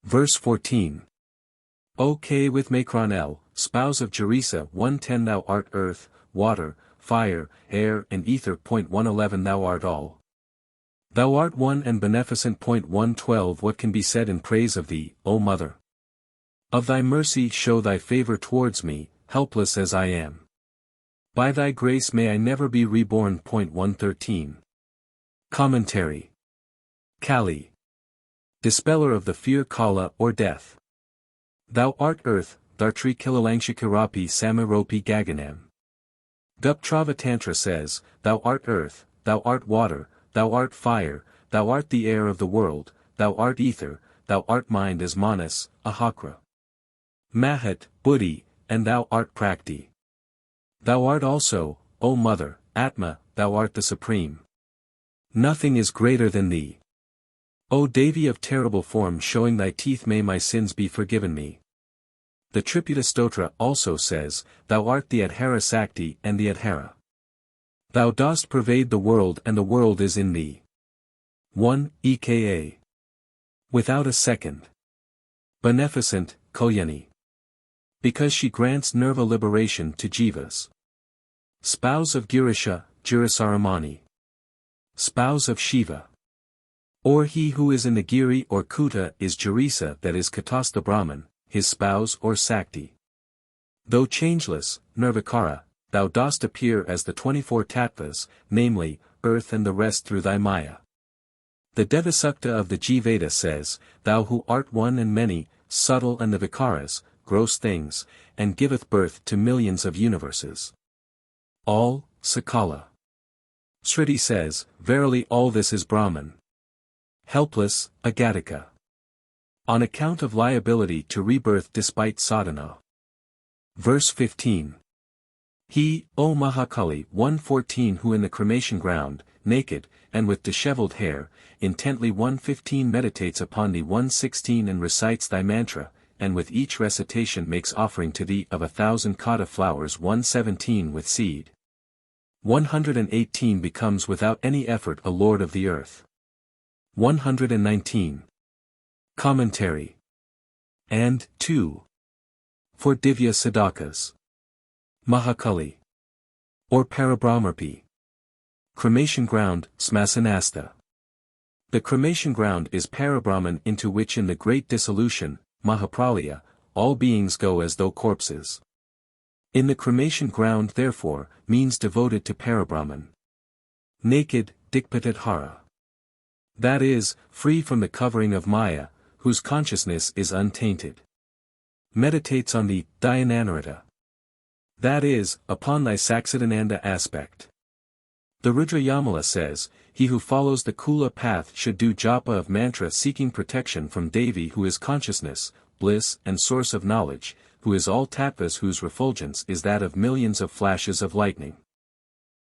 Verse 14. O K with Makronel, spouse of Jerisa 110 Thou art earth, water, fire, air and ether. 111 Thou art all. Thou art one and beneficent. 112 What can be said in praise of thee, O Mother? Of thy mercy show thy favor towards me, helpless as I am. By thy grace may I never be reborn. 113. Commentary. Kali. Dispeller of the fear Kala or death. Thou art earth, Dhartri Kilalangshikarapi Samaropi Gaganam. Guptrava Tantra says, Thou art earth, thou art water, thou art fire, thou art the air of the world, thou art ether, thou art mind as Manas, Ahakra. Mahat, Buddhi, and thou art Prakti. Thou art also, O Mother, Atma, thou art the Supreme. Nothing is greater than thee. O Devi of terrible form, showing thy teeth, may my sins be forgiven me. The Preface Stotra also says, Thou art the Adhara Sakti and the Adhara. Thou dost pervade the world and the world is in thee. 1 Eka. Without a second. Beneficent, Koyani. Because she grants nirva liberation to jivas. Spouse of Girisha, Girisaramani. Spouse of Shiva. Or he who is in the Giri or Kuta is Girisa, that is Katastha Brahman, his spouse or Sakti. Though changeless, Nirvikara, thou dost appear as the 24 tattvas, namely, earth and the rest through thy Maya. The Devasukta of the Jiveda says, Thou who art one and many, subtle and the Vikaras, gross things, and giveth birth to millions of universes. All, Sakala. Shruti says, Verily all this is Brahman. Helpless, Agatika. On account of liability to rebirth despite sadhana. Verse 15. He, O Mahakali 114, who in the cremation ground, naked, and with disheveled hair, intently 115 meditates upon thee 116 and recites thy mantra, and with each recitation makes offering to thee of 1,000 kata flowers 117 with seed. 118 becomes without any effort a lord of the earth. 119. Commentary. And, 2. For Divya Sadakas. Mahakali. Or Parabrahmarpi. Cremation ground, Smasanastha. The cremation ground is Parabrahman, into which in the great dissolution, Mahapralaya, all beings go as though corpses. In the cremation ground therefore, means devoted to Parabrahman. Naked, Dikpatadhara. That is, free from the covering of Maya, whose consciousness is untainted. Meditates on the Dhyananarita. That is, upon thy Saksidananda aspect. The Rudrayamala says, He who follows the Kula path should do japa of mantra seeking protection from Devi, who is consciousness, bliss and source of knowledge, who is all tattvas, whose refulgence is that of millions of flashes of lightning.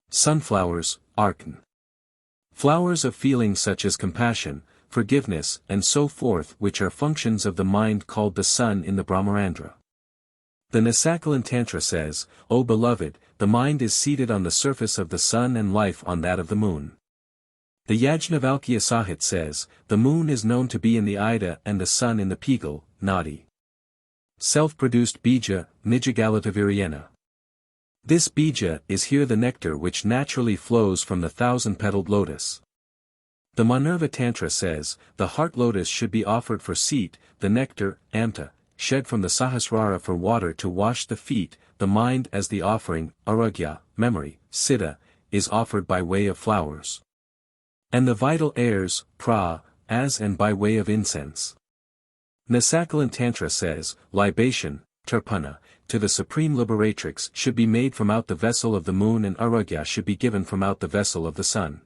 Sunflowers, Arkan. Flowers of feeling such as compassion, forgiveness and so forth, which are functions of the mind, called the sun in the Brahmarandra. The Nasakalan Tantra says, O beloved, the mind is seated on the surface of the sun and life on that of the moon. The Yajnavalkya Sahit says, the moon is known to be in the Ida and the sun in the Pigal, Nadi. Self-produced bija, Nijagalataviryena. This bija is here the nectar which naturally flows from the 1,000-petaled lotus. The Manirva Tantra says, the heart lotus should be offered for seat, the nectar, amta, shed from the Sahasrara for water to wash the feet, the mind as the offering, aragya, memory, siddha, is offered by way of flowers. And the vital airs, pra, as and by way of incense. Nasakalan Tantra says, libation, tarpana, to the Supreme Liberatrix should be made from out the vessel of the moon, and aragya should be given from out the vessel of the sun.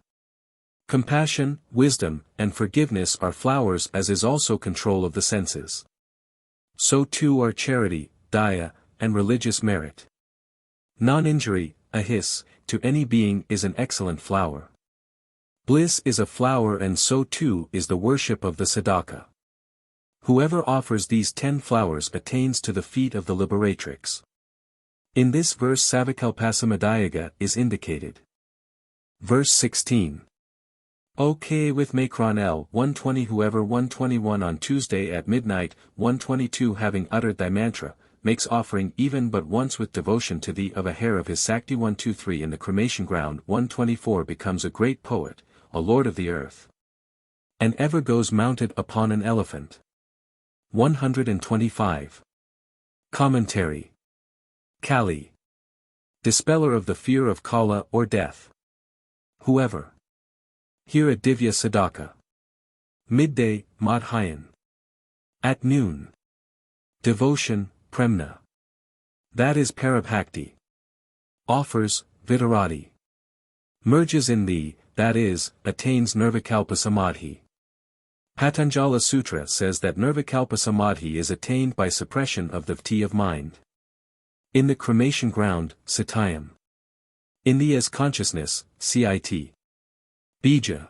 Compassion, wisdom, and forgiveness are flowers, as is also control of the senses. So too are charity, daya, and religious merit. Non-injury, ahis, to any being is an excellent flower. Bliss is a flower, and so too is the worship of the sadhaka. Whoever offers these 10 flowers attains to the feet of the Liberatrix. In this verse Savikalpasamadhyaga is indicated. Verse 16. OK with Makron L 120 whoever 121 on Tuesday at midnight, 122 having uttered thy mantra, makes offering even but once with devotion to thee of a hair of his Sakti 123 in the cremation ground, 124 becomes a great poet, a lord of the earth. And ever goes mounted upon an elephant. 125. Commentary. Kali. Dispeller of the fear of Kala or death. Whoever. Here a Divya Sadaka. Midday, Madhyayan. At noon. Devotion, Premna. That is Parabhakti. Offers, Vitarati. Merges in thee, that is, attains Nirvikalpa Samadhi. Patanjala Sutra says that Nirvikalpa Samadhi is attained by suppression of the vti of mind. In the cremation ground, Satyam. In thee as consciousness, Cit. Bija.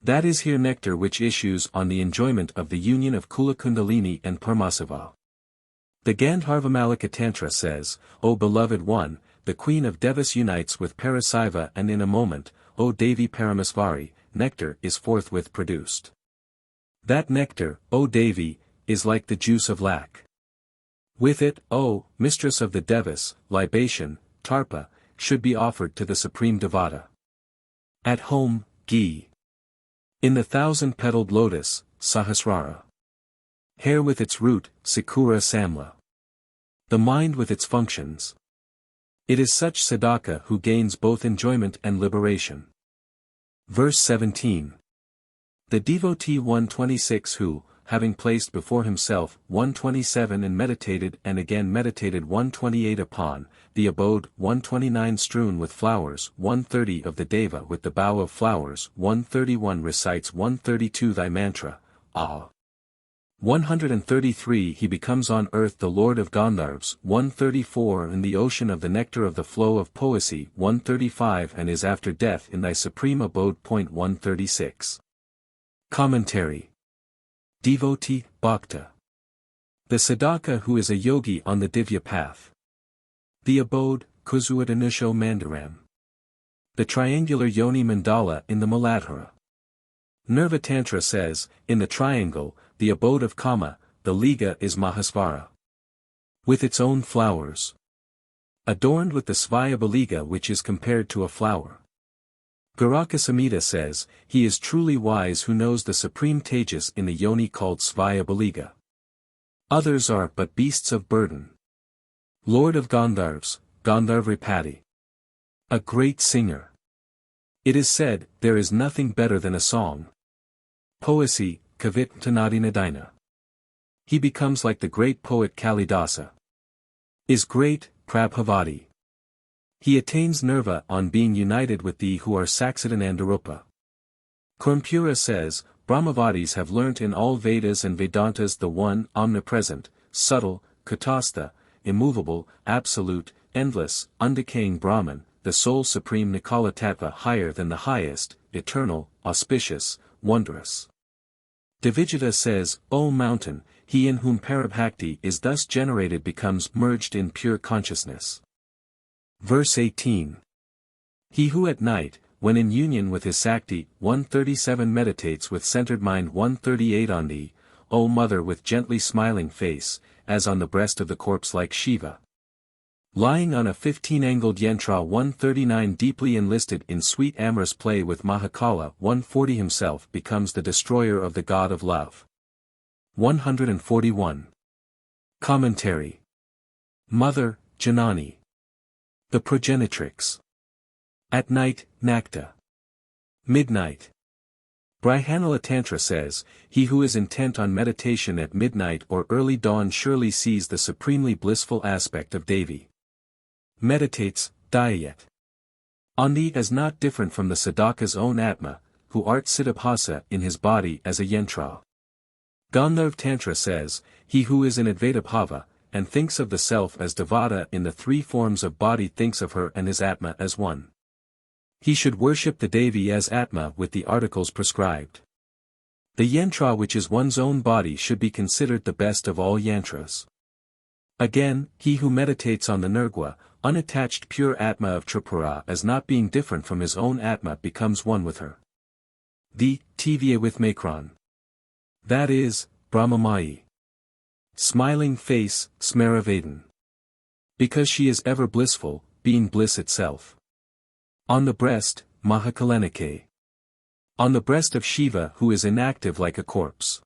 That is here nectar which issues on the enjoyment of the union of Kulakundalini and Parmasava. The Gandharvamalika Tantra says, O beloved one, the queen of Devas unites with Parasiva and in a moment, O Devi Paramasvari, nectar is forthwith produced. That nectar, O Devi, is like the juice of lac. With it, O, mistress of the Devas, libation, tarpa, should be offered to the supreme Devata. At home, ghee. In the thousand-petaled lotus, Sahasrara. Hair with its root, Sikura Samla. The mind with its functions. It is such Sadaka who gains both enjoyment and liberation. Verse 17. The devotee 126 who, having placed before himself 127 and again meditated 128 upon, the abode 129 strewn with flowers 130 of the Deva with the bough of flowers 131 recites 132 thy mantra, ah. 133 he becomes on earth the Lord of Gandharvas 134 in the ocean of the nectar of the flow of poesy 135 and is after death in thy supreme abode. 136. Commentary. Devotee, Bhakta. The Sadaka who is a yogi on the Divya path. The abode, Kusuadanusho Mandaram. The triangular Yoni Mandala in the Muladhara. Nirva Tantra says, in the triangle, the abode of Kama, the Liga is Mahasvara. With its own flowers. Adorned with the Svaya Baliga which is compared to a flower. Garaka Samhita says, he is truly wise who knows the supreme Tejas in the Yoni called Svaya Baliga. Others are but beasts of burden. Lord of Gandharvas, Gandharvripati. A great singer. It is said, there is nothing better than a song. Poesy, Kavit Tanadinadina. He becomes like the great poet Kalidasa. Is great, Prabhavati. He attains nirva on being united with thee who are Saksidanandarupa. Kurmpura says, Brahmavadis have learnt in all Vedas and Vedantas the one, omnipresent, subtle, Kutastha, immovable, absolute, endless, undecaying Brahman, the sole supreme Nikala Tattva higher than the highest, eternal, auspicious, wondrous. Divijita says, O mountain, he in whom Parabhakti is thus generated becomes merged in pure consciousness. Verse 18. He who at night, when in union with his Sakti, 137 meditates with centered mind 138 on thee, O mother with gently smiling face, as on the breast of the corpse like Shiva. Lying on a 15-angled yantra 139 deeply enlisted in sweet amorous play with Mahakala 140 himself becomes the destroyer of the god of love. 141. Commentary. Mother, Janani. The progenitrix. At night, Nakta. Midnight. Brihanala Tantra says, he who is intent on meditation at midnight or early dawn surely sees the supremely blissful aspect of Devi. Meditates, Dayayat. On thee as not different from the Sadaka's own Atma, who art Siddhabhasa in his body as a yantra. Gandharv Tantra says, he who is in Advaita Bhava, and thinks of the self as Devata in the three forms of body thinks of her and his Atma as one. He should worship the Devi as Atma with the articles prescribed. The yantra which is one's own body should be considered the best of all yantras. Again, he who meditates on the Nirgua, unattached pure Atma of Tripura as not being different from his own Atma becomes one with her. The Tivya with Makron. That is, Brahmamayi. Smiling face, Smaravadan. Because she is ever blissful, being bliss itself. On the breast, Mahakalanike. On the breast of Shiva who is inactive like a corpse.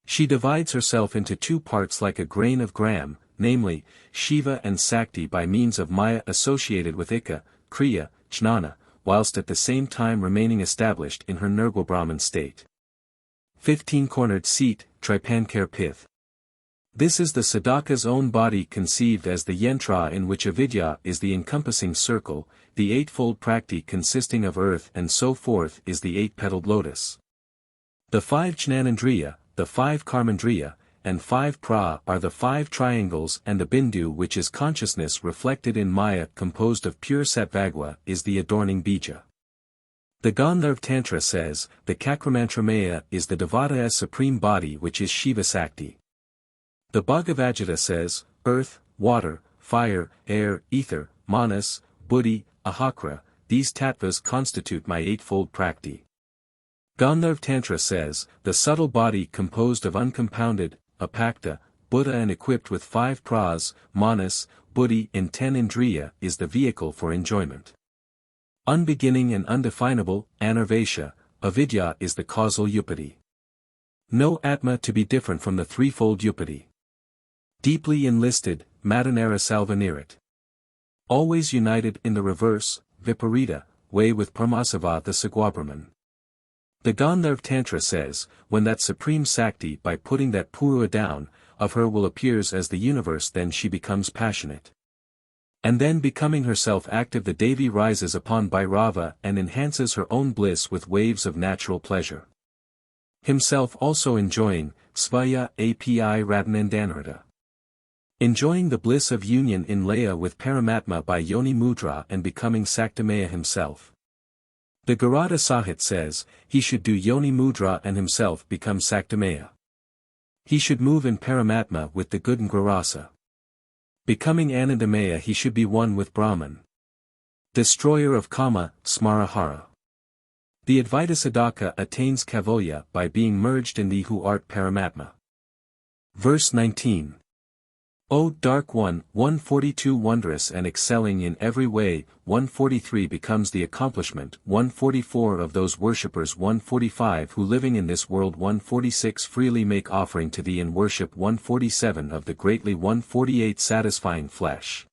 She divides herself into two parts like a grain of gram, namely, Shiva and Sakti by means of Maya associated with Ika, Kriya, Jnana, whilst at the same time remaining established in her Nirguna state. 15-cornered seat, Tripankar Pith. This is the Sadaka's own body conceived as the yantra in which avidya is the encompassing circle, the eightfold prakti consisting of earth and so forth is the eight-petaled lotus. The 5 jnanendriya, the 5 karmendriya, and 5 pra are the 5 triangles, and the bindu which is consciousness reflected in Maya composed of pure sattvagwa is the adorning bija. The Gandharva Tantra says, the Kakramantramaya is the Devada's supreme body which is Shiva Sakti. The Bhagavad Gita says, earth, water, fire, air, ether, manas, buddhi, ahakra, these tattvas constitute my eightfold prakti. Gandharva Tantra says, the subtle body composed of uncompounded, apakta, Buddha and equipped with 5 pras, manas, buddhi and 10 indriya is the vehicle for enjoyment. Unbeginning and undefinable, anarvesha, avidya is the causal yupati. No atma to be different from the threefold yupati. Deeply enlisted, madanara salvanirit. Always united in the reverse, viparita, way with Paramasava the Sagwabrahman. The Gandharva Tantra says, when that supreme Sakti by putting that Purua down, of her will appears as the universe then she becomes passionate. And then becoming herself active the Devi rises upon Bhairava and enhances her own bliss with waves of natural pleasure. Himself also enjoying, Svaya Api Radhanandanarada. Enjoying the bliss of union in Laya with Paramatma by Yoni Mudra and becoming Saktamaya himself. The Garada Sahit says, he should do Yoni Mudra and himself become Saktamaya. He should move in Paramatma with the good Ngrarasa. Becoming Anandamaya he should be one with Brahman. Destroyer of Kama, Smarahara. The Advaita Sadaka attains Kaivalya by being merged in thee who art Paramatma. Verse 19. O Dark One, 142 wondrous and excelling in every way, 143 becomes the accomplishment, 144 of those worshippers 145 who living in this world 146 freely make offering to thee in worship 147 of the greatly 148 satisfying flesh.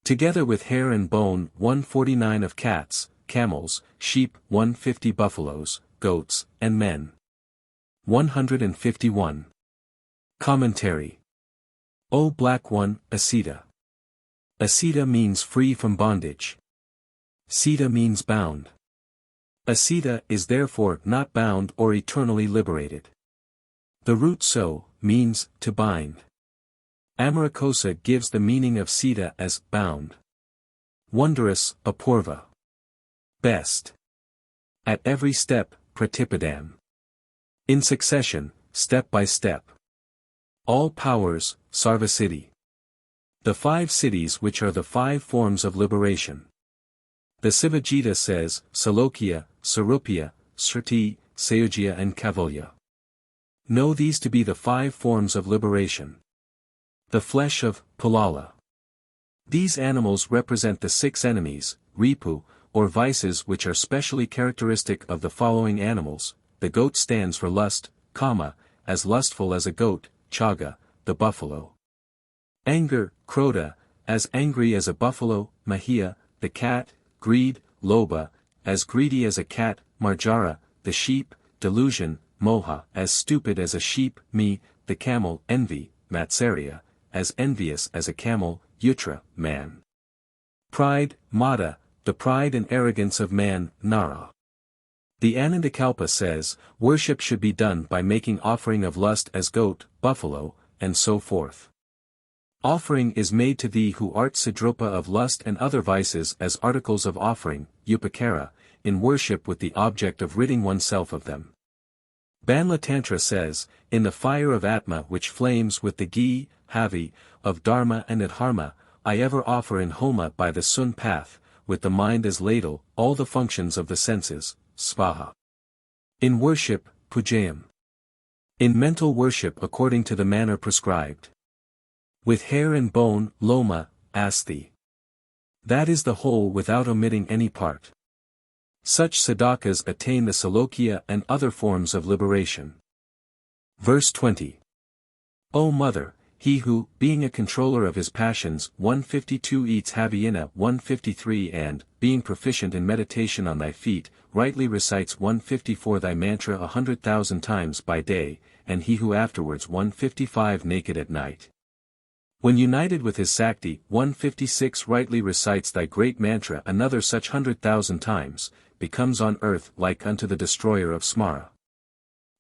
Together with hair and bone 149 of cats, camels, sheep 150 buffaloes, goats, and men. 151. Commentary. O Black One, Asita. Asita means free from bondage. Sita means bound. Asita is therefore not bound or eternally liberated. The root so means to bind. Amarakosa gives the meaning of Sita as bound. Wondrous, apurva. Best. At every step, pratipadam. In succession, step by step. All powers, Sarvasiddhi. The 5 cities which are the 5 forms of liberation. The Sivajita says, Salokya, Sarupya, Sriti, Sayujya and Kaivalya. Know these to be the 5 forms of liberation. The flesh of Pulala. These animals represent the 6 enemies, Ripu, or vices which are specially characteristic of the following animals. The goat stands for lust, Kama, as lustful as a goat, Chaga, the buffalo. Anger, Krodha, as angry as a buffalo, Mahia, the cat, greed, Lobha, as greedy as a cat, Marjara, the sheep, delusion, Moha, as stupid as a sheep, Me, the camel, envy, Matsarya, as envious as a camel, Yutra, man. Pride, Mada, the pride and arrogance of man, Nara. The Anandakalpa says, worship should be done by making offering of lust as goat, buffalo, and so forth. Offering is made to thee who art Sidrupa of lust and other vices as articles of offering, Upakara, in worship with the object of ridding oneself of them. Banla Tantra says, in the fire of Atma which flames with the ghee, Havi, of Dharma and Adharma, I ever offer in Homa by the Sun path, with the mind as ladle, all the functions of the senses, Svaha. In worship, Pujayam. In mental worship according to the manner prescribed. With hair and bone, Loma, Asti. That is the whole without omitting any part. Such sadakas attain the Salokya and other forms of liberation. Verse 20. O Mother, he who, being a controller of his passions 152 eats Haviyana 153 and, being proficient in meditation on thy feet, rightly recites 154 thy mantra 100,000 times by day, and he who afterwards 155 naked at night. When united with his Sakti 156 rightly recites thy great mantra another such 100,000 times, becomes on earth like unto the destroyer of Smara.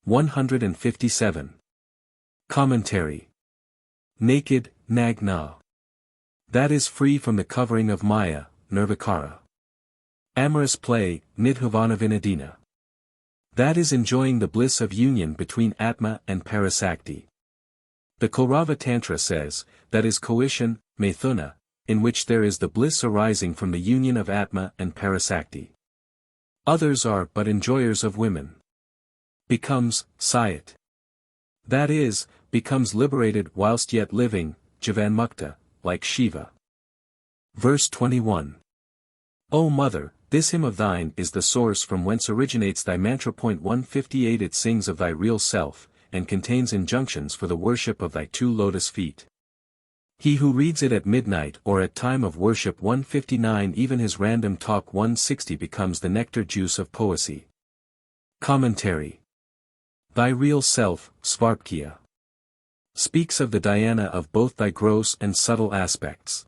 157. Commentary. Naked, Nagna. That is free from the covering of Maya, Nirvikara. Amorous play, Nidhavana. That is enjoying the bliss of union between Atma and Parasakti. The Kaurava Tantra says, that is coition, Maithuna, in which there is the bliss arising from the union of Atma and Parasakti. Others are but enjoyers of women. Becomes, Sayat. That is, becomes liberated whilst yet living, Jivanmukta, like Shiva. Verse 21. O Mother, this hymn of thine is the source from whence originates thy mantra. 158 It sings of thy real self, and contains injunctions for the worship of thy two lotus feet. He who reads it at midnight or at time of worship 159 even his random talk 160 becomes the nectar juice of poesy. Commentary. Thy real self, Svarpkiya, speaks of the dhyana of both thy gross and subtle aspects.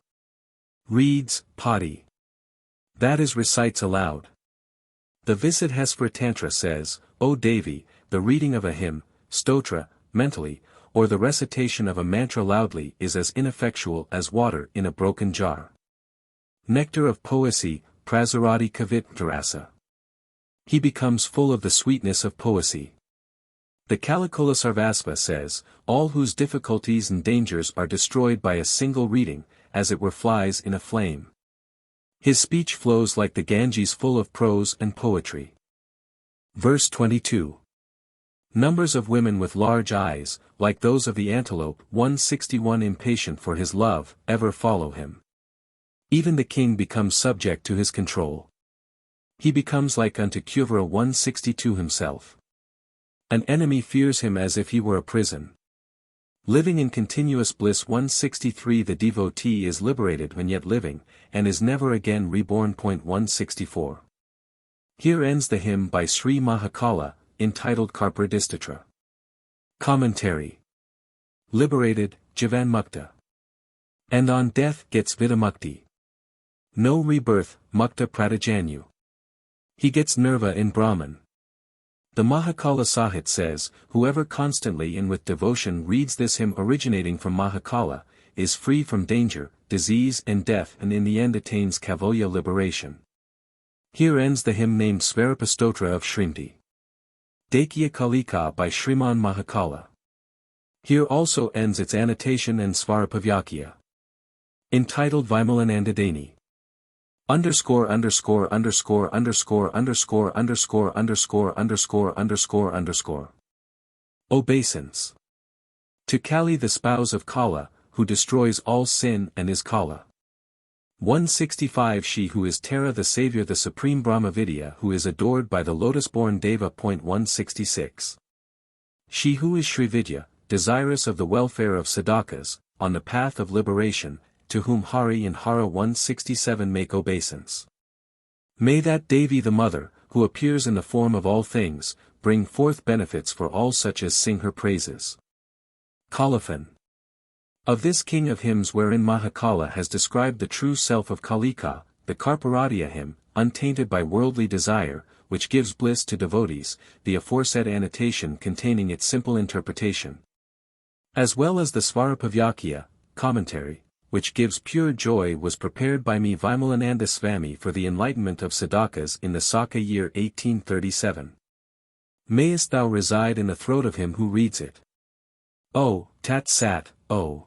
Reads, Padi. That is recites aloud. The Visadhesvara Tantra says, O Devi, the reading of a hymn, stotra, mentally, or the recitation of a mantra loudly is as ineffectual as water in a broken jar. Nectar of poesy, Prasaradi Kavittarasa. He becomes full of the sweetness of poesy. The Kalakula Sarvasva says, all whose difficulties and dangers are destroyed by a single reading, as it were flies in a flame. His speech flows like the Ganges full of prose and poetry. Verse 22. Numbers of women with large eyes, like those of the antelope 161 impatient for his love, ever follow him. Even the king becomes subject to his control. He becomes like unto Kuvara 162 himself. An enemy fears him as if he were a prison. Living in continuous bliss 163 The devotee is liberated when yet living, and is never again reborn. 164. Here ends the hymn by Sri Mahakala, entitled Karpuradi Stotra. Commentary. Liberated, Jivanmukta. And on death gets Vidamukti. No rebirth, Mukta Pratajanyu. He gets Nirva in Brahman. The Mahakala Sahit says, whoever constantly and with devotion reads this hymn originating from Mahakala, is free from danger, disease and death and in the end attains Kaivalya liberation. Here ends the hymn named Svarapa Stotra of Srimati Dakya Kalika by Sriman Mahakala. Here also ends its annotation and Svarapavyakhya. Entitled Vimalananda Swami. Underscore. Obeisance. To Kali the spouse of Kala, who destroys all sin and is Kala. 165 She who is Tara the Saviour the Supreme Brahmavidya who is adored by the lotus-born Deva. 166. She who is Srividya, desirous of the welfare of sadhakas, on the path of liberation, to whom Hari and Hara 167 make obeisance. May that Devi the Mother, who appears in the form of all things, bring forth benefits for all such as sing her praises. Colophon. Of this king of hymns wherein Mahakala has described the true self of Kalika, the Karpuradiya hymn, untainted by worldly desire, which gives bliss to devotees, the aforesaid annotation containing its simple interpretation. As well as the Svarapavyakhya, commentary, which gives pure joy was prepared by me Vimalananda Swami for the enlightenment of sadhakas in the Saka year 1837. Mayest thou reside in the throat of him who reads it. O, Tat Sat, O.